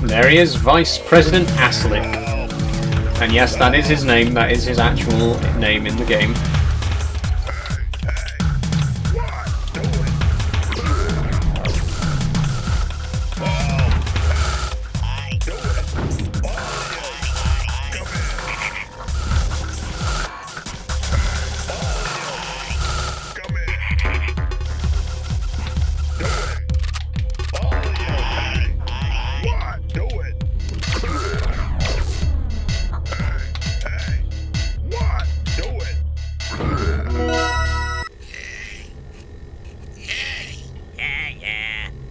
There he is, Vice President Aslick. And yes, that is his name, that is his actual name in the game.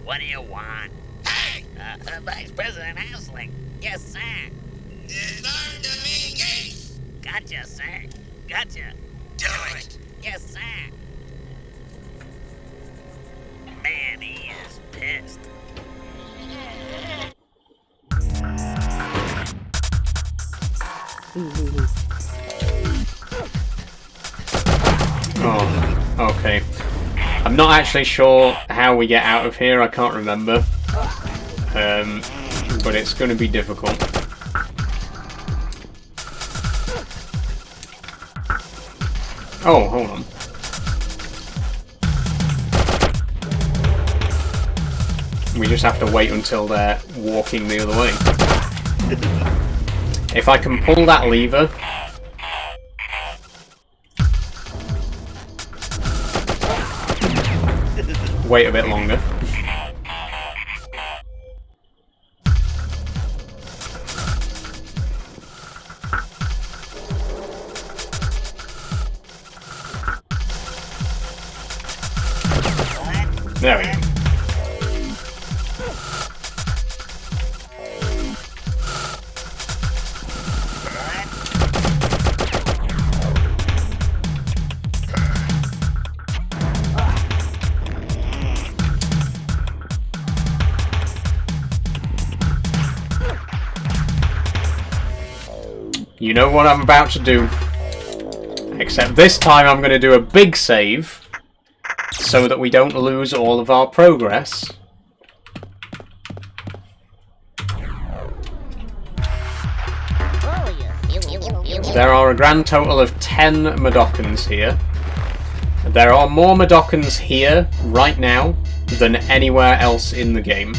What do you want? Hey! Vice President Aslick. Yes, sir. Disarm the main gate. Gotcha, sir. Gotcha. Do it. Yes, sir. Man, he is pissed. Oh, okay. I'm not actually sure how we get out of here, I can't remember. But it's going to be difficult. Oh, hold on. We just have to wait until they're walking the other way. If I can pull that lever... Wait a bit longer. There we go. You know what I'm about to do. Except this time I'm going to do a big save so that we don't lose all of our progress. There are a grand total of 10 Medokans here. There are more Medokans here right now than anywhere else in the game.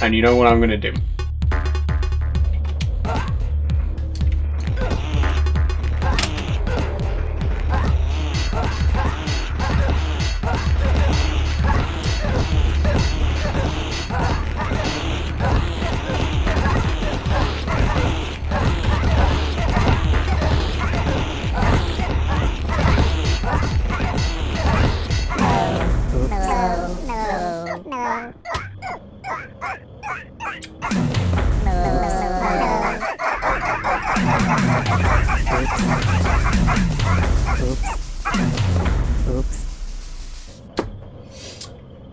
And you know what I'm going to do.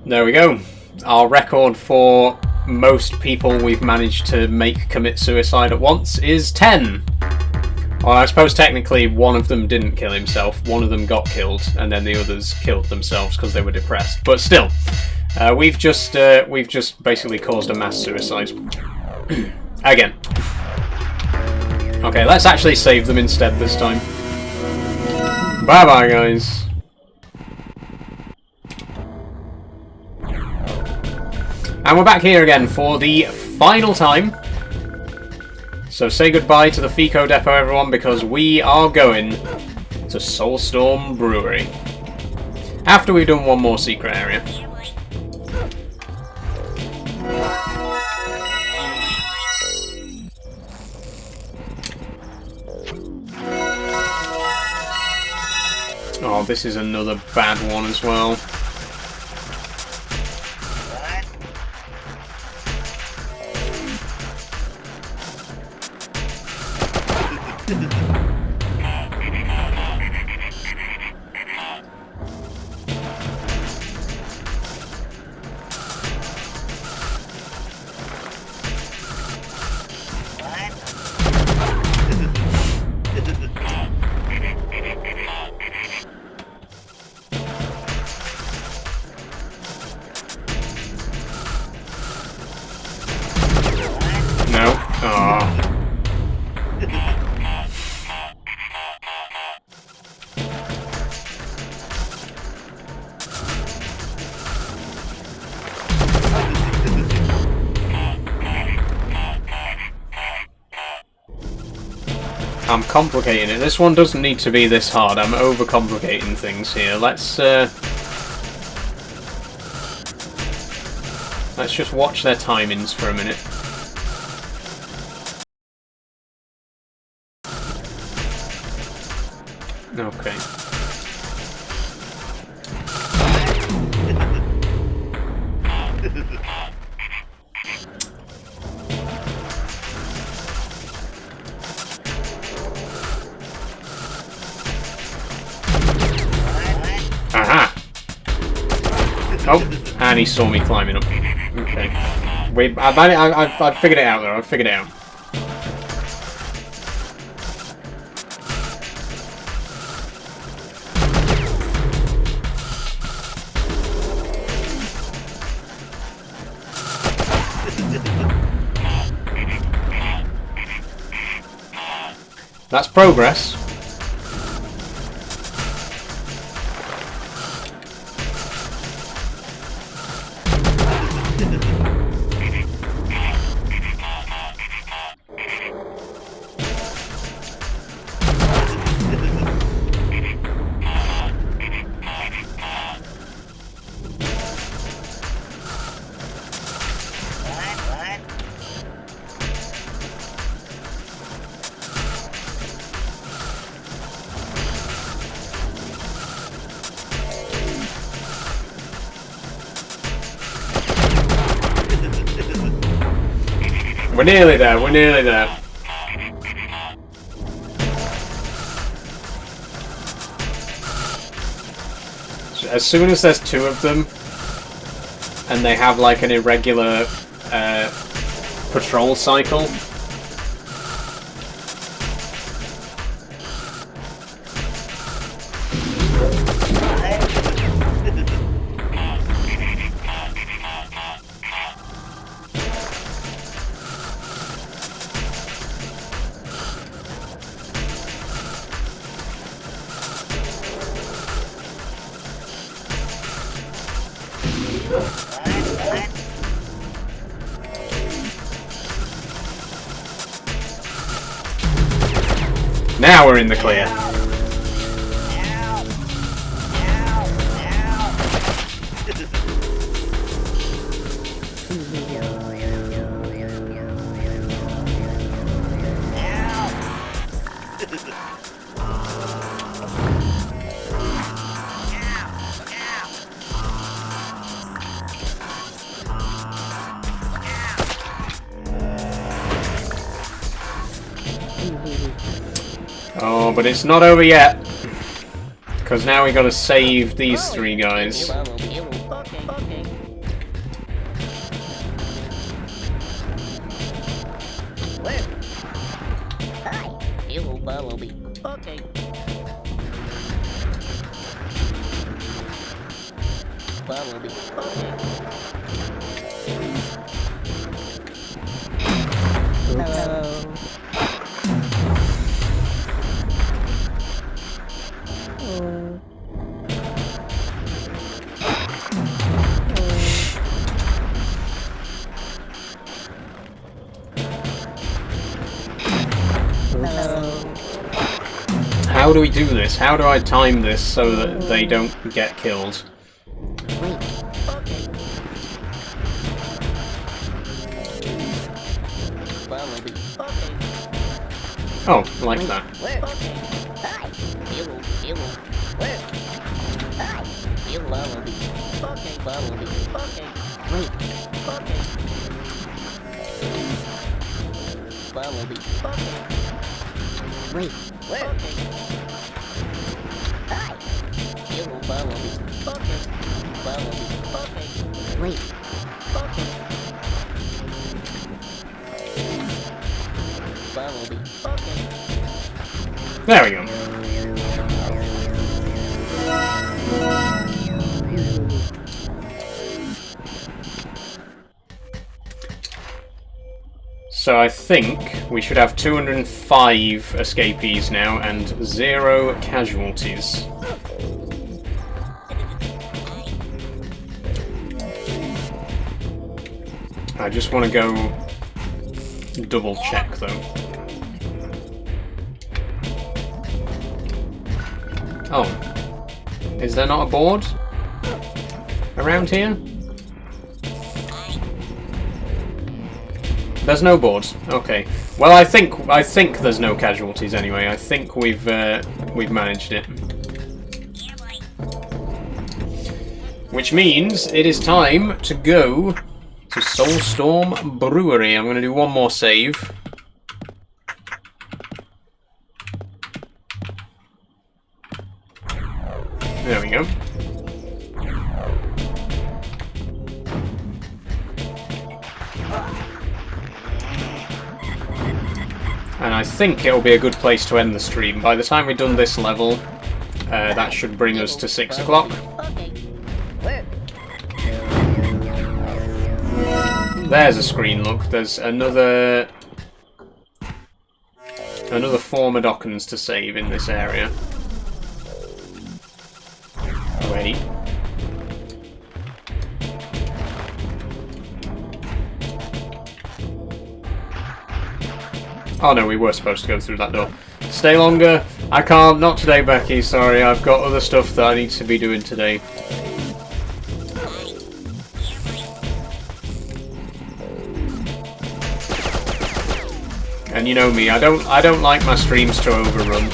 There we go. Our record for most people we've managed to make commit suicide at once is 10. Well, I suppose technically one of them didn't kill himself, one of them got killed, and then the others killed themselves because they were depressed. But still, we've just basically caused a mass suicide. Again. Okay, let's actually save them instead this time. Bye-bye, guys. And we're back here again for the final time. So say goodbye to the Fico Depot, everyone, because we are going to Soulstorm Brewery. After we've done one more secret area. Oh, this is another bad one as well. No. Aww. I'm complicating it. This one doesn't need to be this hard. I'm overcomplicating things here. Let's just watch their timings for a minute. Okay. Aha! Oh, and he saw me climbing up. Okay. Wait, I've figured it out though. I've figured it out. That's progress. We're nearly there, we're nearly there. So as soon as there's two of them, and they have like an irregular patrol cycle, now we're in the clear. Oh, but it's not over yet. Because now we gotta save these three guys. Okay. Follow me. Okay. No. How do we do this? How do I time this so that they don't get killed? Wait. Okay. Follow me. Okay. Oh, like that. Where? Okay. Hi. Hero. Hero. Where? Hi. Hero. Follow me. Okay. Follow me. Okay. Wait. Okay. Follow me. Okay. Wait. Where? Okay. Hi. Hero. Follow me. Okay. Follow me. Okay. Wait. Okay. Follow me. Okay. There we go. So I think we should have 205 escapees now and 0 casualties. I just want to go double check though. Oh, is there not a board around here? There's no boards. Okay. Well, I think there's no casualties anyway. I think we've managed it. Which means it is time to go to Soulstorm Brewery. I'm going to do one more save. There we go. And I think it'll be a good place to end the stream. By the time we've done this level, that should bring us to 6 o'clock. Okay. Where? There's a screen, look. There's another 4 Medokans to save in this area. Wait. Oh no, we were supposed to go through that door. Stay longer. I can't. Not today, Becky. Sorry, I've got other stuff that I need to be doing today. And you know me, I don't like my streams to overrun.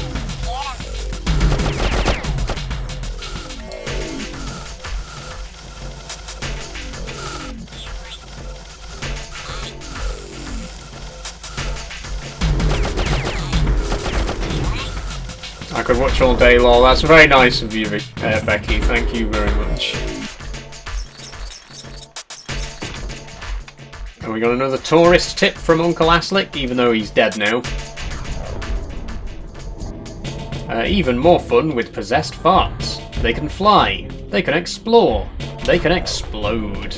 I could watch all day, lol. That's very nice of you, Becky. Thank you very much. And we got another tourist tip from Uncle Aslick, even though he's dead now. Even more fun with possessed farts. They can fly. They can explore. They can explode.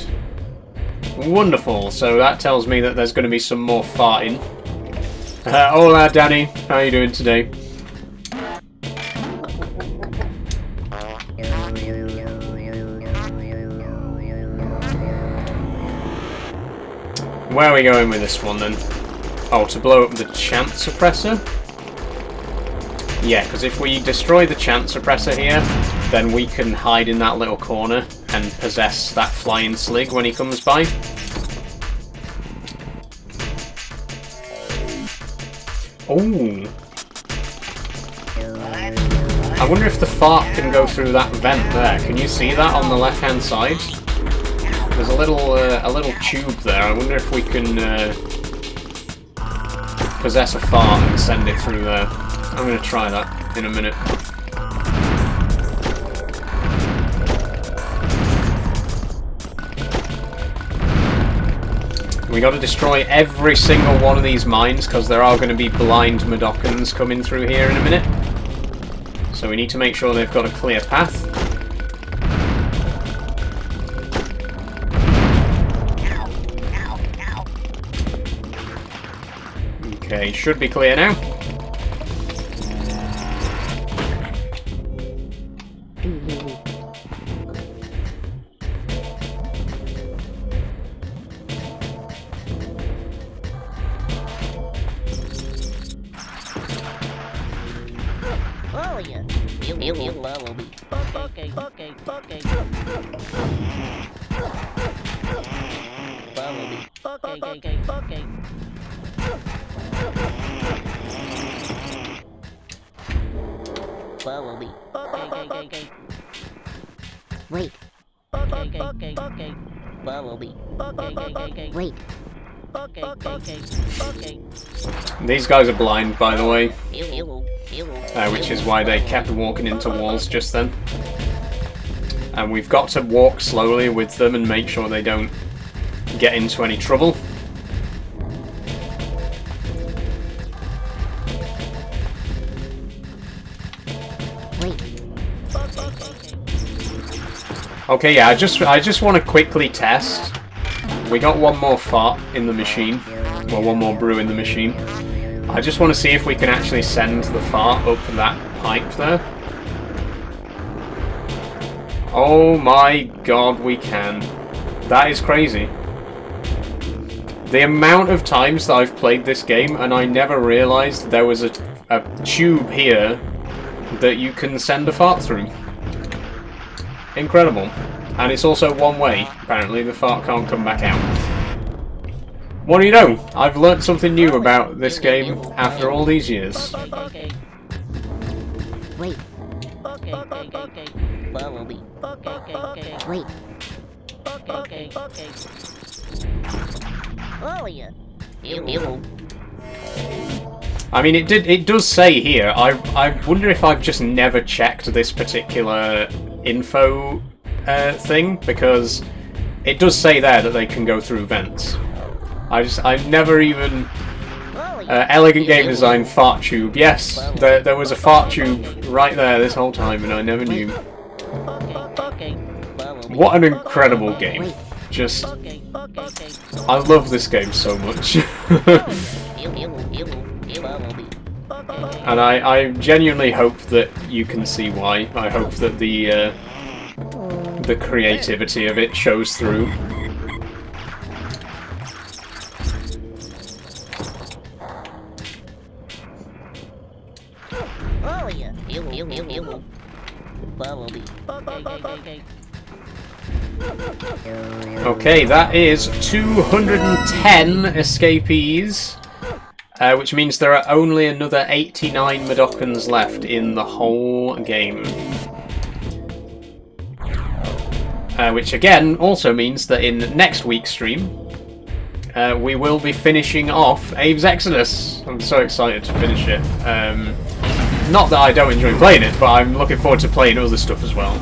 Wonderful. So that tells me that there's going to be some more farting. Hola, Danny. How are you doing today? Where are we going with this one then? Oh, to blow up the chant suppressor? Yeah, because if we destroy the chant suppressor here, then we can hide in that little corner and possess that flying slig when he comes by. Ooh. I wonder if the fart can go through that vent there. Can you see that on the left-hand side? There's a little tube there. I wonder if we can possess a fart and send it through there. I'm going to try that in a minute. We got to destroy every single one of these mines because there are going to be blind Medokans coming through here in a minute. So we need to make sure they've got a clear path. Okay, should be clear now. Follow you. You follow me. Okay. Follow me. Okay. Follow me. Okay. Wait. Okay. Follow me. Okay. Wait. Okay. These guys are blind, by the way, You. which is why they kept walking into walls just then. And we've got to walk slowly with them and make sure they don't get into any trouble. Wait. Okay, yeah, I just want to quickly test. We got one more fart in the machine. Well, one more brew in the machine. I just want to see if we can actually send the fart up that pipe there. Oh my god, we can. That is crazy. The amount of times that I've played this game and I never realised there was a tube here that you can send a fart through. Incredible. And it's also one way. Apparently the fart can't come back out. What do you know? I've learnt something new about this game after all these years. Wait. Follow me. Wait. Follow you. You. I mean, it does say here. I wonder if I've just never checked this particular info thing, because it does say there that they can go through vents. I never even elegant game design fart tube. Yes, there was a fart tube right there this whole time, and I never knew. What an incredible game! Just, I love this game so much. And I genuinely hope that you can see why. I hope that the creativity of it shows through. Okay, that is 210 escapees, which means there are only another 89 Medokans left in the whole game. Which again also means that in next week's stream, we will be finishing off Abe's Exoddus. I'm so excited to finish it. Not that I don't enjoy playing it, but I'm looking forward to playing other stuff as well.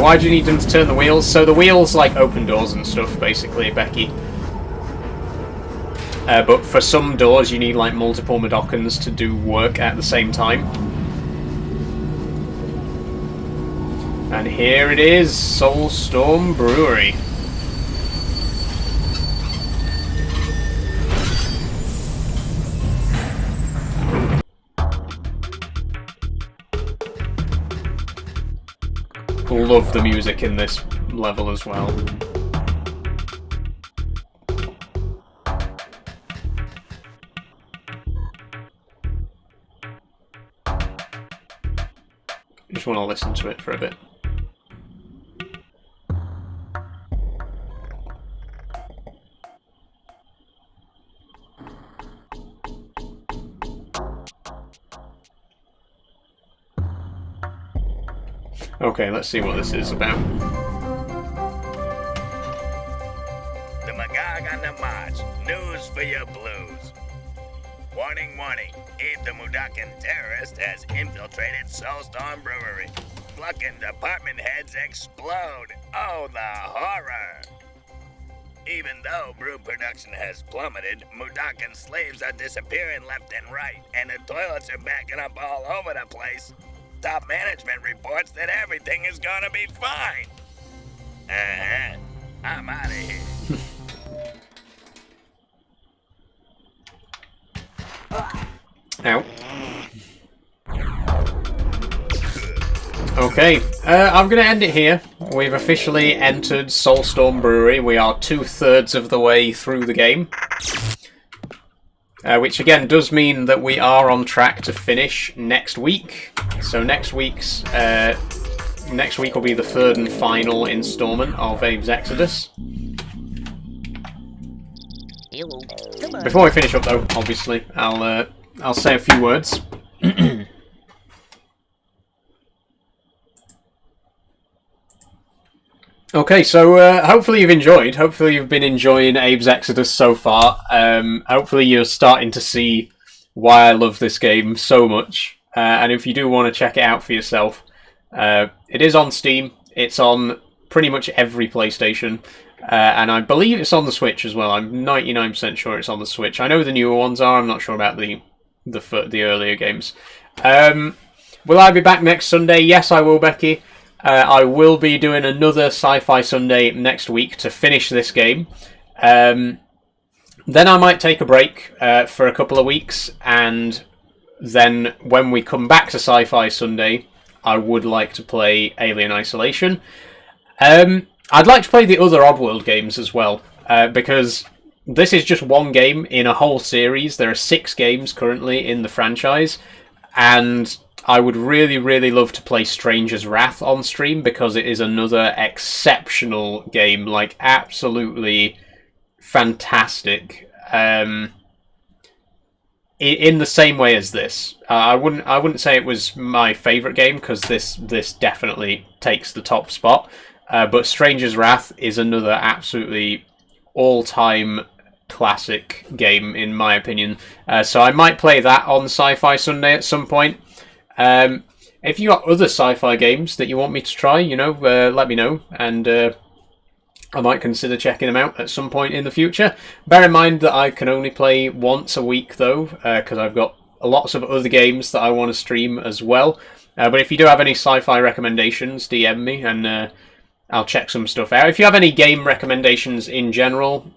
Why do you need them to turn the wheels? So the wheels like open doors and stuff, basically, Becky. But for some doors you need like multiple Medokans to do work at the same time. And here it is, Soulstorm Brewery. Love the music in this level as well. Just want to listen to it for a bit. Okay, let's see what this is about. The Magog on the march. News for your blues. Warning, warning. Abe the Mudakan terrorist has infiltrated Soulstorm Brewery. Plucking department heads explode. Oh, the horror. Even though brew production has plummeted, Mudakan slaves are disappearing left and right, and the toilets are backing up all over the place. Top management reports that everything is gonna be fine. I'm out of here. Ow. Okay, I'm going to end it here. We've officially entered Soulstorm Brewery. We are 2/3 of the way through the game. Which again does mean that we are on track to finish next week. So next week will be the third and final installment of Abe's Exoddus. Before we finish up though, obviously, I'll say a few words. Okay, so hopefully you've enjoyed. Hopefully you've been enjoying Abe's Exoddus so far. Hopefully you're starting to see why I love this game so much. And if you do want to check it out for yourself, it is on Steam. It's on pretty much every PlayStation. And I believe it's on the Switch as well. I'm 99% sure it's on the Switch. I know the newer ones are. I'm not sure about the earlier games. Will I be back next Sunday? Yes, I will, Becky. I will be doing another Sci-Fi Sunday next week to finish this game. Then I might take a break for a couple of weeks, and then when we come back to Sci-Fi Sunday, I would like to play Alien Isolation. I'd like to play the other Oddworld games as well, because this is just one game in a whole series. There are 6 games currently in the franchise, and I would really, really love to play Stranger's Wrath on stream, because it is another exceptional game, like absolutely fantastic. In the same way as this, I wouldn't say it was my favourite game, because this definitely takes the top spot. But Stranger's Wrath is another absolutely all-time classic game, in my opinion. So I might play that on Sci-Fi Sunday at some point. If you got other sci-fi games that you want me to try, let me know, and I might consider checking them out at some point in the future. Bear in mind that I can only play once a week, though, because I've got lots of other games that I want to stream as well. But if you do have any sci-fi recommendations, DM me, and I'll check some stuff out. If you have any game recommendations in general,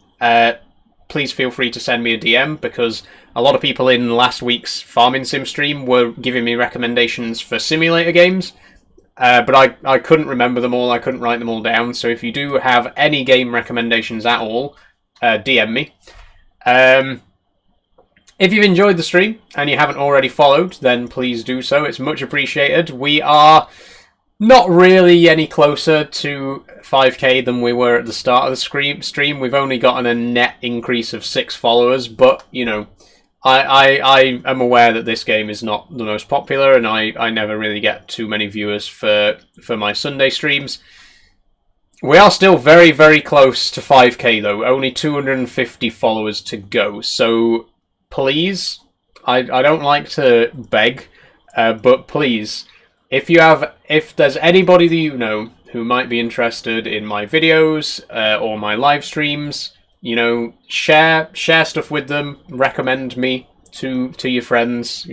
please feel free to send me a DM, because a lot of people in last week's Farming Sim stream were giving me recommendations for simulator games, but I couldn't remember them all, I couldn't write them all down, so if you do have any game recommendations at all, DM me. If you've enjoyed the stream, and you haven't already followed, then please do so, it's much appreciated. We are not really any closer to 5k than we were at the start of the stream. We've only gotten a net increase of 6 followers, but, I am aware that this game is not the most popular, and I never really get too many viewers for my Sunday streams. We are still very, very close to 5k, though. Only 250 followers to go. So, please, I don't like to beg, but please, if there's anybody that you know who might be interested in my videos or my live streams, share stuff with them, recommend me to your friends,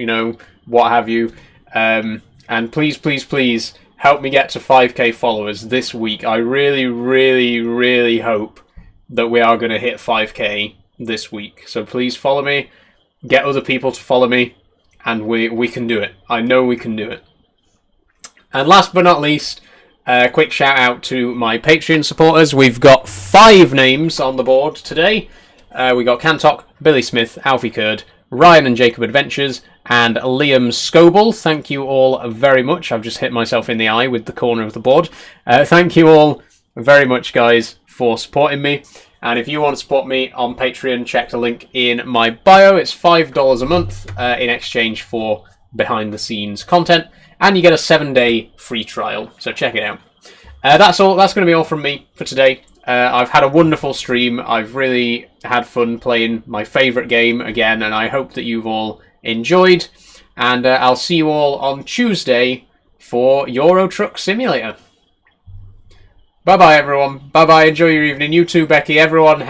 what have you, and please, please, please help me get to 5k followers this week. I really, really, really hope that we are going to hit 5k this week. So please follow me, get other people to follow me, and we can do it. I know we can do it. And last but not least, a quick shout out to my Patreon supporters. We've got 5 names on the board today. We got Cantok, Billy Smith, Alfie Curd, Ryan and Jacob Adventures, and Liam Scoble. Thank you all very much. I've just hit myself in the eye with the corner of the board. Thank you all very much, guys, for supporting me. And if you want to support me on Patreon, check the link in my bio. It's $5 a month in exchange for behind-the-scenes content. And you get a 7-day free trial, so check it out. That's all. That's going to be all from me for today. I've had a wonderful stream. I've really had fun playing my favourite game again, and I hope that you've all enjoyed. And I'll see you all on Tuesday for Euro Truck Simulator. Bye-bye, everyone. Bye-bye. Enjoy your evening. You too, Becky. Everyone,